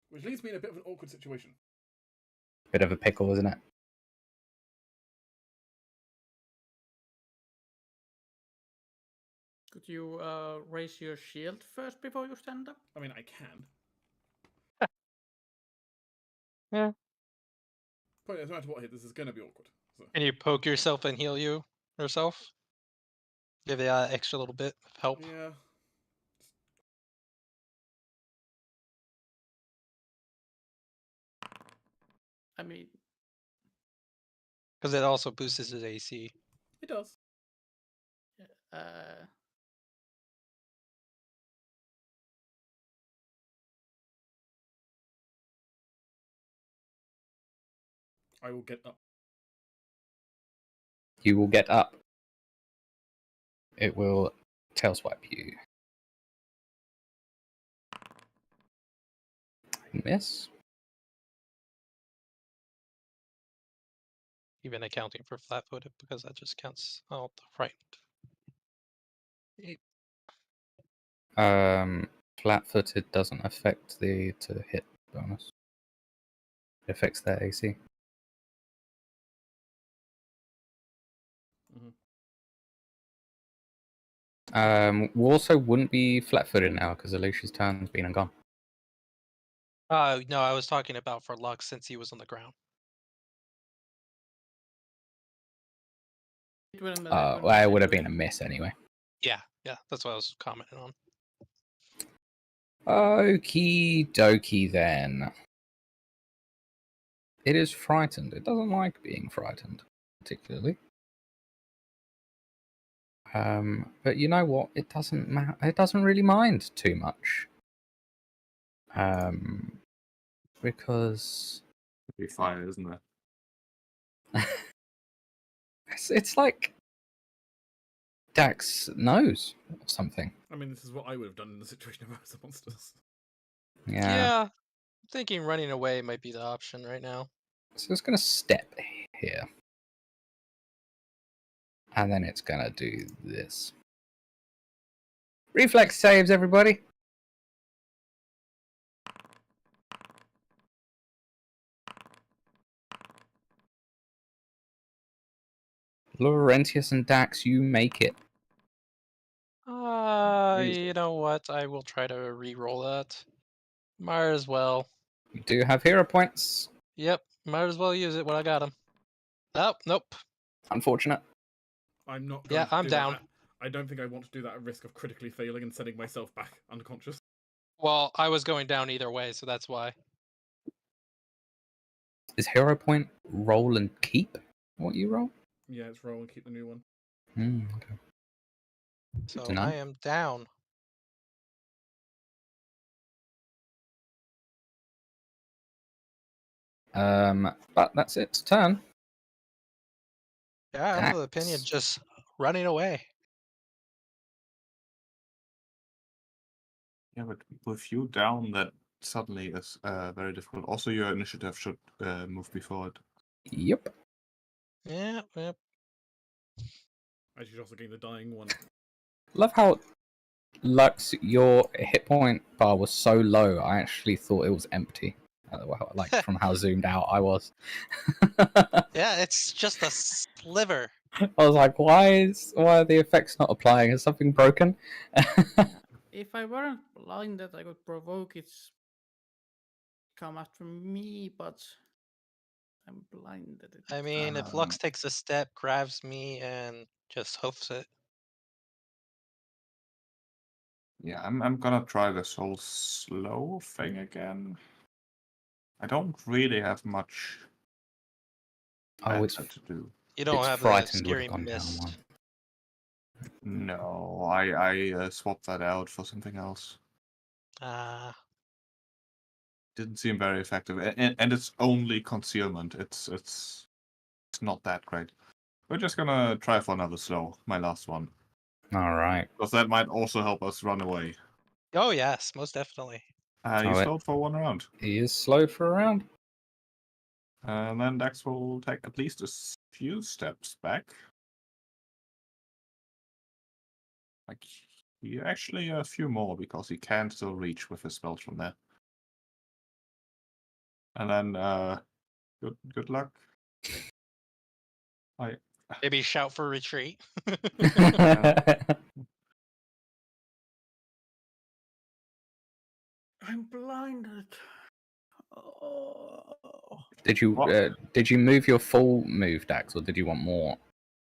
Which leaves me in a bit of an awkward situation. Bit of a pickle, isn't it? Could you raise your shield first before you stand up? I mean, I can. Yeah. But no matter what hit, this is going to be awkward. So. Can you poke yourself and heal yourself? Give you that extra little bit of help. Yeah. I mean, Because it also boosts his AC. It does. uh, I will get up. You will get up. It will tail swipe you. Miss. Even accounting for flat-footed, because that just counts out the frightened. Flat-footed doesn't affect the to hit bonus. It affects their AC. We also wouldn't be flat-footed now because Alicia's turn's been and gone. No, I was talking about for Lux since he was on the ground. it wouldn't Well, it would have been a miss anyway. Yeah, that's what I was commenting on. Okie dokie then. It is frightened. It doesn't like being frightened, particularly. But you know what? It doesn't matter. It doesn't really mind too much. Because It'd be fire, isn't it? it's like Dax knows something. I mean, this is what I would have done in the situation if I was the monsters. Yeah. I'm thinking running away might be the option right now. So it's gonna step here. And then it's gonna do this. Reflex saves, everybody. Laurentius and Dax, you make it. You know what? I will try to re-roll that. Might as well. You do have hero points. Yep, might as well use it when I got him. Oh, nope. Unfortunate. I'm not going Yeah, to I'm do down. That. I don't think I want to do that at risk of critically failing and sending myself back unconscious. Well, I was going down either way, so that's why. Is hero point roll and keep what you roll? Yeah, it's roll and keep the new one. Okay. So to know. I am down. But that's its turn. Yeah, I'm of the opinion Dax. just running away. Yeah, but with you down, that suddenly is very difficult. Also, your initiative should move before it. Yep. Yep. I should also gain the dying one. Love how Lux, your hit point bar was so low. I actually thought it was empty. Like from how zoomed out I was. Yeah, it's just a sliver. I was like, why are the effects not applying? Is something broken? if I weren't blinded, I could provoke it come after me, but I'm blinded. I mean, if Um, Lux takes a step, grabs me, and just hoofs it. Yeah, I'm gonna try this whole slow thing again. I don't really have much Oh, it's better to do. You don't it's have a frightened would scary have gone down mist. one. No, I swapped that out for something else. Didn't seem very effective, and it's only concealment. It's not that great. We're just gonna try for another slow, my last one, All right. because that might also help us run away. Oh yes, most definitely. You Oh, slowed for one round, He is slowed for a round. and then Dex will take at least a few steps back. Like, actually a few more, because he can still reach with his spells from there. And then, good luck. Maybe shout for retreat. I'm blinded. Oh. Did you What? move your full move, Dax, or did you want more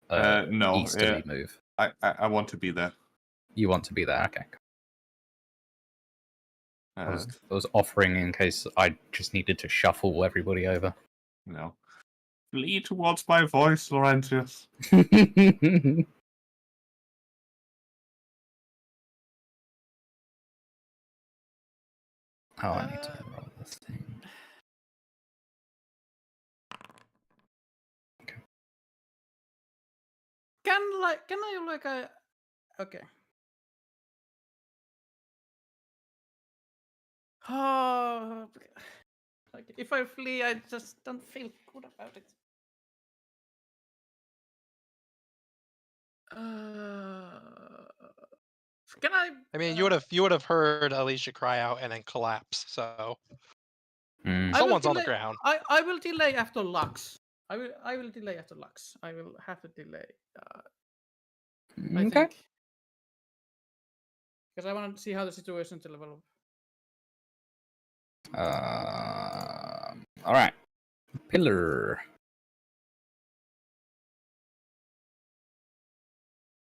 No. easterly move? I want to be there. You want to be there, okay. I Uh, was offering in case I just needed to shuffle everybody over. no. Flee towards my voice, Laurentius. Oh, I need to roll this thing. Can I like a okay. Oh, like if I flee, I just don't feel good about it. Can I? I mean, you would have heard Alicia cry out and then collapse. So Mm. someone's on the ground. I will delay after Lux. I will delay after Lux. I will have to delay. I Okay. think because I want to see how the situation develops. All right. Pillar.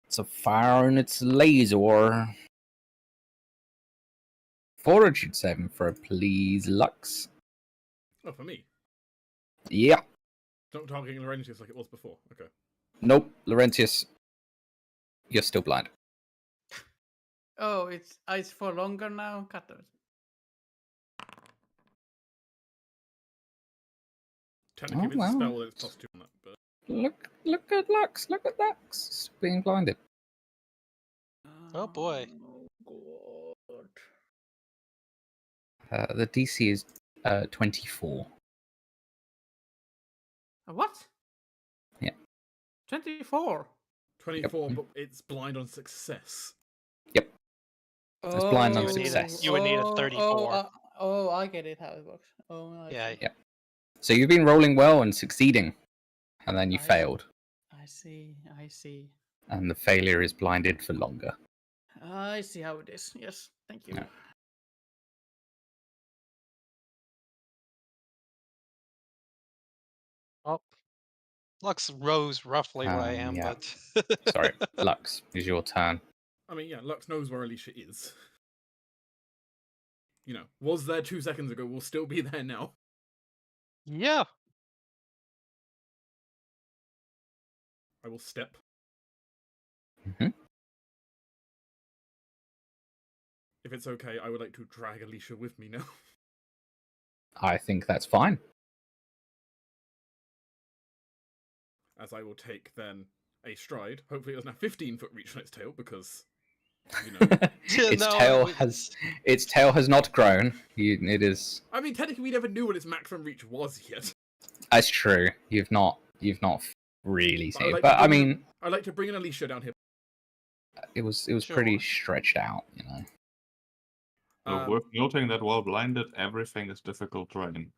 It's a fire and its laser. Fortitude 7 for a please, Lux. Oh, for me. Yeah. Don't targeting Laurentius like it was before. Okay. Nope. Laurentius, you're still blind. Oh, it's for longer now. Cut it. Technically, Oh, if it's a wow. spell, then it's +2 on that. But Look at Lux. Look at Lux. Being blinded. Oh boy. Oh, God. The DC is 24. What? Yeah. 24. 24, but it's blind on success. Yep. It's blind on You would need a- success. you would need a 34. I get it how it works. Oh, I Yeah. see. Yeah. So you've been rolling well and succeeding, and then you I see. failed, I see. and the failure is blinded for longer. I see how it is. Yes, thank you. Yeah. Well, Lux rose roughly where I am, Yeah. but Sorry, Lux, is your turn. I mean, yeah, Lux knows where Alicia is. You know, was there 2 seconds ago, will still be there now. yeah. I will step. Mhm. If it's okay, I would like to drag Alicia with me now. I think that's fine. As I will take then a stride. Hopefully it doesn't have 15-foot reach on its tail, because, you know. its No, tail has not grown. It is. I mean, technically we never knew what its maximum reach was yet. That's true. You've not really But seen it, like but I mean, I'd like to bring an Alicia down here. it was Sure. pretty stretched out, you know. Worth noting that while blinded, everything is difficult terrain.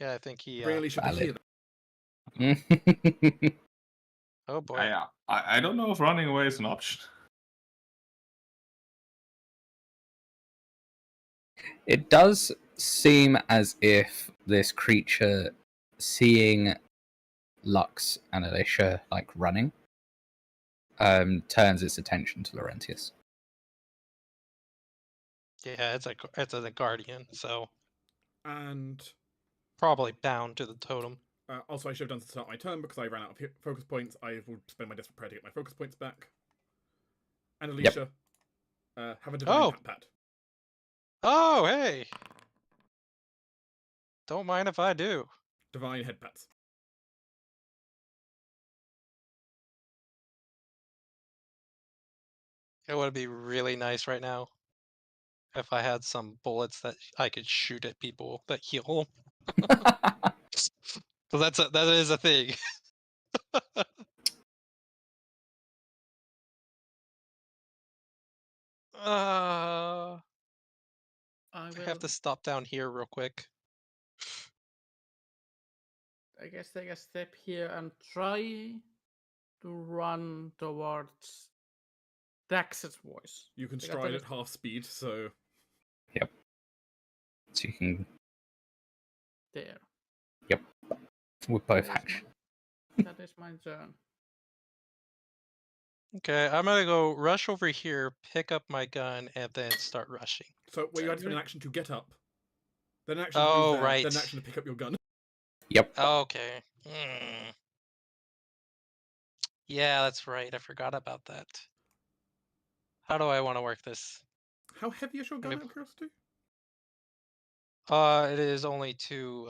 Yeah, I think he. Bring Alicia to here. Valid. Oh boy. I don't know if running away is an option. It does seem as if this creature, seeing Lux and Alicia like running, turns its attention to Laurentius. Yeah, it's a guardian, so And probably bound to the totem. also I should have done to start my turn, because I ran out of focus points. I will spend my desperate prayer to get my focus points back. And Alicia, have a divine pat. Oh, hey. Don't mind if I do. Divine head pats. It would be really nice right now if I had some bullets that I could shoot at people that heal. So that is a thing. I have to stop down here real quick. I guess take a step here and try to run towards Dax's voice. You can They got stride the- at half speed, so So you can There. with both That is actions. That is my turn. Okay, I'm gonna go rush over here, pick up my gun, and then start rushing. where you had to spend an action to get up, then an action to Oh, move there, right. then an action to pick up your gun. Yep. Okay. Yeah, that's right. I forgot about that. How do I want to work this? How heavy is your gun, Maybe- out of curiosity? It is only two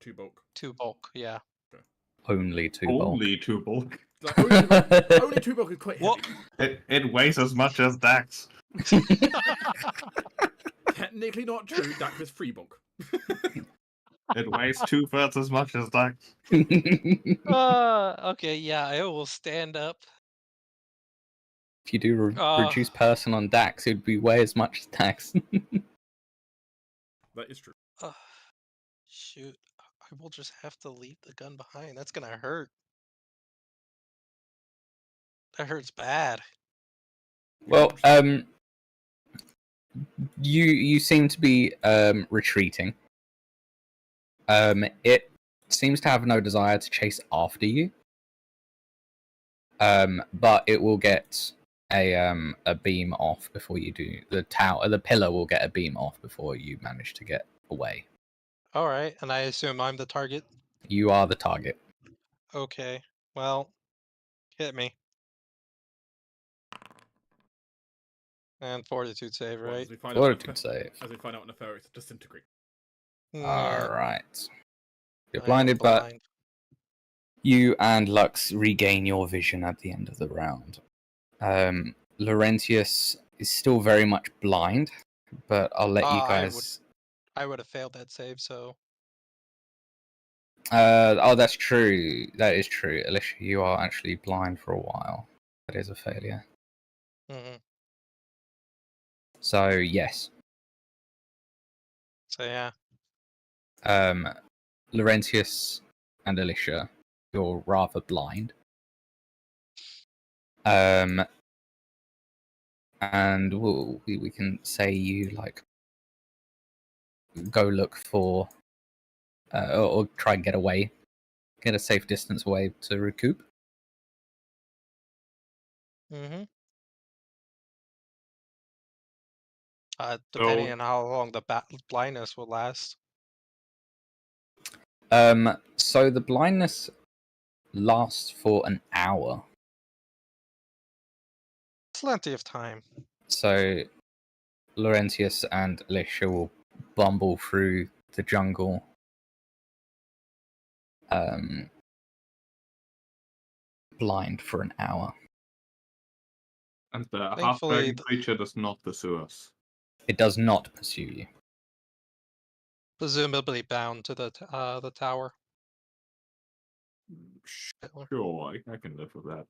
2 bulk. bulk. Yeah. Only 2 bulk. Only 2 bulk. Like, only 2 bulk is quite heavy. What? It weighs as much as Dax. Technically not true. Dax is 3 bulk. It weighs 2/3 as much as Dax. Okay, yeah, I will stand up. If you do reduce person on Dax, it'd be way as much as Dax. That is true. Shoot, I will just have to leave the gun behind. That's gonna hurt. That hurts bad. Well, you seem to be retreating. It seems to have no desire to chase after you. But it will get a beam off before you do. The pillar will get a beam off before you manage to get away. All right, and I assume I'm the target. You are the target. Okay, well, hit me. And fortitude save, Well, right? as we find Fortitude save. As we find out in a fair, it's disintegrate. Yeah, Alright. You're I am blinded, but blind. you and Lux regain your vision at the end of the round. Laurentius is still very much blind, but I'll let you guys. I would have failed that save, so Oh, that's true. That is true. Alicia, you are actually blind for a while. That is a failure. mhm. So, yes. So yeah. Laurentius and Alicia, you're rather blind. And we can say you like go look for or try and get away, get a safe distance away to recoup. Mm-hmm. Depending So- on how long the blindness will last. So the blindness lasts for an hour. Plenty of time. So Laurentius and Alicia will bumble through the jungle. Blind for an hour. And the Thankfully, half-dragon creature does not pursue us. It does not pursue you. Presumably bound to the tower. Sure, I can live with that.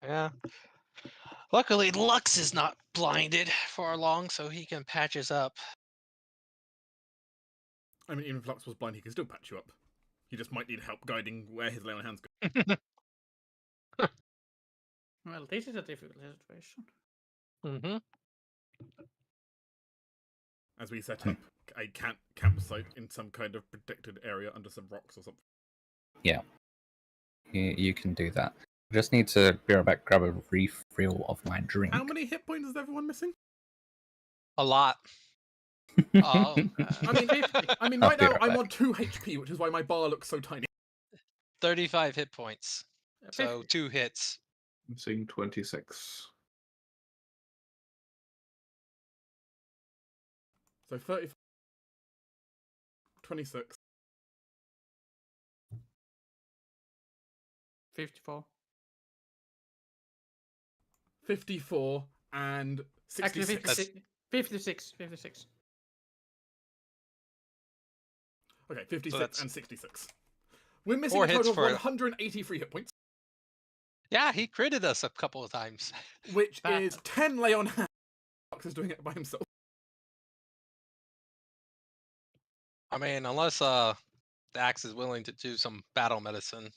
Yeah. Luckily, Lux is not blinded for long, so he can patch us up. I mean, even if Lux was blind, he can still patch you up. He just might need help guiding where his lay on hands go. Well, this is a difficult situation. Mm-hmm. As we set up a campsite in some kind of protected area under some rocks or something. You can do that. I just need to be right back, grab a refill of my drink. How many hit points is everyone missing? A lot. I I mean, I'll right be now right I'm back. on 2 HP, which is why my bar looks so tiny. 35 hit points. So 50. 2 hits. I'm seeing 26. So 30, 26. 54. 54 and Actually, 66. 56. 56. Okay, 56 that's and 66. We're missing 4 a hits total of for- 183 hit points. Yeah, he critted us a couple of times. Which Bad. is 10 lay on hand. Lux is doing it by himself. I mean, unless Dax is willing to do some battle medicine.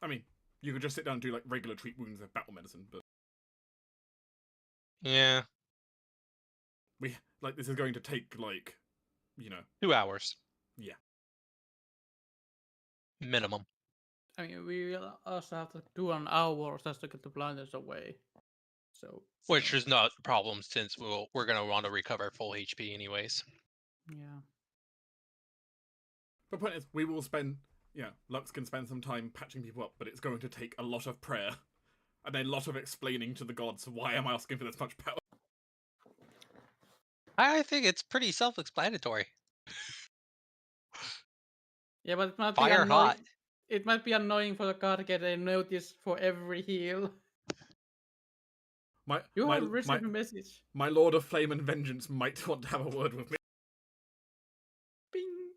I mean, you could just sit down and do like regular treat wounds of battle medicine, but Yeah, this is going to take like, 2 hours yeah. minimum. I mean, we will also have to do an hour just to get the blindness away. So. Which is not a problem since we're gonna want to recover full HP anyways. Yeah. But point is, we will spend, Lux can spend some time patching people up, but it's going to take a lot of prayer and a lot of explaining to the gods why am I asking for this much power. I think it's pretty self-explanatory. Yeah, but it might be Fire annoying. hot. It might be annoying for the god to get a notice for every heal. You have received a message. My Lord of Flame and Vengeance might want to have a word with me. Bing.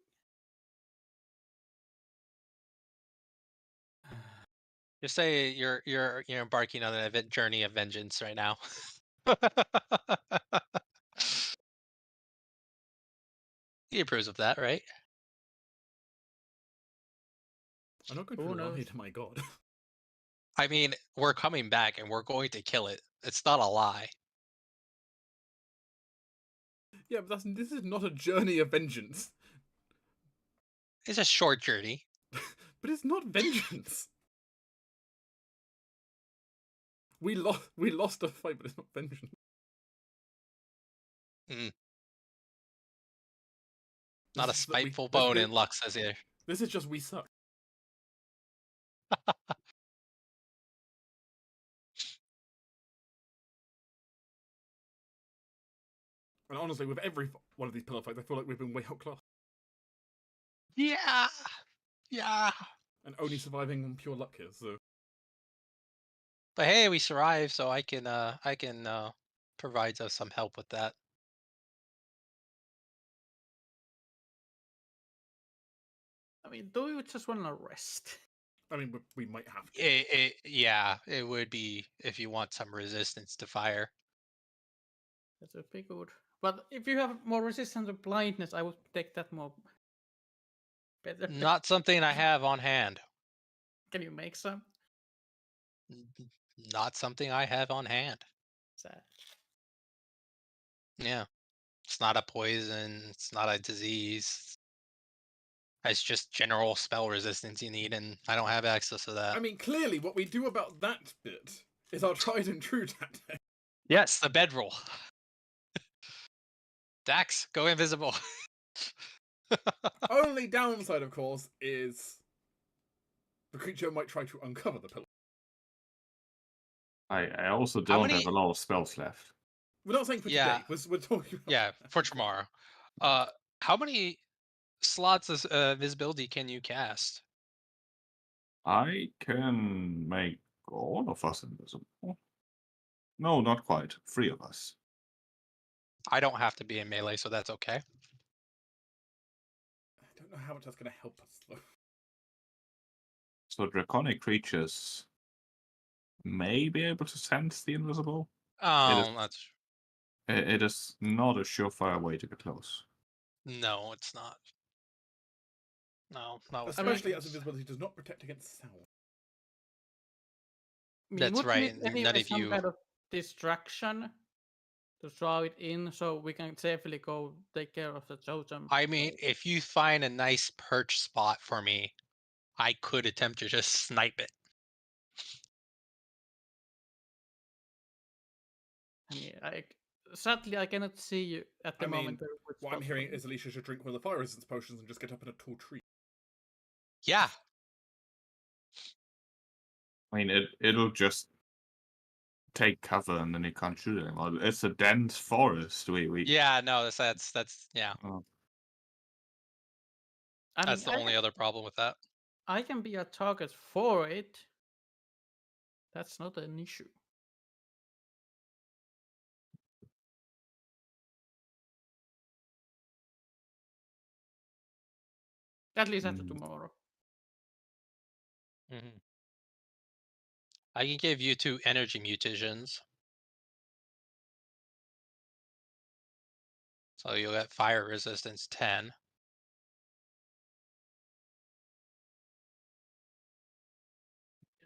Just say you're embarking on an journey of vengeance right now. He approves of that, right? I'm not going Who to lie knows? to my god. I mean, we're coming back and we're going to kill it. It's not a lie. Yeah, but this is not a journey of vengeance. It's a short journey. But it's not vengeance. We lost a fight, but it's not vengeance. Not a spiteful bone in Lux, as here. This is just we suck. And honestly, with every one of these pillar fights, I feel like we've been way outclassed. Yeah. Yeah. And only surviving on pure luck here, so. But hey, we survived, so I can provide us some help with that. I mean, do you just want to rest? I mean, we might have to. It would be if you want some resistance to fire. That would be good. But if you have more resistance to blindness, I would take that more better. Not something I have on hand. Can you make some? Not something I have on hand. Sad. Yeah. It's not a poison. It's not a disease. It's just general spell resistance you need, and I don't have access to that. I mean, clearly, what we do about that bit is our tried and true tactic. Yes, the bedroll. Dax, go invisible. Only downside, of course, is the creature might try to uncover the pillar. I also don't have a lot of spells left. We're not saying for today. We're talking about for tomorrow. How many slots of visibility can you cast? I can make all of us invisible. No, not quite. 3 of us. I don't have to be in melee, so that's okay. I don't know how much that's going to help us, though. So draconic creatures may be able to sense the invisible. Oh, It is not a surefire way to get close. No, it's not. No, not with Especially as invisibility does not protect against sound. That's right. None of some kind of distraction to draw it in, so we can safely go take care of the totem. I mean, if you find a nice perch spot for me, I could attempt to just snipe it. I mean, sadly, I cannot see you at the moment. What I'm hearing is Alicia should drink one of the fire resistance potions and just get up in a tall tree. Yeah. I mean, it'll just take cover and then you can't shoot anymore. It's a dense forest. Yeah, no, that's yeah. Oh. That's the only other problem with that. I can be a target for it. That's not an issue. At least after tomorrow. I can give you 2 energy mutagens. So you'll get fire resistance 10. Get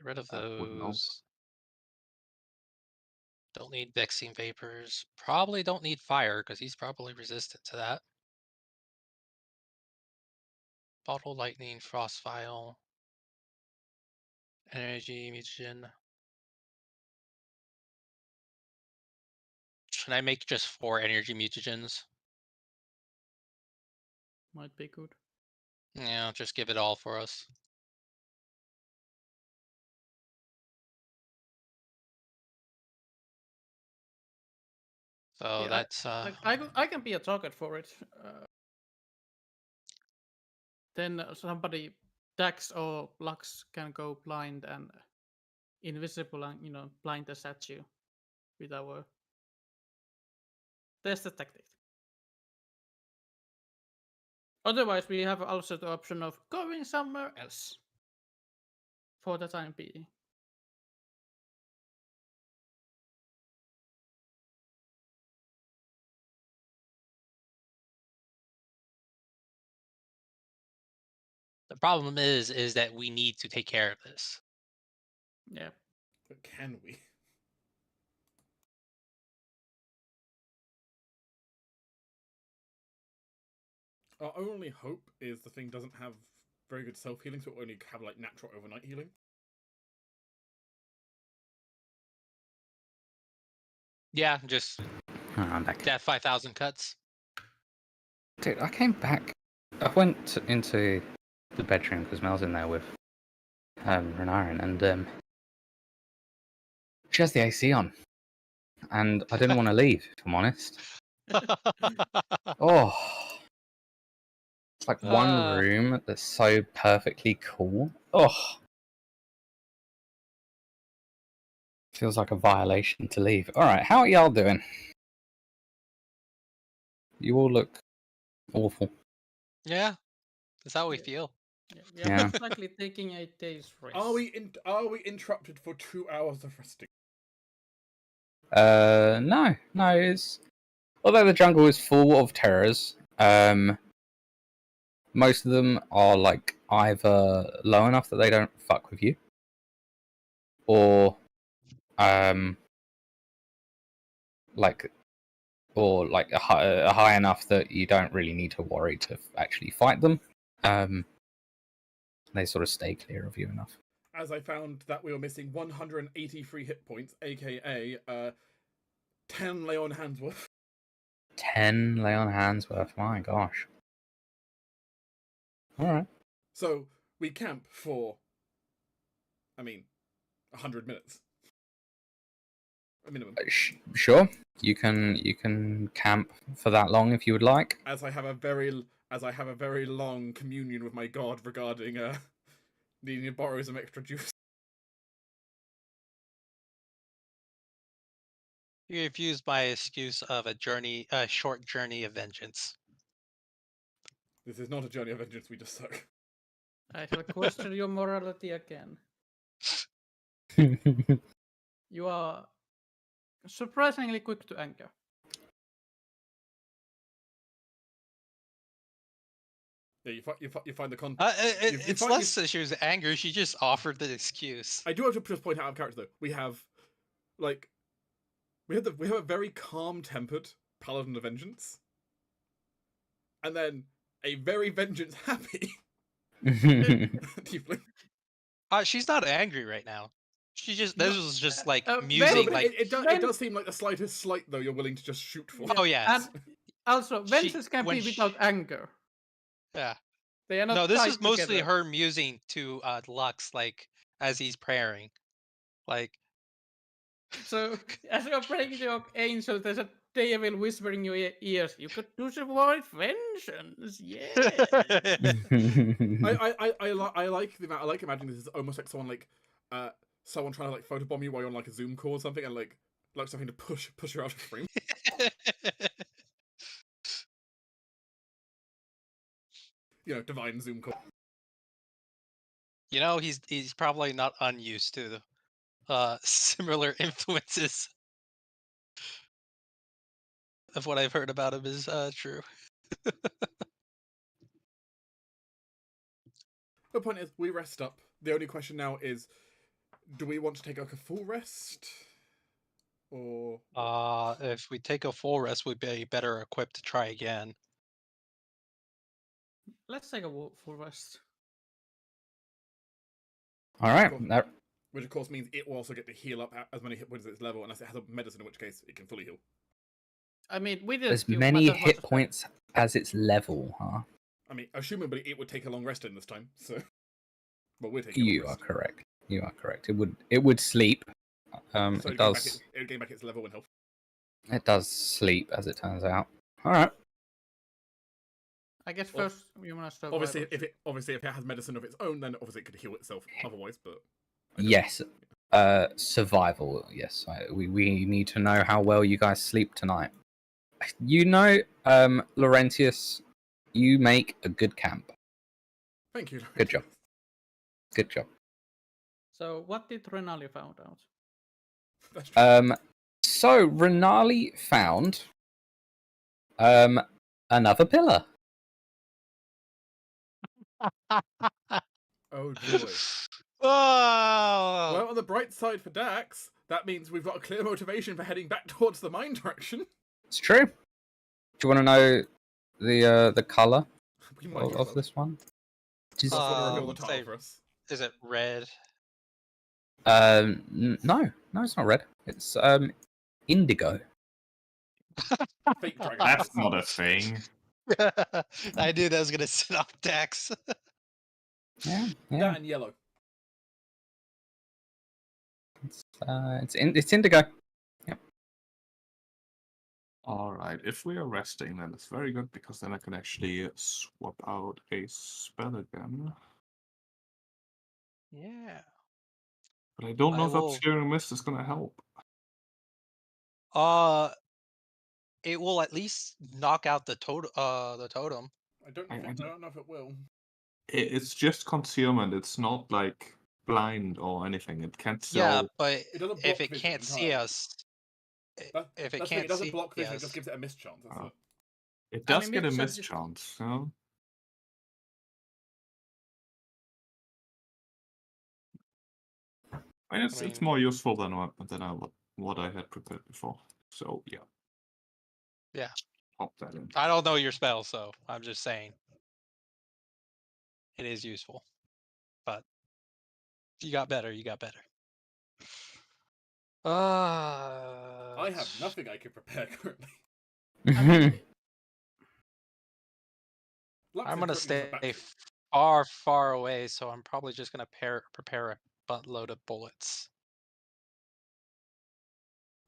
rid of That wouldn't help. those. Don't need Vexing Vapors. Probably don't need fire, because he's probably resistant to that. Bottle Lightning, Frost Vial. Energy mutagen. Should I make just 4 energy mutagens? Might be good. Yeah, just give it all for us. So Yeah, that's I can be a target for it. Then somebody, Dax or Lux, can go blind and invisible and blind the statue with our tested tactic. Otherwise, we have also the option of going somewhere else for the time being. the problem is that we need to take care of this. Yeah. But can we? Our only hope is the thing doesn't have very good self-healing, so it only have like natural overnight healing. Yeah, just I'm back. death 5,000 cuts. Dude, I came back. I went into the bedroom because Mel's in there with Renarin, and she has the AC on. And I didn't want to leave, if I'm honest. Oh. It's like one room that's so perfectly cool. Oh. Feels like a violation to leave. Alright, how are y'all doing? You all look awful. Yeah, that's how we feel. Yeah, Yeah. most likely taking a day's rest. Are we interrupted for 2 hours of resting? No, it's... Although the jungle is full of terrors, most of them are like either low enough that they don't fuck with you, or like high enough that you don't really need to worry to actually fight them. They sort of stay clear of you enough. As I found that we were missing 183 hit points, aka 10 lay on hands worth. 10 lay on hands worth. My gosh. All right. So we camp for, 100 minutes. A minimum. Sure. You can camp for that long if you would like. As I have a very long communion with my god regarding needing to borrow some extra juice. You've used my excuse of a short journey of vengeance. This is not a journey of vengeance, we just suck. I shall question your morality again. You are surprisingly quick to anger. Yeah, you find the con. It's less that she was angry. She just offered the excuse. I do have to just point out of character though. We have a very calm-tempered Paladin of Vengeance, and then a very vengeance-happy Tiefling. She's not angry right now. This was just like musing. Very- No, but like it does seem like the slightest slight though you're willing to just shoot for. Oh yeah. And also, vengeance can be without anger. Yeah. They are not. No, this tied is mostly together. her musing to Lux, like as he's praying, like. So as you're praying to your angel, there's a devil whispering in your ears. You could do some more vengeance. Yeah. I like the amount. I like imagining this is almost like someone someone trying to like photobomb you while you're on like a Zoom call or something, and like something to push her out of frame. Divine Zoom call. He's probably not unused to similar influences of what I've heard about him is true. The point is, we rest up. The only question now is, do we want to take like a full rest? Or If we take a full rest, we'd be better equipped to try again. Let's take a full rest. All right. Cool. Which of course means it will also get to heal up as many hit points at its level, unless it has a medicine, in which case it can fully heal. I mean, we did As many hit points as its level, huh? I mean, assumably it would take a long rest in this time, so. But we're taking. You are correct. You are correct. It would sleep. So it does. It would gain back its level and health. It does sleep, as it turns out. All right. I guess first you want to start. Obviously, if it has medicine of its own, then obviously it could heal itself otherwise. But yes, survival. Yes, we need to know how well you guys sleep tonight. You know, Laurentius, you make a good camp. Thank you. Good job. Good job. So, what did Renali found out? That's true. So Renali found another pillar. Oh joy. Oh! Well, on the bright side for Dax, that means we've got a clear motivation for heading back towards the mine direction. It's true. Do you want to know the color We might as of well. this one? Just want to reveal the say- title for us. Is it red? No, it's not red. It's indigo. Fake dragon. That's not a thing. I knew that was gonna sit off Dax. Yeah. That and yellow. It's indigo. All right, if we are resting, then it's very good because then I can actually swap out a spell again. Yeah. But I don't know I if will- Obscuring Mist is going to help. It will at least knock out the totem. The totem. I don't know if it will. It's just concealment. It's not like blind or anything. It can't still. Yeah, but It doesn't block if it vision can't see entirely. us, if it That's the thing, can't it doesn't see block vision. It us, just gives it a mischance. That's Oh. it. It does mean, get a mischance is- mischance, you know? I mean, it's mean- more useful than what I had prepared before. So yeah. Yeah. Pop that in. I don't know your spell, so I'm just saying it is useful. But you got better. You got better. I have nothing I can prepare currently. Lux I'm is gonna currently just a stay battery. far, far away, so I'm probably just gonna prepare a buttload of bullets.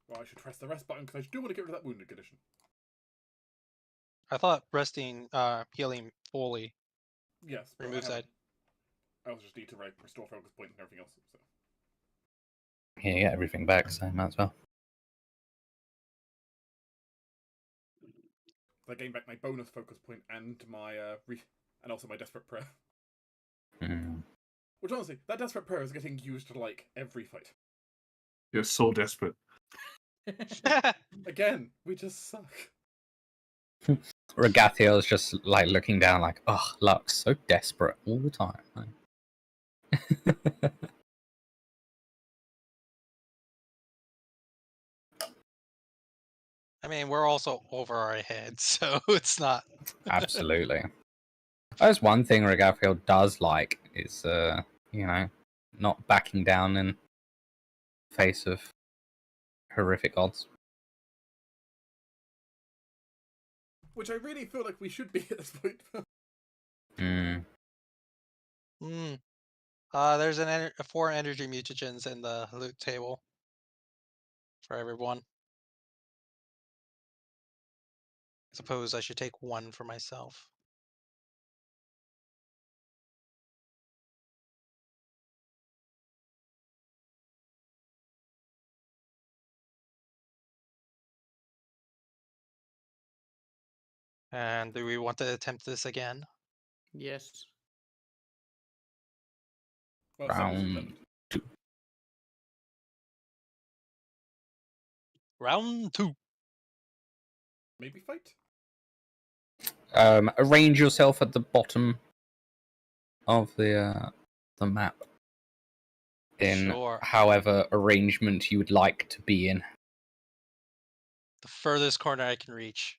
Well, I should press the rest button because I do want to get rid of that wounded condition. I thought resting, healing fully Yes, but removes that. I also just need to restore focus point and everything else. So. Yeah, you get everything back, so might as well. I gain back my bonus focus point and my and also my desperate prayer. Mm. Which honestly, that desperate prayer is getting used to like every fight. You're so desperate. Again, we just suck. Regathiel's just like looking down, like, oh, Lux, so desperate all the time. I mean, we're also over our heads, so it's not. Absolutely. That's one thing Regathiel does like is, not backing down in face of horrific odds. Which I really feel like we should be at this point. Mm. There's 4 energy mutagens in the loot table for everyone. Suppose I should take 1 for myself. And do we want to attempt this again? Yes. Well, Round Round 2. Maybe fight. Arrange yourself at the bottom of the map in Sure. however arrangement you would like to be in. The furthest corner I can reach.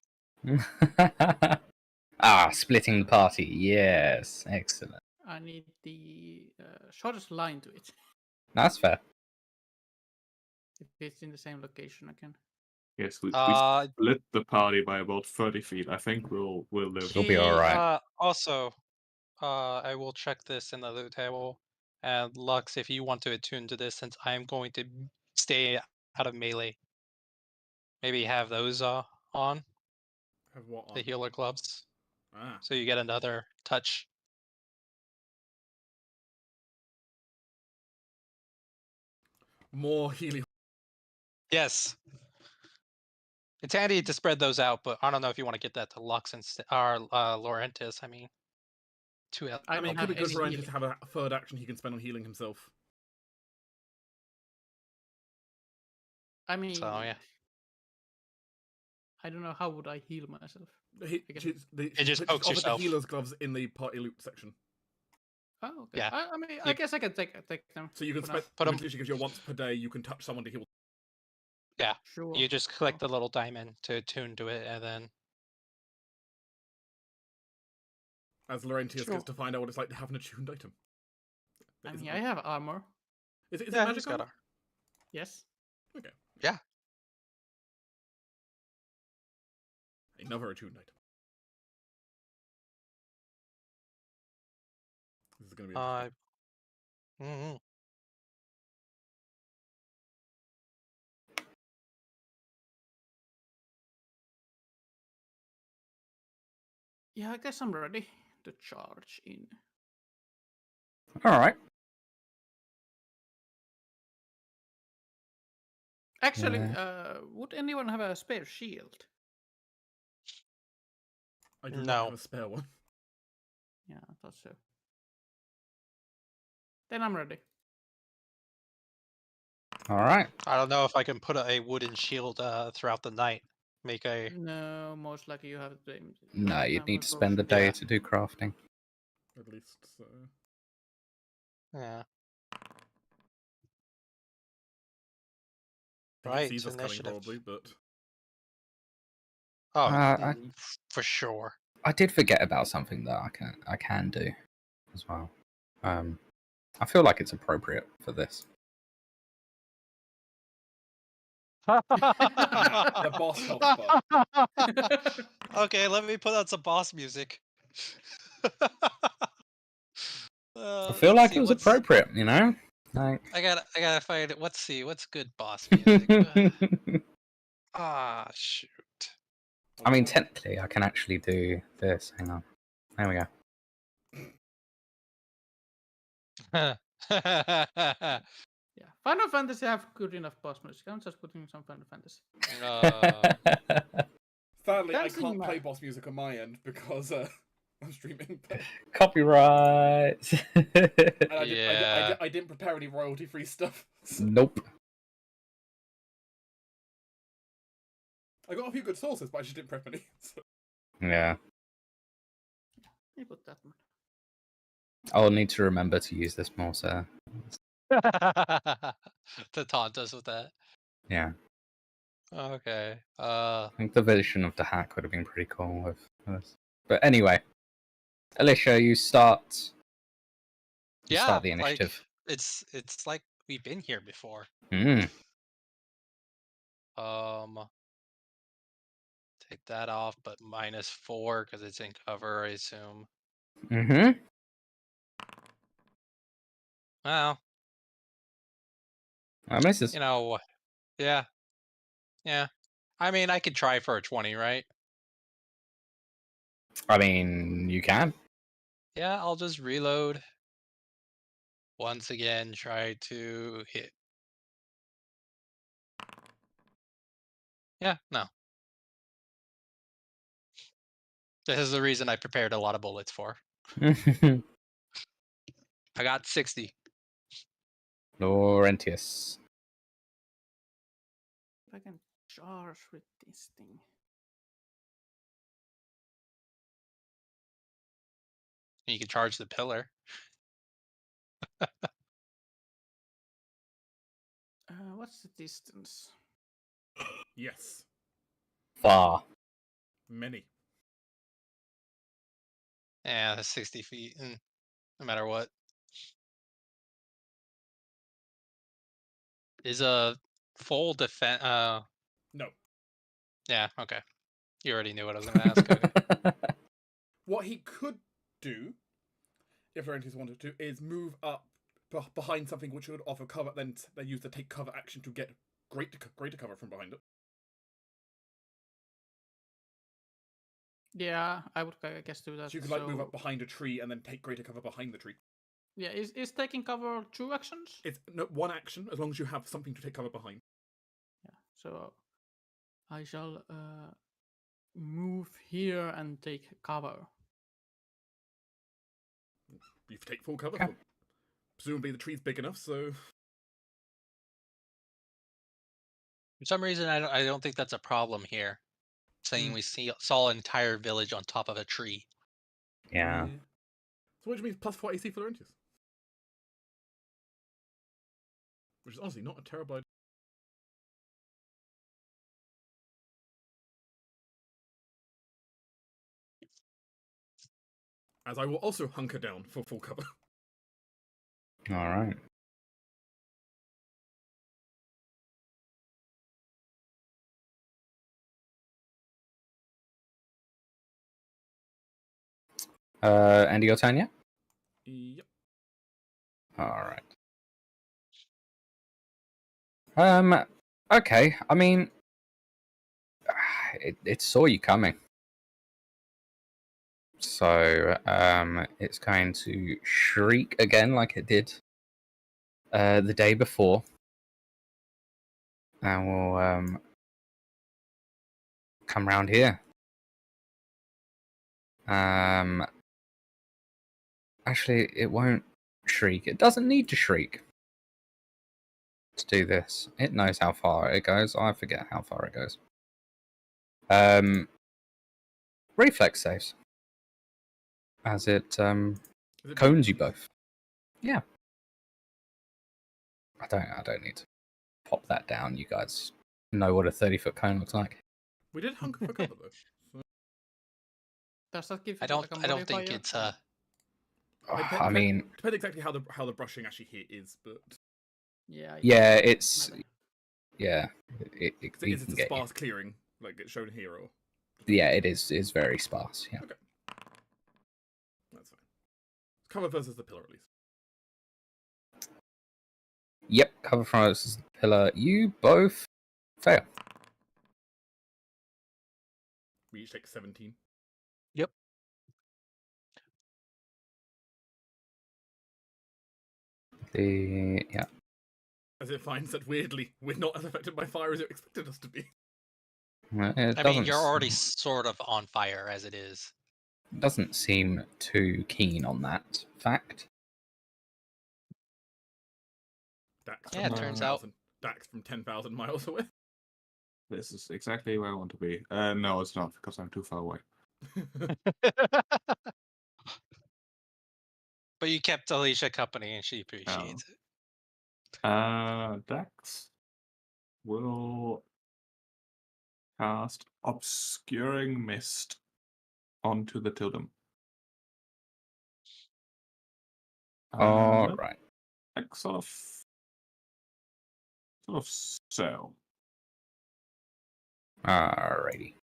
Splitting the party. Yes, excellent. I need the shortest line to it. That's fair. If it's in the same location again. Yes, we Uh, split the party by about 30 feet. I think we'll live. You'll be all right. Also, I will check this in the loot table. And Lux, if you want to attune to this, since I am going to stay out of melee, maybe have those on, Have what on? the healer gloves, Ah. so you get another touch. More healing. Yes. It's handy to spread those out, but I don't know if you want to get that to Lux instead, or Laurentius. I mean, I I mean, it don't could be have good for any Ryan to have a third action he can spend on healing himself. I mean, So yeah, I don't know how would I heal myself. He, I guess- It just pokes offered yourself. the healer's gloves in the party loot section. Oh, okay. Yeah. I mean, I guess I can take them. So you can for now. spend, Put 'em- which literally gives you once per day, you can touch someone to heal. Sure. you just click the little diamond to attune to it, and then As Laurentius Sure. gets to find out what it's like to have an attuned item. I Is mean, it- I have armor. Is it yeah, magic he's got armor? Yes. Another attuned item. This is going to be interesting. mhm. Yeah, I guess I'm ready to charge in. All right. Actually, would anyone have a spare shield? I do No. not have a spare one. Yeah, I thought so. Then I'm ready. All right. I don't know if I can put a wooden shield throughout the night. Make a No, most likely you have to. No, you'd need to spend the day to do crafting. At least, so. yeah. I think Right, he sees us coming initiative. probably, but Oh, I for sure. I did forget about something that I can do as well. I feel like it's appropriate for this. the boss health bar. Okay, let me put out some boss music. I feel like it was appropriate, you know. Like... I gotta find it. Let's see, what's good boss music? Shoot. I mean, technically, I can actually do this. Hang on. There we go. Yeah, Final Fantasy have good enough boss music. I'm just putting some Final Fantasy. Sadly, I Dancing can't play Man. boss music on my end because I'm streaming. But Copyright. I didn't prepare any royalty-free stuff. So. Nope. I got a few good sources, but I just didn't prep any. So. Yeah. You put that one. I'll need to remember to use this more, so To taunt us with that. yeah. Okay. I think the version of the hack would have been pretty cool with this. But anyway, Alicia, you start. You start the initiative. Like, it's like we've been here before. Mm. Take that off, but -4 because it's in cover, I assume. Mm-hmm. Well, That misses. you know, yeah. I mean, I could try for a 20, right? I mean, you can. Yeah, I'll just reload. Once again, try to hit. Yeah, no. This is the reason I prepared a lot of bullets for. I got 60. Laurentius. I can charge with this thing? You can charge the pillar. What's the distance? Yes. Far. Many. Yeah, that's 60 feet. No matter what. Is a full defense. No. Yeah, okay. You already knew what I was going to ask. Okay. What he could do, if Laurentius wanted to, is move up behind something which would offer cover, then they use the take cover action to get greater cover from behind it. Yeah, I would I guess do that. So you could like move up behind a tree and then take greater cover behind the tree. Yeah, is taking cover 2 actions? It's one action as long as you have something to take cover behind. Yeah, so I shall move here and take cover. You take full cover. Okay. Presumably the tree's big enough, so For some reason, I don't think that's a problem here. Saying we saw an entire village on top of a tree. Yeah. So which means +4 AC for Laurentius. Which is honestly not a terrible idea. As I will also hunker down for full cover. All right. And your turn, yeah? Yep. All right. Okay. I mean, it saw you coming. So, it's going to shriek again like it did the day before. And we'll come round here. Actually, it won't shriek. It doesn't need to shriek to do this. It knows how far it goes. I forget how far it goes. Reflex saves. As it cones you both. Yeah. I don't need to pop that down. You guys know what a 30-foot cone looks like. We did hunker for cover though. So. Does that give I you don't. like a I don't think modifier? it's. I mean, depends exactly how the brushing actually here is, but Yeah. it's matter. yeah. It is can it a get sparse clearing like it's shown here, or yeah, it is very sparse. Yeah. okay, that's fine. Cover versus the pillar at least. Yep. Cover from us is the pillar. You both fail. We each take 17. Yep. Yeah. As it finds that weirdly we're not as affected by fire as it expected us to be. It I mean, you're already sort of on fire as it is. doesn't seem too keen on that fact. Dax Yeah, from it turns out. 10,000. Dax from 10,000 miles away. This is exactly where I want to be. No, it's not, because I'm too far away. But you kept Alicia company, and she appreciates it. Dax will cast Obscuring Mist onto the Tildum. All right. Like sort of so. Alrighty.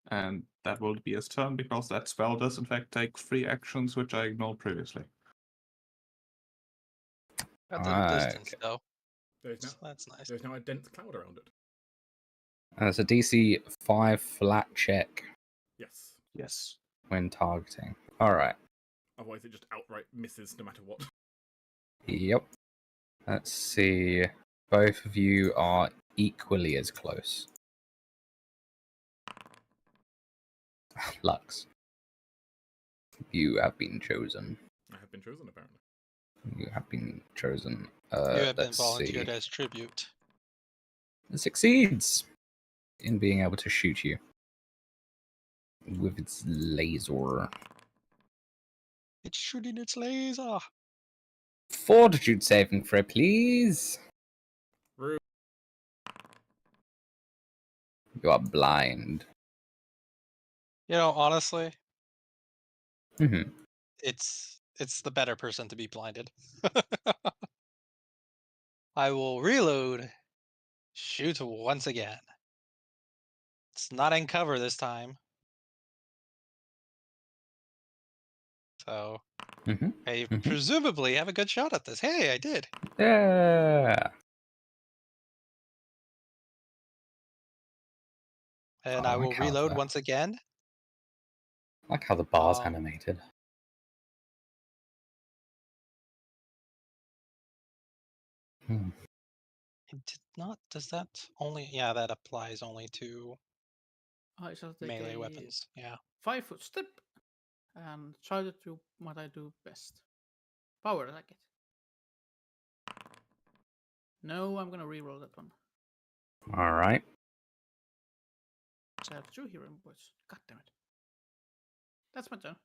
And that will be his turn, because that spell does in fact take 3 actions, which I ignored previously. Got the distance, Okay. though. There's That's nice. now a dense cloud around it. That's a DC 5 flat check Yes. Yes. when targeting. All right. Otherwise it just outright misses no matter what. Yep. Let's see. Both of you are equally as close. Lux. You have been chosen. I have been chosen apparently. You have been chosen. You have been Let's volunteered see. as tribute. It succeeds. in being able to shoot you with its laser. It's shooting its laser. Fortitude saving throw, please. Rude. You are blind. You know, honestly, Mm-hmm. it's the better person to be blinded. I will reload. Shoot once again. It's not in cover this time. So Mm-hmm. I Mhm. presumably have a good shot at this. Hey, I did. Yeah. And I I will like how reload that- once again. I like how the bar's Um, animated. Hmm. It did not. Does that only? Yeah, that applies only to I shall take melee a weapons. Yeah. 5-foot step and try to do what I do best. Power attack it. No, I'm gonna reroll that one. All right. I have 2 hero points. God damn it. That's my turn.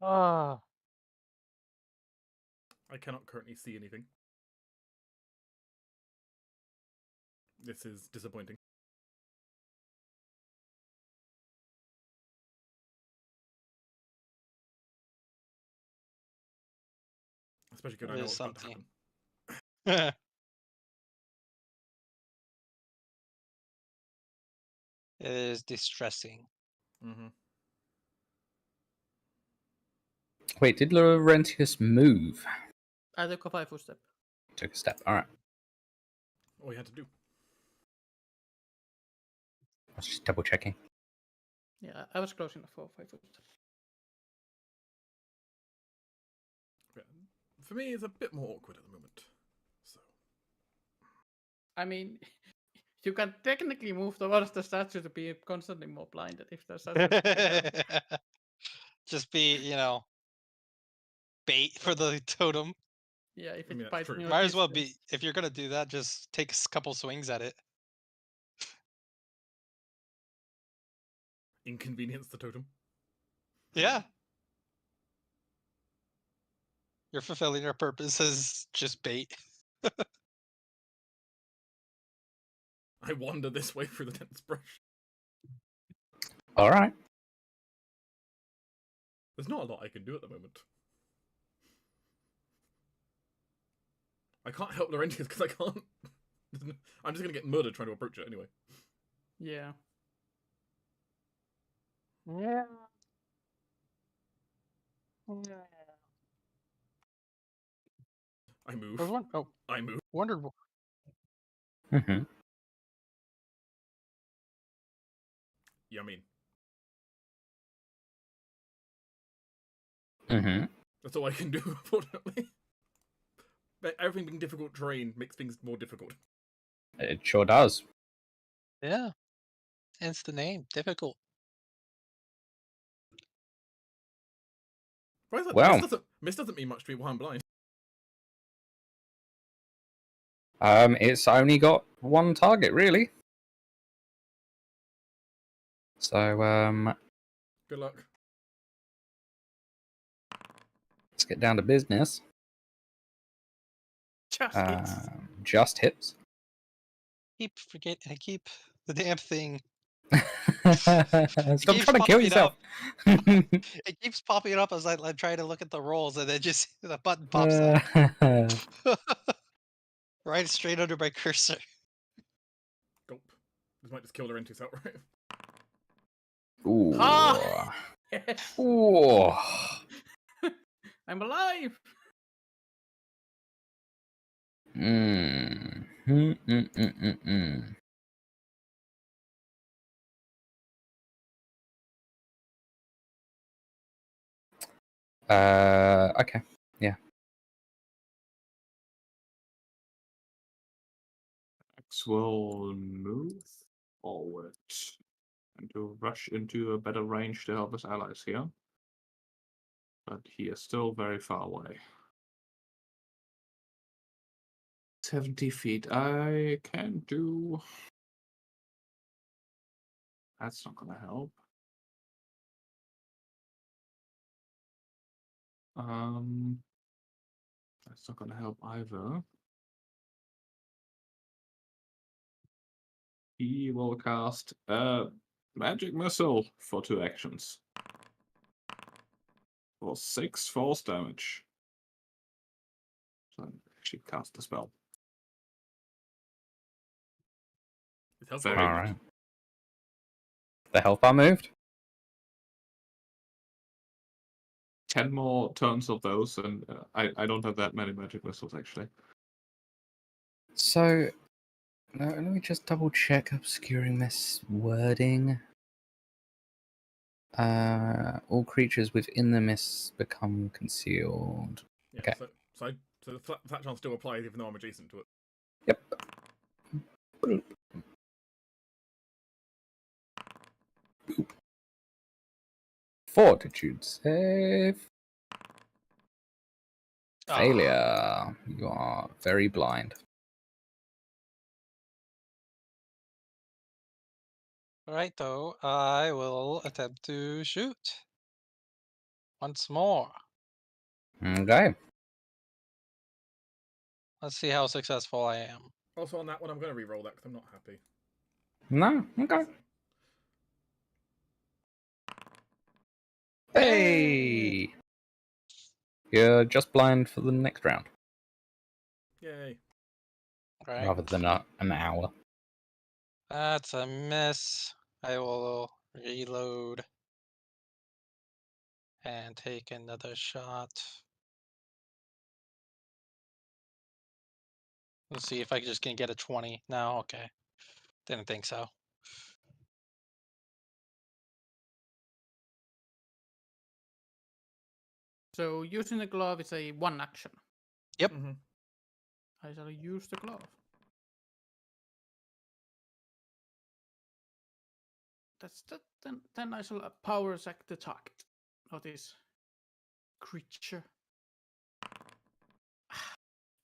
Ah. I cannot currently see anything. This is disappointing. Especially because I know There's what's about to something. happen. It is distressing. Mm-hmm. Wait, did Laurentius move? I took a 5-foot step. Took a step. All right. All we had to do. I was just double checking. Yeah, I was close enough for 5-foot step. Yeah. For me, it's a bit more awkward at the moment. So I mean, you can technically move towards the statue to be constantly more blinded if the statue is looking down. Just be, bait for the totem. Yeah, if I it mean, that's bites true. me. Might as well be, if you're gonna do that, just take a couple swings at it. Inconvenience the totem. Yeah. You're fulfilling your purpose as just bait. I wander this way through the dense brush. All right. There's not a lot I can do at the moment. I can't help Laurentius because I can't. I'm just gonna get murdered trying to approach it anyway. Yeah. Yeah. I move. Oh, I move. wondered. Mm-hmm. Yeah, I mean, Mm-hmm. that's all I can do, unfortunately. But everything being difficult terrain makes things more difficult. It sure does. Yeah. Hence the name. Difficult. Why is that? Well. Miss doesn't mean much to me while I'm blind. It's only got one target, really. So, Good luck. let's get down to business. Just hits. Just hits. I keep the damn thing. Stop keeps trying to kill popping yourself. It keeps popping up as I try to look at the rolls, and then just the button pops up. Right straight under my cursor. Gulp. This might just kill Laurentius outright. Ooh. Ah! Yes. Ooh. I'm alive. Mm. Mm, mm, mm, mm, mm. Okay. Yeah. X will move forward and to rush into a better range to help his allies here. But he is still very far away. 70 feet. I can do That's not gonna help. That's not gonna help either. He will cast Magic Missile for 2 actions. For 6 force damage. So actually cast the spell. His health Very bar All moved. right. The health bar moved. 10 more turns of those, and I don't have that many magic missiles actually. So, let me just double check obscuring this wording. All creatures within the mist become concealed. Yeah, Okay. so the flat chance still applies even though I'm adjacent to it. Yep. Fortitude save. Ah. Failure. You are very blind. Alright, though, I will attempt to shoot. Once more. Okay. Let's see how successful I am. Also on that one, I'm going to re-roll that because I'm not happy. No. Okay. Yay! Hey. You're just blind for the next round, Yay. Right. rather than an hour. That's a miss. I will reload and take another shot. Let's see if I just can get a 20. No, okay. Didn't think so. So using the glove is a one action. Yep. Mm-hmm. I shall use the glove. That's that. Then I shall power sack the target of this creature.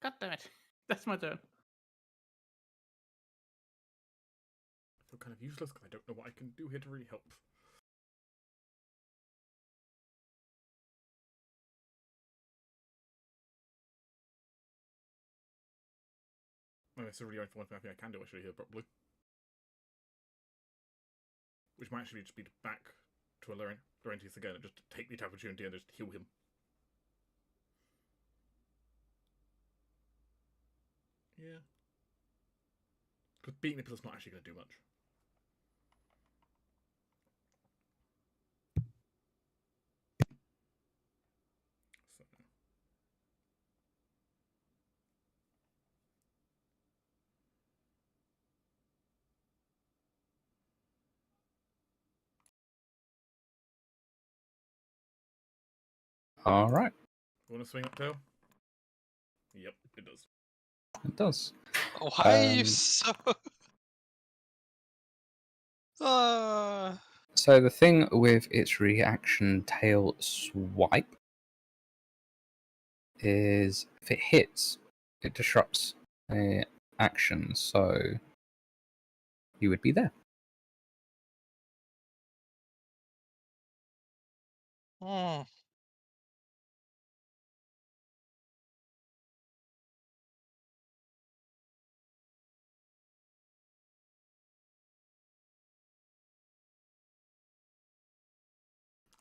God damn it! That's my turn. I feel kind of useless because I don't know what I can do here to really help. Well, it's really only one thing I can do actually here, probably. Which might actually just be back to a Laurentius again and just take the opportunity and just heal him. Yeah. Because beating the pillow's not actually going to do much. So. All right. Want to swing up tail? Yep, it does. It does. Why are you Um, so... Uh, So the thing with its reaction tail swipe is if it hits, it disrupts the action, so you would be there. hmm.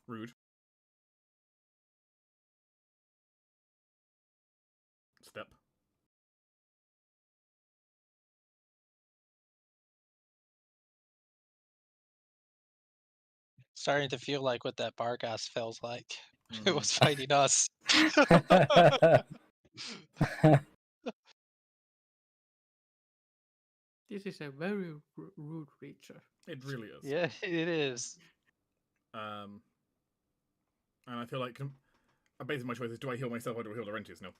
Rude. Step. Starting to feel like what that Bargas feels like. It was fighting us. This is a very rude creature. It really is. Yeah, it is. And I feel like basically my choice is: do I heal myself or do I heal Laurentius now?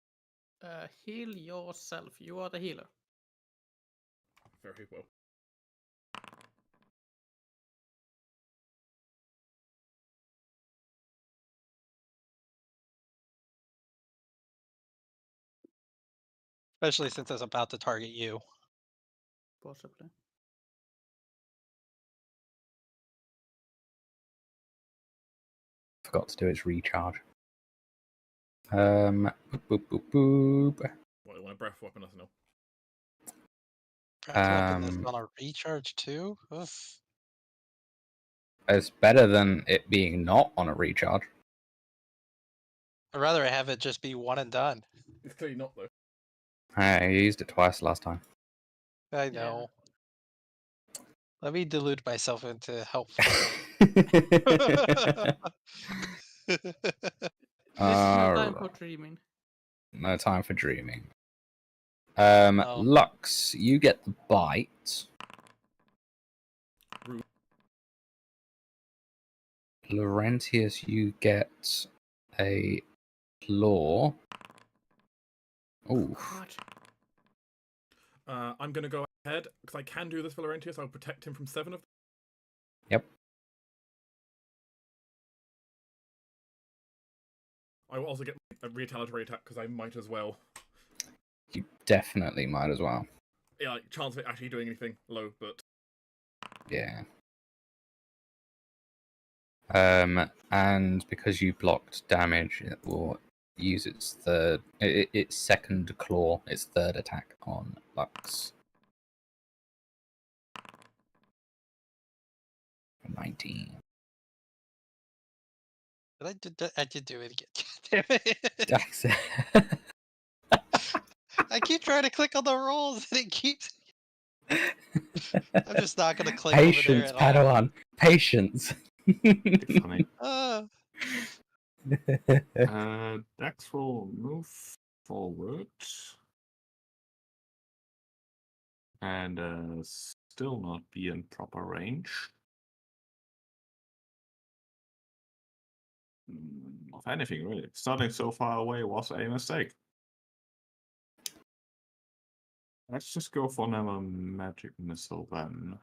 Heal yourself. You are the healer. Very well. Especially since it's about to target you. Possibly. Forgot to do its recharge. Boop, boop, boop, boop. What, you want a breath weapon? I don't know. Breath weapon is Um, on a recharge too? Oof. It's better than it being not on a recharge. I'd rather have it just be one and done. It's clearly not though. I used it twice last time. I Yeah. know. Let me delude myself into helpful. This is no time for Alright. dreaming. No time for dreaming. Oh. Lux, you get the bite. Rude. Laurentius, you get a claw. Oof. God. I'm gonna go ahead because I can do this for Laurentius. I'll protect him from 7 of them. Yep. I will also get a retaliatory attack because I might as well. You definitely might as well. Yeah, like chance of it actually doing anything low, but Yeah. And because you blocked damage, it will use its second claw, its third attack on Lux. 19. I did do it again. Damn it. I keep trying to click on the rolls and it keeps. I'm just not gonna click Patience, over there at all. Padawan. Patience. Pretty funny. Dex will move forward. And still not be in proper range. Of anything, really. Starting so far away was a mistake. Let's just go for another magic missile then.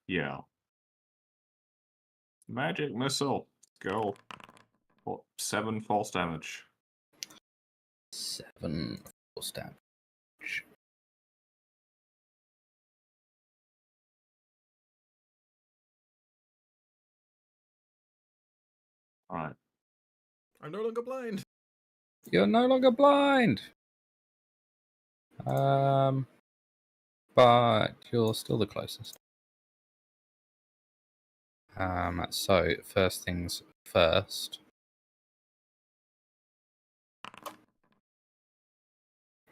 Yeah. Magic missile. Go. For 7 false damage. 7 force damage. Alright. I'm no longer blind. You're no longer blind. But you're still the closest. So first things first.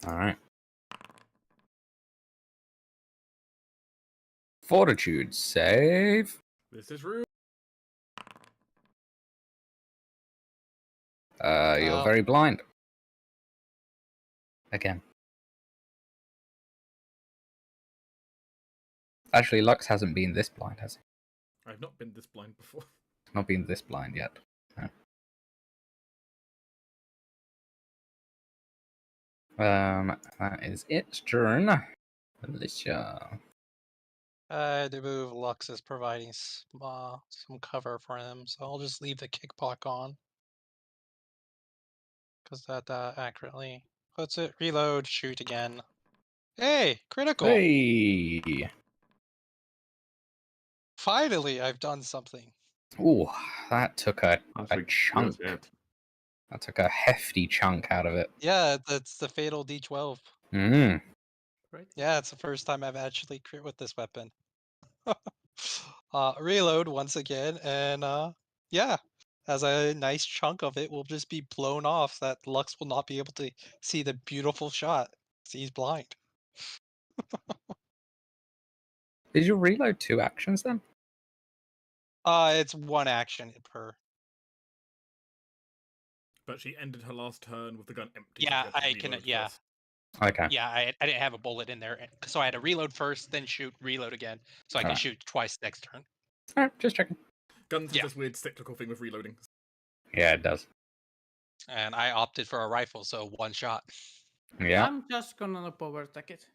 Alright. Fortitude save. This is rude. You're very blind. Again. Actually, Lux hasn't been this blind, has he? I've not been this blind before. Not been this blind yet. No. That is its turn. Alicia. I do move. Lux is providing some cover for him, so I'll just leave the kickback on. Because that accurately puts it. Reload, shoot again. Hey, critical! Hey! Finally, I've done something. Ooh, that took a That's a chunk. good hit. That took a hefty chunk out of it. Yeah, that's the fatal D12. Mm. Right? Yeah, it's the first time I've actually crit with this weapon. Reload once again, and yeah, as a nice chunk of it will just be blown off. That Lux will not be able to see the beautiful shot. 'Cause he's blind. Did you reload 2 actions then? It's one action per. But she ended her last turn with the gun empty. Yeah, so she had to I can. reload Yeah, first. Okay. yeah. I didn't have a bullet in there, so I had to reload first, then shoot, reload again, so I can Alright. shoot twice next turn. Alright, just checking. Guns have Yeah. this weird cyclical thing with reloading. Yeah, it does. And I opted for a rifle, so one shot. Yeah. I'm just gonna power attack it.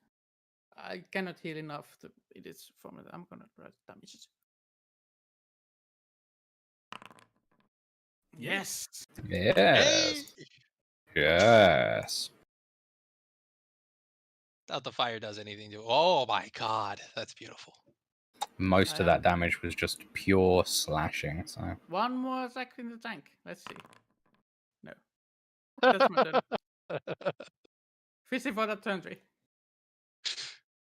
I cannot heal enough to it is from it. I'm gonna try to damage it. Yes. Yes. Hey! Yes. doubt the fire does anything to. Oh my god, that's beautiful. Most of that damage was just pure slashing. So One more attack in the tank. Let's see. No. That's my turn. 50 for that turn 3.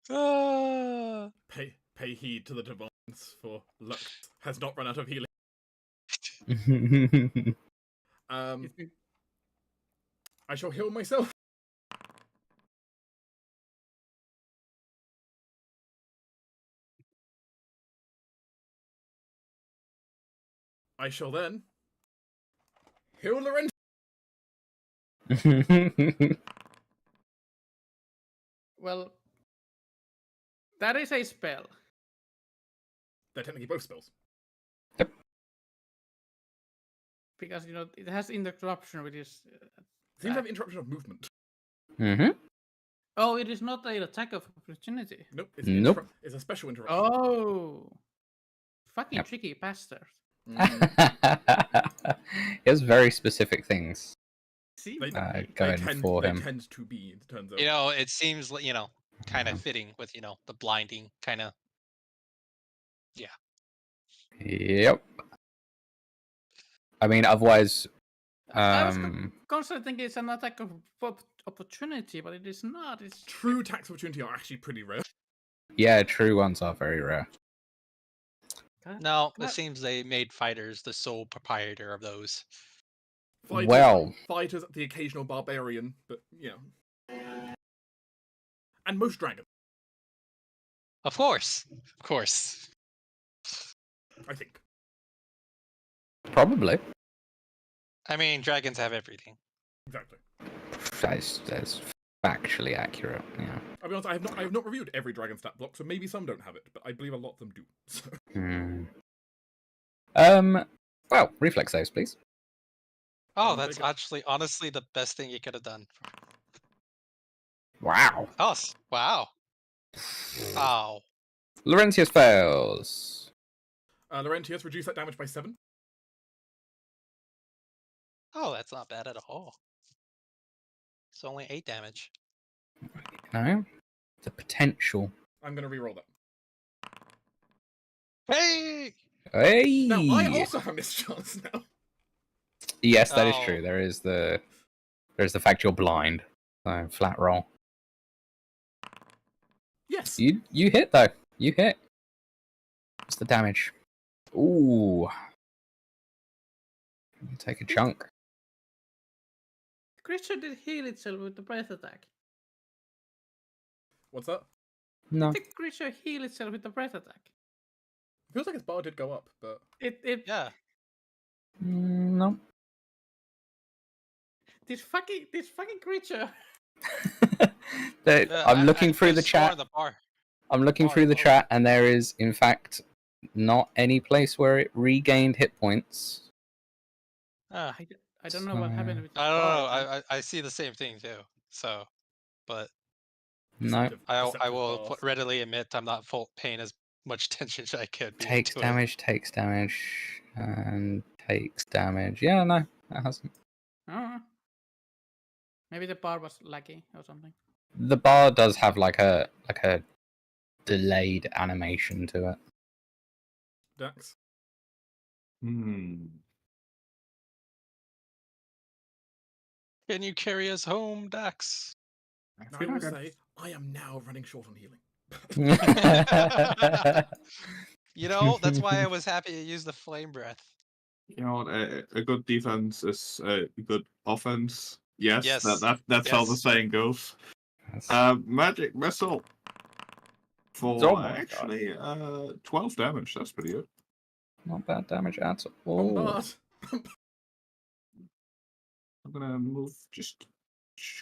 Ah. Pay heed to the divines, for Lux has not run out of healing. I shall heal myself. I shall then heal Laurentius. Well, that is a spell. They're technically both spells. Because, it has interruption with his... Seems to have interruption of movement. Oh, it is not an attack of opportunity. Nope. It's a special interruption. Oh. Fucking tricky bastard. He has very specific things See? going for him. They tend to be, it turns out. It seems like, kind of fitting with, the blinding kind of. Yeah. Yep. I mean, otherwise... I was constantly thinking it's an attack of opportunity, but it is not. It's True attacks of opportunity are actually pretty rare. Yeah, true ones are very rare. No, it seems they made fighters the sole proprietor of those. Fighters, the occasional barbarian, but, And most dragons. Of course. I think. Probably. I mean, dragons have everything. Exactly. That's factually accurate. Yeah. I'll be honest, I have not reviewed every dragon stat block, so maybe some don't have it, but I believe a lot of them do. So. Well, reflex saves, please. Oh, that's actually honestly the best thing you could have done. Wow. Oh, wow. Wow. Laurentius fails. Laurentius, reduce that damage by 7. Oh, that's not bad at all. It's only 8 damage. No. The potential. I'm going to reroll that. Hey! Hey! Now, I also have mischance now. Yes, that is true. There's the fact you're blind. So, flat roll. Yes. You hit, though. You hit. What's the damage? Ooh. Take a chunk. The creature did heal itself with the breath attack. What's that? No. The creature heal itself with the breath attack. It feels like its bar did go up, but... Yeah. No. This fucking creature. I'm looking through the chat. I'm looking through the chat, and there is, in fact, not any place where it regained hit points. I don't know what happened with the I don't bar. know. I see the same thing too. So, but no, I will readily admit I'm not paying as much attention as I could. Takes damage, and takes damage. Yeah, no, that hasn't. Maybe the bar was laggy or something. The bar does have like a delayed animation to it. Dax. Can you carry us home, Dax? I will say, I am now running short on healing. That's why I was happy to use the flame breath. A good defense is a good offense. Yes. That's how the saying goes. Magic missile. For actually 12 damage. That's pretty good. Not bad damage at all. I'm gonna move just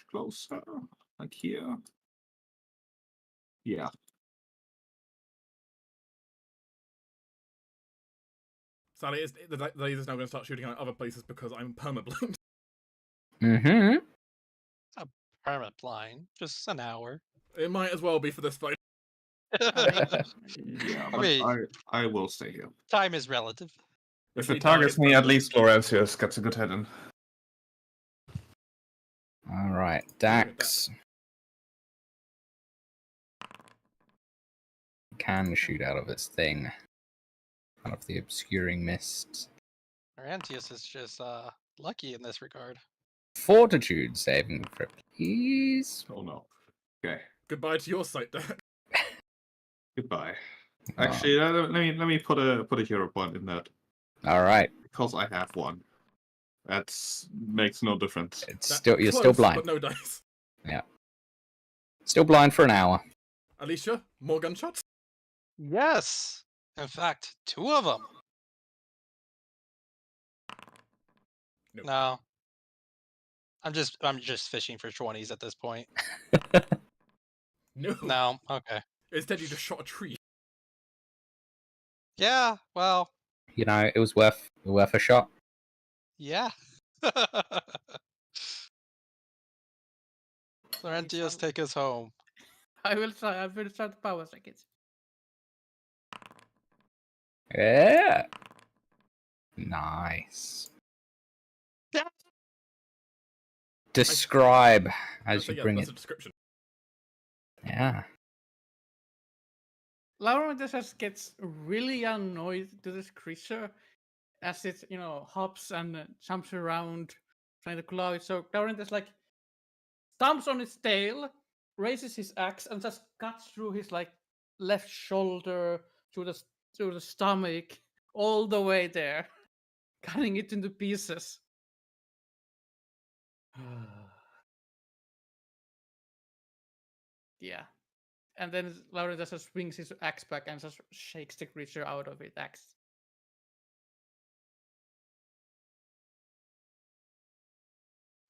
closer, like here. Yeah. Sadly, the laser's now going to start shooting at other places because I'm permablind. A permanent blind, just an hour. It might as well be for this fight. I will stay here. Time is relative. If it targets me, at least Laurentius gets a good head in. All right, Dax. can shoot out of its thing. Kind of the obscuring mists. Laurentius is just lucky in this regard. Fortitude saving throw, please. Oh no. Okay. Goodbye to your sight, Dak. Goodbye. Oh, Actually, let me put a hero point in that all right. because I have one. That makes no difference. It's That's still you're close, still blind. but no dice. Still blind for an hour. Alicia, more gunshots? Yes. In fact, 2 of them. Nope. No. I'm just fishing for 20s at this point. No. No. Okay. Instead, you just shot a tree. Yeah. Well. You know, it was worth a shot. Yeah. Laurentius, take us home. I will try. I will try the power seconds. Yeah. Nice. Yeah. Describe as So you yeah, bring that's it. a description. Yeah. Laurentius just gets really annoyed to this creature as it, hops and jumps around trying to claw it. So Laurentius stomps on its tail, raises his axe, and just cuts through his left shoulder through the stomach all the way there, cutting it into pieces. Yeah. And then Laurentius just swings his axe back and just shakes the creature out of its axe.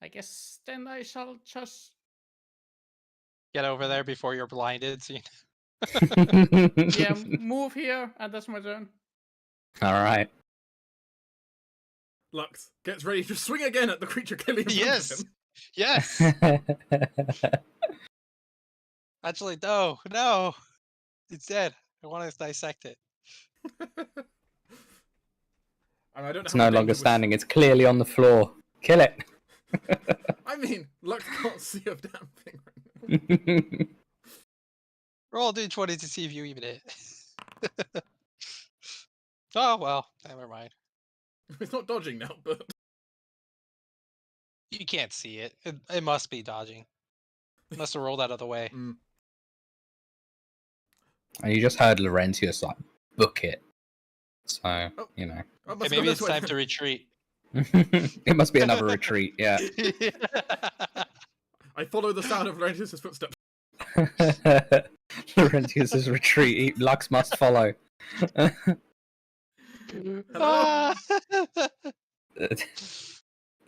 I guess then I shall just Get over there before you're blinded. So yeah move here, and that's my turn. All right. Lux gets ready to swing again at the creature killing in front of Yes. him. Yes. Actually, no. It's dead. I want to dissect it. And I don't know It's how no much longer danger standing. It's clearly on the floor. Kill it. I mean, Lux can't see a damn thing right now. Roll d20 to see if you even hit. Oh well, never mind. It's not dodging now, but You can't see it. It must be dodging. Must have rolled out of the way. mm. And you just heard Laurentius book it. So, Oh. you know. Oh, Okay, must go maybe this it's way time then. to retreat. It must be another retreat, yeah. I follow the sound of Laurentius' footsteps. Laurentius's retreat. Lux must follow. Hello?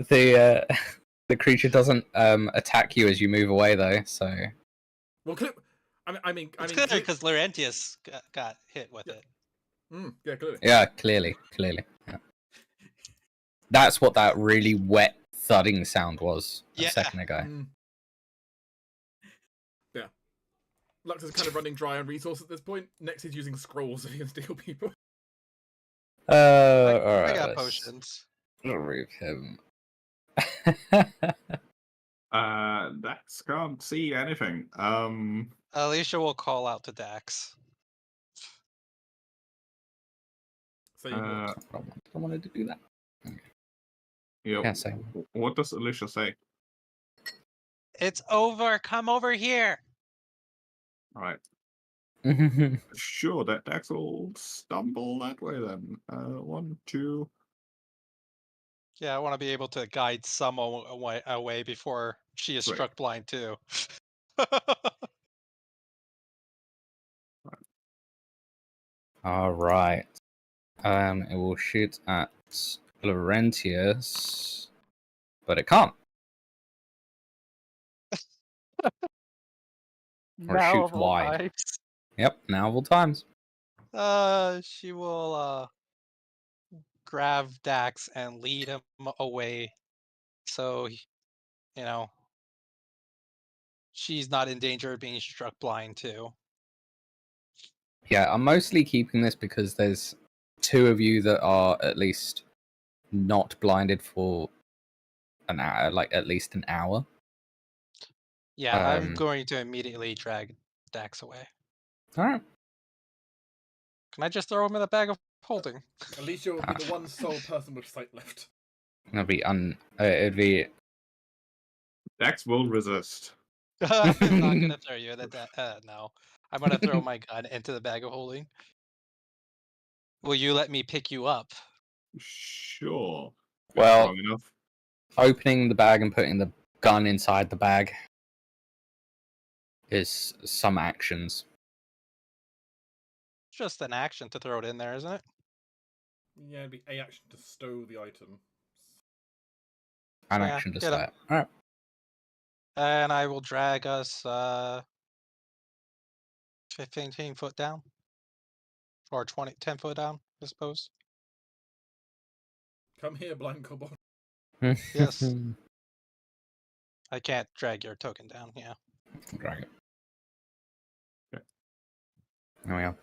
The creature doesn't attack you as you move away though, so Well, I mean, It's clear because Laurentius got hit with Yeah. it. Yeah, clearly. yeah, clearly. Yeah. That's what that really wet thudding sound was a Yeah. second ago. Mm. Yeah. Lux is kind of running dry on resources at this point. Next, he's using scrolls if he can steal people. Alright, I got let's potions. remove him. Dax can't see anything. Alicia will call out to Dax. Saying what? I wanted to do that. Yeah. Yeah, same. What does Alicia say? It's over. Come over here. All right. Sure, that Dax will stumble that way then. 1, 2. Yeah, I want to be able to guide some away before she is Right. struck blind too. All right. It will shoot at Laurentius, but it can't. Or it shoots wide. Yep, now of all times. She will grab Dax and lead him away, so she's not in danger of being struck blind too. Yeah, I'm mostly keeping this because there's 2 of you that are at least not blinded for an hour, like at least an hour. Yeah, I'm going to immediately drag Dax away. All right. Can I just throw him in a bag of holding? Alicia will be the one sole person with sight left. It'd be it'd be Dax will resist. I'm not gonna throw you in a no. I'm gonna throw my gun into the bag of holding. Will you let me pick you up? Sure. Well- Strong enough. opening the bag and putting the gun inside the bag is some actions. Just an action to throw it in there, isn't it? Yeah, it'd be a action to stow the item. An Yeah, action to get 'em. start. Alright. And I will drag us 15 foot down. Or 10 foot down, I suppose. Come here, blind kobold. Yes. I can't drag your token down, yeah. Drag it. Okay. There we are.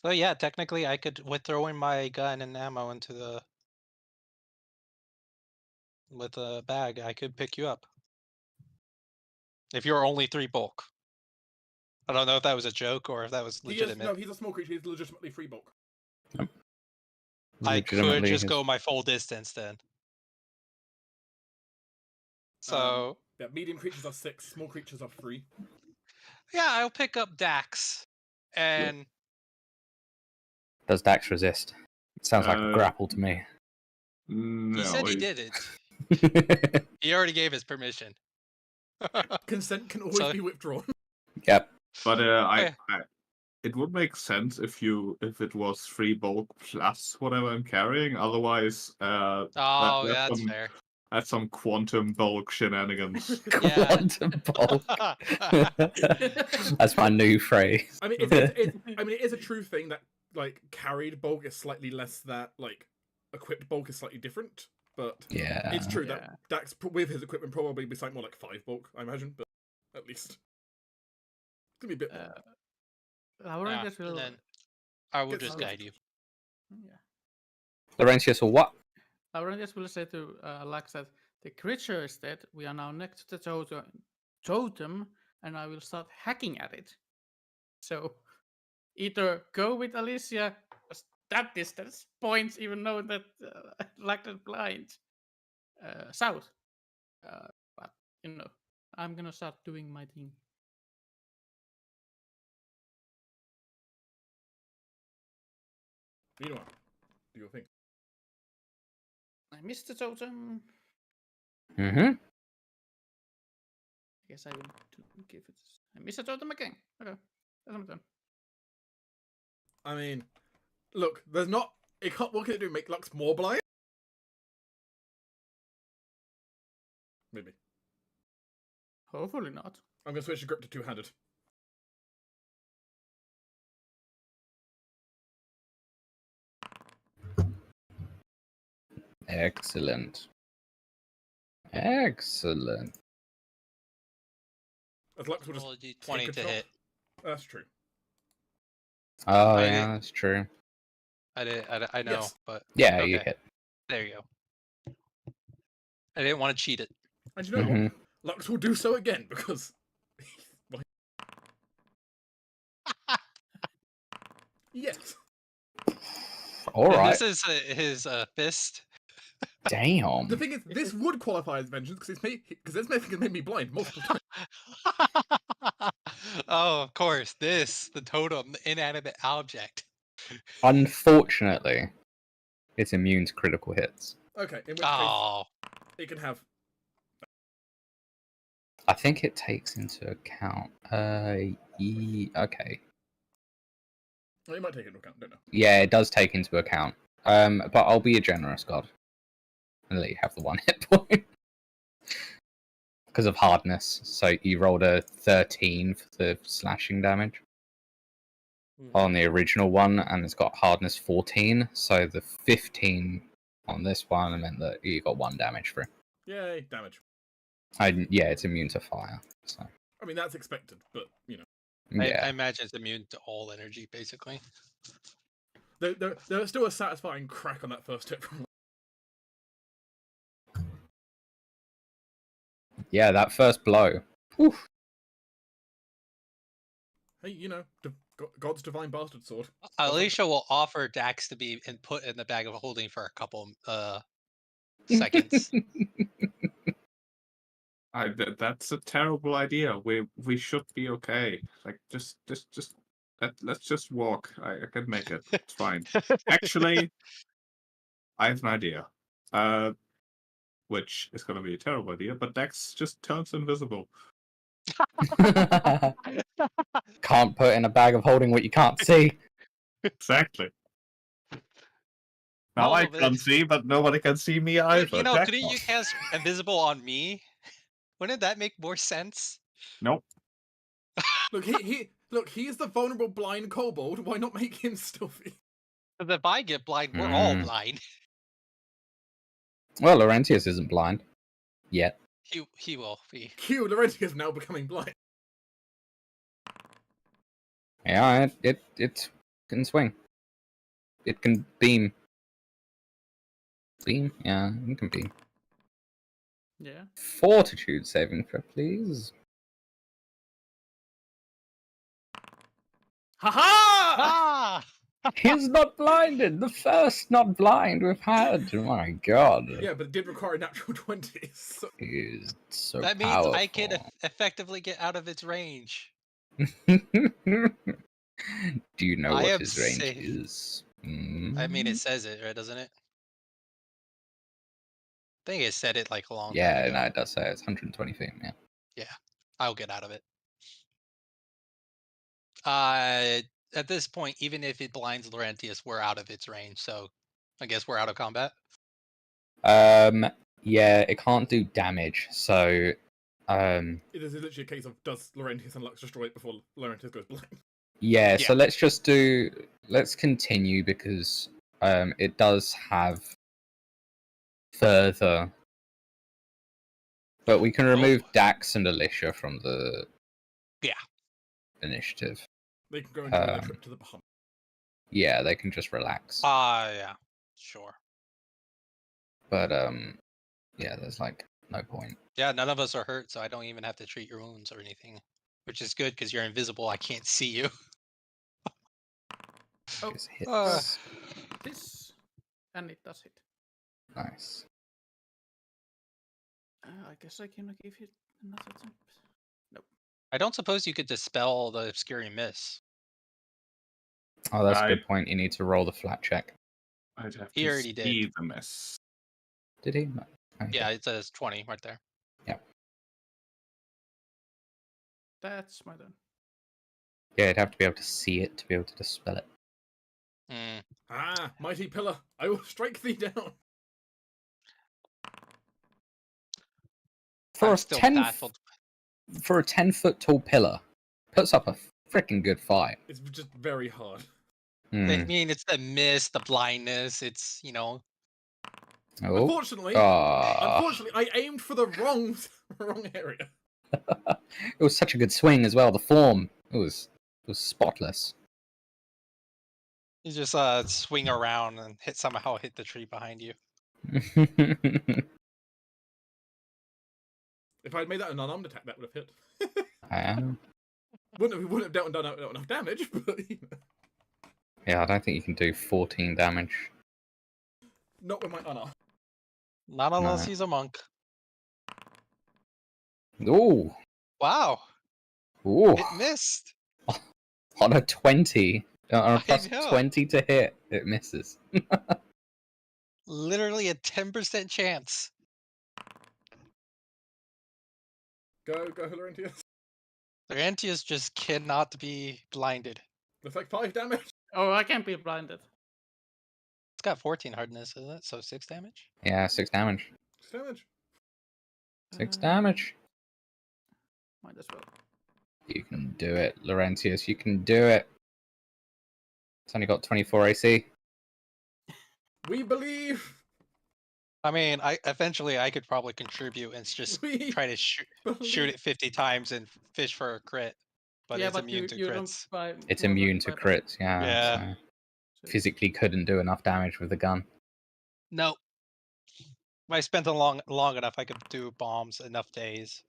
So yeah, technically I could, with throwing my gun and ammo into with a bag, I could pick you up. If you're only 3 bulk. I don't know if that was a joke or if that was legitimate. He's a small creature. He's legitimately free bulk. I could Legitimately just his- go my full distance then. So Yeah, medium creatures are 6. Small creatures are 3. yeah, I'll pick up Dax. And Does Dax resist? It sounds like a Uh, grapple to me. No, he said he didn't. He already gave his permission. Consent can always So- be withdrawn. Yep. But Okay. it would make sense if it was 3 bulk plus whatever I'm carrying. Otherwise, Oh, that's fair. that's some quantum bulk shenanigans. Yeah. Quantum bulk. That's my new phrase. I mean, it is a true thing that like carried bulk is slightly less that like equipped bulk is slightly different. But Yeah. it's true Yeah. that Dax with his equipment probably be something more like 5 bulk, I imagine. But at least it's gonna be a bit more. Laurentius and will. then I will Get just some- guide you. Yeah. Laurentius or what? Laurentius will say to Lax that the creature is dead. We are now next to the totem, and I will start hacking at it. So either go with Alicia, that distance, points, even though that Lax is blind, south. But I'm gonna start doing my thing. Meanwhile, do your thing. I missed the totem. Mm-hmm. I guess I will give it. I missed the totem again. Okay, that's my turn. I mean, look, there's not. What can it do? Make Lux more blind? Maybe. Hopefully not. I'm gonna switch the grip to 2-handed. Excellent. Excellent. As Lux will just Roll a d20 take a to chop. hit. That's true. Oh, I yeah, did- that's true. I know, Yes. but Yeah, you Okay. hit. there you go. I didn't want to cheat it. And you know Mhm. what? Lux will do so again because. Yes. All And right. this is his fist. Damn. The thing is, this would qualify as vengeance because it's made me blind multiple times. Oh, of course. The totem, the inanimate object. Unfortunately, it's immune to critical hits. Okay, in which Oh, case it can have. I think it takes into account. Okay. Well, it might take into account. Don't know. Yeah, it does take into account. But I'll be a generous god and let you have the 1 hit point because of hardness. So you rolled a 13 for the slashing damage on the original one, and it's got hardness 14. So the 15 on this one meant that you got 1 damage for it. Yay, damage. Yeah, it's immune to fire. So I mean, that's expected, but you know, yeah. I imagine it's immune to all energy, basically. there's still a satisfying crack on that first hit from. Yeah, that first blow. Oof. Hey, you know, God's divine bastard sword. Alicia will offer Dax to be put in the bag of holding for a couple seconds. That's a terrible idea. We should be okay. Like let's just walk. I can make it. It's fine. Actually, I have an idea. Which is gonna be a terrible idea, but Dex just turns invisible. Can't put in a bag of holding what you can't see. Exactly. Now Oh, I but- can see, but nobody can see me either. You know, Jackpot. couldn't you cast invisible on me? Wouldn't that make more sense? Nope. Look, he's the vulnerable blind kobold. Why not make him stealthy? Because if I get blind, we're all Mm. blind. Well, Laurentius isn't blind yet. He will be. Q, Laurentius is now becoming blind. Yeah, it can swing. It can beam. Beam? Yeah, it can beam. Yeah. Fortitude saving throw, please. Haha! Ah! He's not blinded. The first not blind we've had. Oh my god. Yeah, but it did require a natural 20. So... He's so That means powerful. I can effectively get out of its range. Do you know I what am his range safe. is? I mean, it says it, right? Doesn't it? I think it said it like a long time Yeah, ago. no, it does say it's 120 feet. Yeah. I'll get out of it. At this point, even if it blinds Laurentius, we're out of its range. So, I guess we're out of combat. Yeah, it can't do damage. So, It is literally a case of does Laurentius and Lux destroy it before Laurentius goes blind? yeah. So Yeah. let's continue because it does have further. But we can remove Dax and Alicia from the initiative. They can go and enjoy their trip to the Bahamas. Yeah, they can just relax. Yeah, sure. But yeah, there's like no point. Yeah, none of us are hurt, so I don't even have to treat your wounds or anything, which is good because you're invisible. I can't see you. Oh, Just hits. this, and it does hit. Nice. I guess I can give it another attempt. I don't suppose you could dispel the obscuring miss. Oh, that's a I- good point. You need to roll the flat check. I'd have He to already did. see the miss. Did he? No. Okay. Yeah, it says 20 right there. That's my turn. Yeah, you'd have to be able to see it to be able to dispel it. Mm. Ah, mighty pillar, I will strike thee down. For I'm a still 10 for a 10-foot tall pillar, puts up a freaking good fight. It's just very hard. I mean, it's the miss, the blindness. It's, Oh. Unfortunately, Ah. unfortunately, I aimed for the wrong area. It was such a good swing as well. The form, it was spotless. you just swing around and somehow hit the tree behind you. If I'd made that an unarmed attack, that would have hit. Um, Wouldn't have done enough damage, but yeah, I don't think you can do 14 damage. not with my unarmed. Not unless No. he's a monk. Ooh, Wow, ooh, it missed. on a 20, on a I plus know. 20 to hit, it misses. Literally a 10% chance. Go, Laurentius. Laurentius just cannot be blinded. That's like 5 damage. Oh, I can't be blinded. It's got 14 hardness, isn't it? So 6 damage? Yeah, 6 damage. 6 damage. 6 damage. Might as well. You can do it, Laurentius. You can do it. It's only got 24 AC. We believe. I mean, eventually I could probably contribute and just We try to shoot believe. it 50 times and fish for a crit. But yeah, it's but immune to you don't crits. buy It's more than immune to 500. crits, yeah. Yeah. So physically couldn't do enough damage with the gun. Nope. I spent long enough, I could do bombs enough days.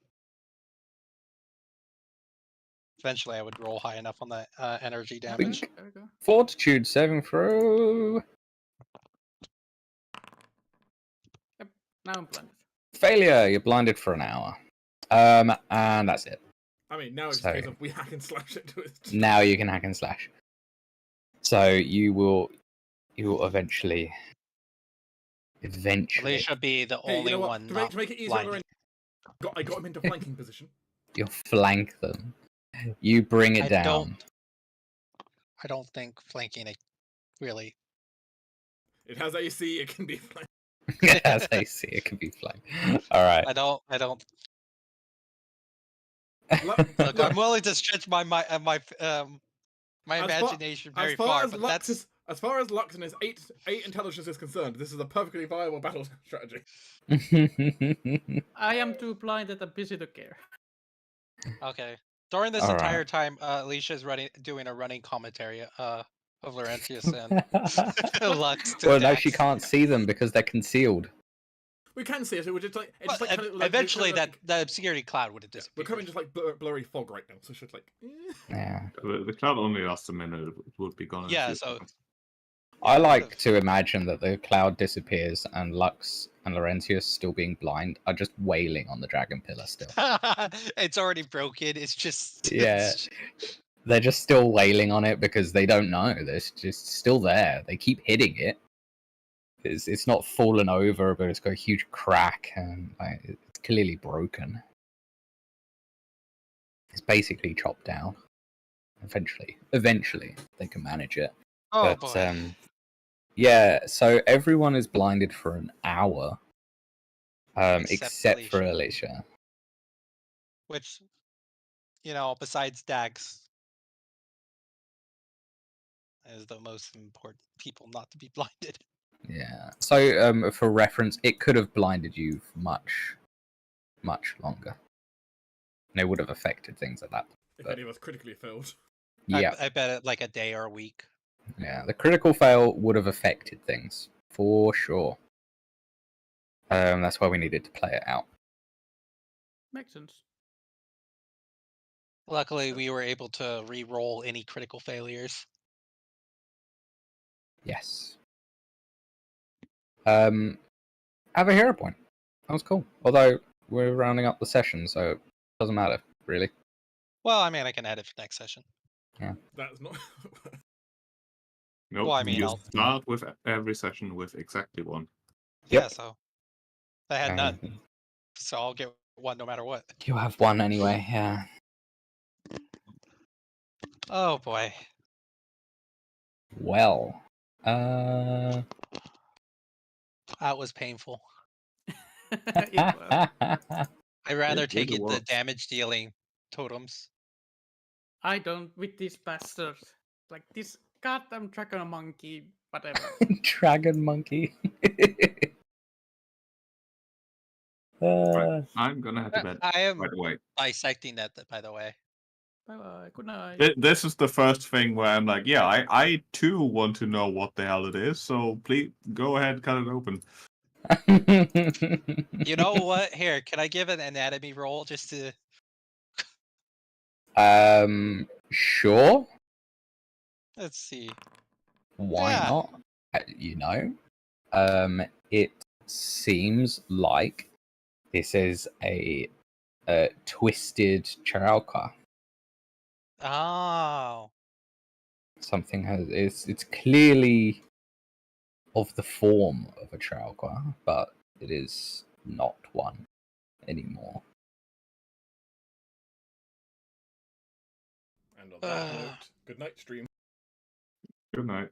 Eventually, I would roll high enough on the energy damage. There we go. Fortitude saving throw. Now I'm blinded. Failure. You're blinded for an hour. And that's it. I mean, now it's just a case of we hack and slash it to it. Now you can hack and slash. So you will eventually. Alicia be the Hey, only you know what? one To not make it easier, blinded. I got him into flanking position. You'll flank them. You bring it I down. don't think flanking it really. It has AC. It can be flanked. As I see, it can be flanked. All right. I don't. Look, Look, I'm willing to stretch my As imagination very as far far, as but Lux that's as far as Lux and his eight intelligence is concerned, this is a perfectly viable battle strategy. I am too blinded and busy to care. okay. During this All entire right. time, Alicia is doing a running commentary of Laurentius and Lux. Well, no, she can't see them because they're concealed. We can see it. It would just like it's Well, just like, kind of, like eventually, kind of like, that obscurity cloud would have we're disappeared. coming just like blurry fog right now. So it's just like Yeah. The cloud only lasts a minute. It would be gone. in a Yeah, few so seconds. I like would've- to imagine that the cloud disappears and Lux and Laurentius, still being blind, are just wailing on the dragon pillar still. it's already broken. It's just Yeah. They're just still wailing on it because they don't know. They're just still there. They keep hitting it. It's not fallen over, but it's got a huge crack and it's clearly broken. It's basically chopped down. Eventually they can manage it. Oh But boy. yeah, so everyone is blinded for an hour, except for Alicia. Which, besides Dags, is the most important people not to be blinded. Yeah. So for reference, it could have blinded you for much longer. And it would have affected things at that point. if any of us critically failed. Yeah. I bet it like a day or a week. Yeah. The critical fail would have affected things for sure. That's why we needed to play it out. Makes sense. Luckily, we were able to re-roll any critical failures. Yes. Have a hero point. That was cool. Although we're rounding up the session, so it doesn't matter really. Well, I mean, I can add it for next session. That's not. Nope. Well, I mean, you I'll- start with every session with exactly one. Yeah, Yep. so I had none, so I'll get one no matter what. You have one anyway, yeah. Oh boy. Well, That was painful. It was. I'd rather It take really it the was. damage dealing totems. I don't with these bastards. Like this goddamn dragon monkey, whatever. Dragon monkey. I'm gonna have to bed I am right away. dissecting that, by the way. Bye bye. Good night. This is the first thing where I'm like, yeah, I too want to know what the hell it is. So please go ahead, cut it open. You know what? Here, can I give an anatomy roll just to? Sure. Let's see. Why Yeah. not? It seems like this is a twisted Charalka. Oh. Something it's clearly of the form of a Charalka, but it is not one anymore. And on that note, good night, stream. Good night.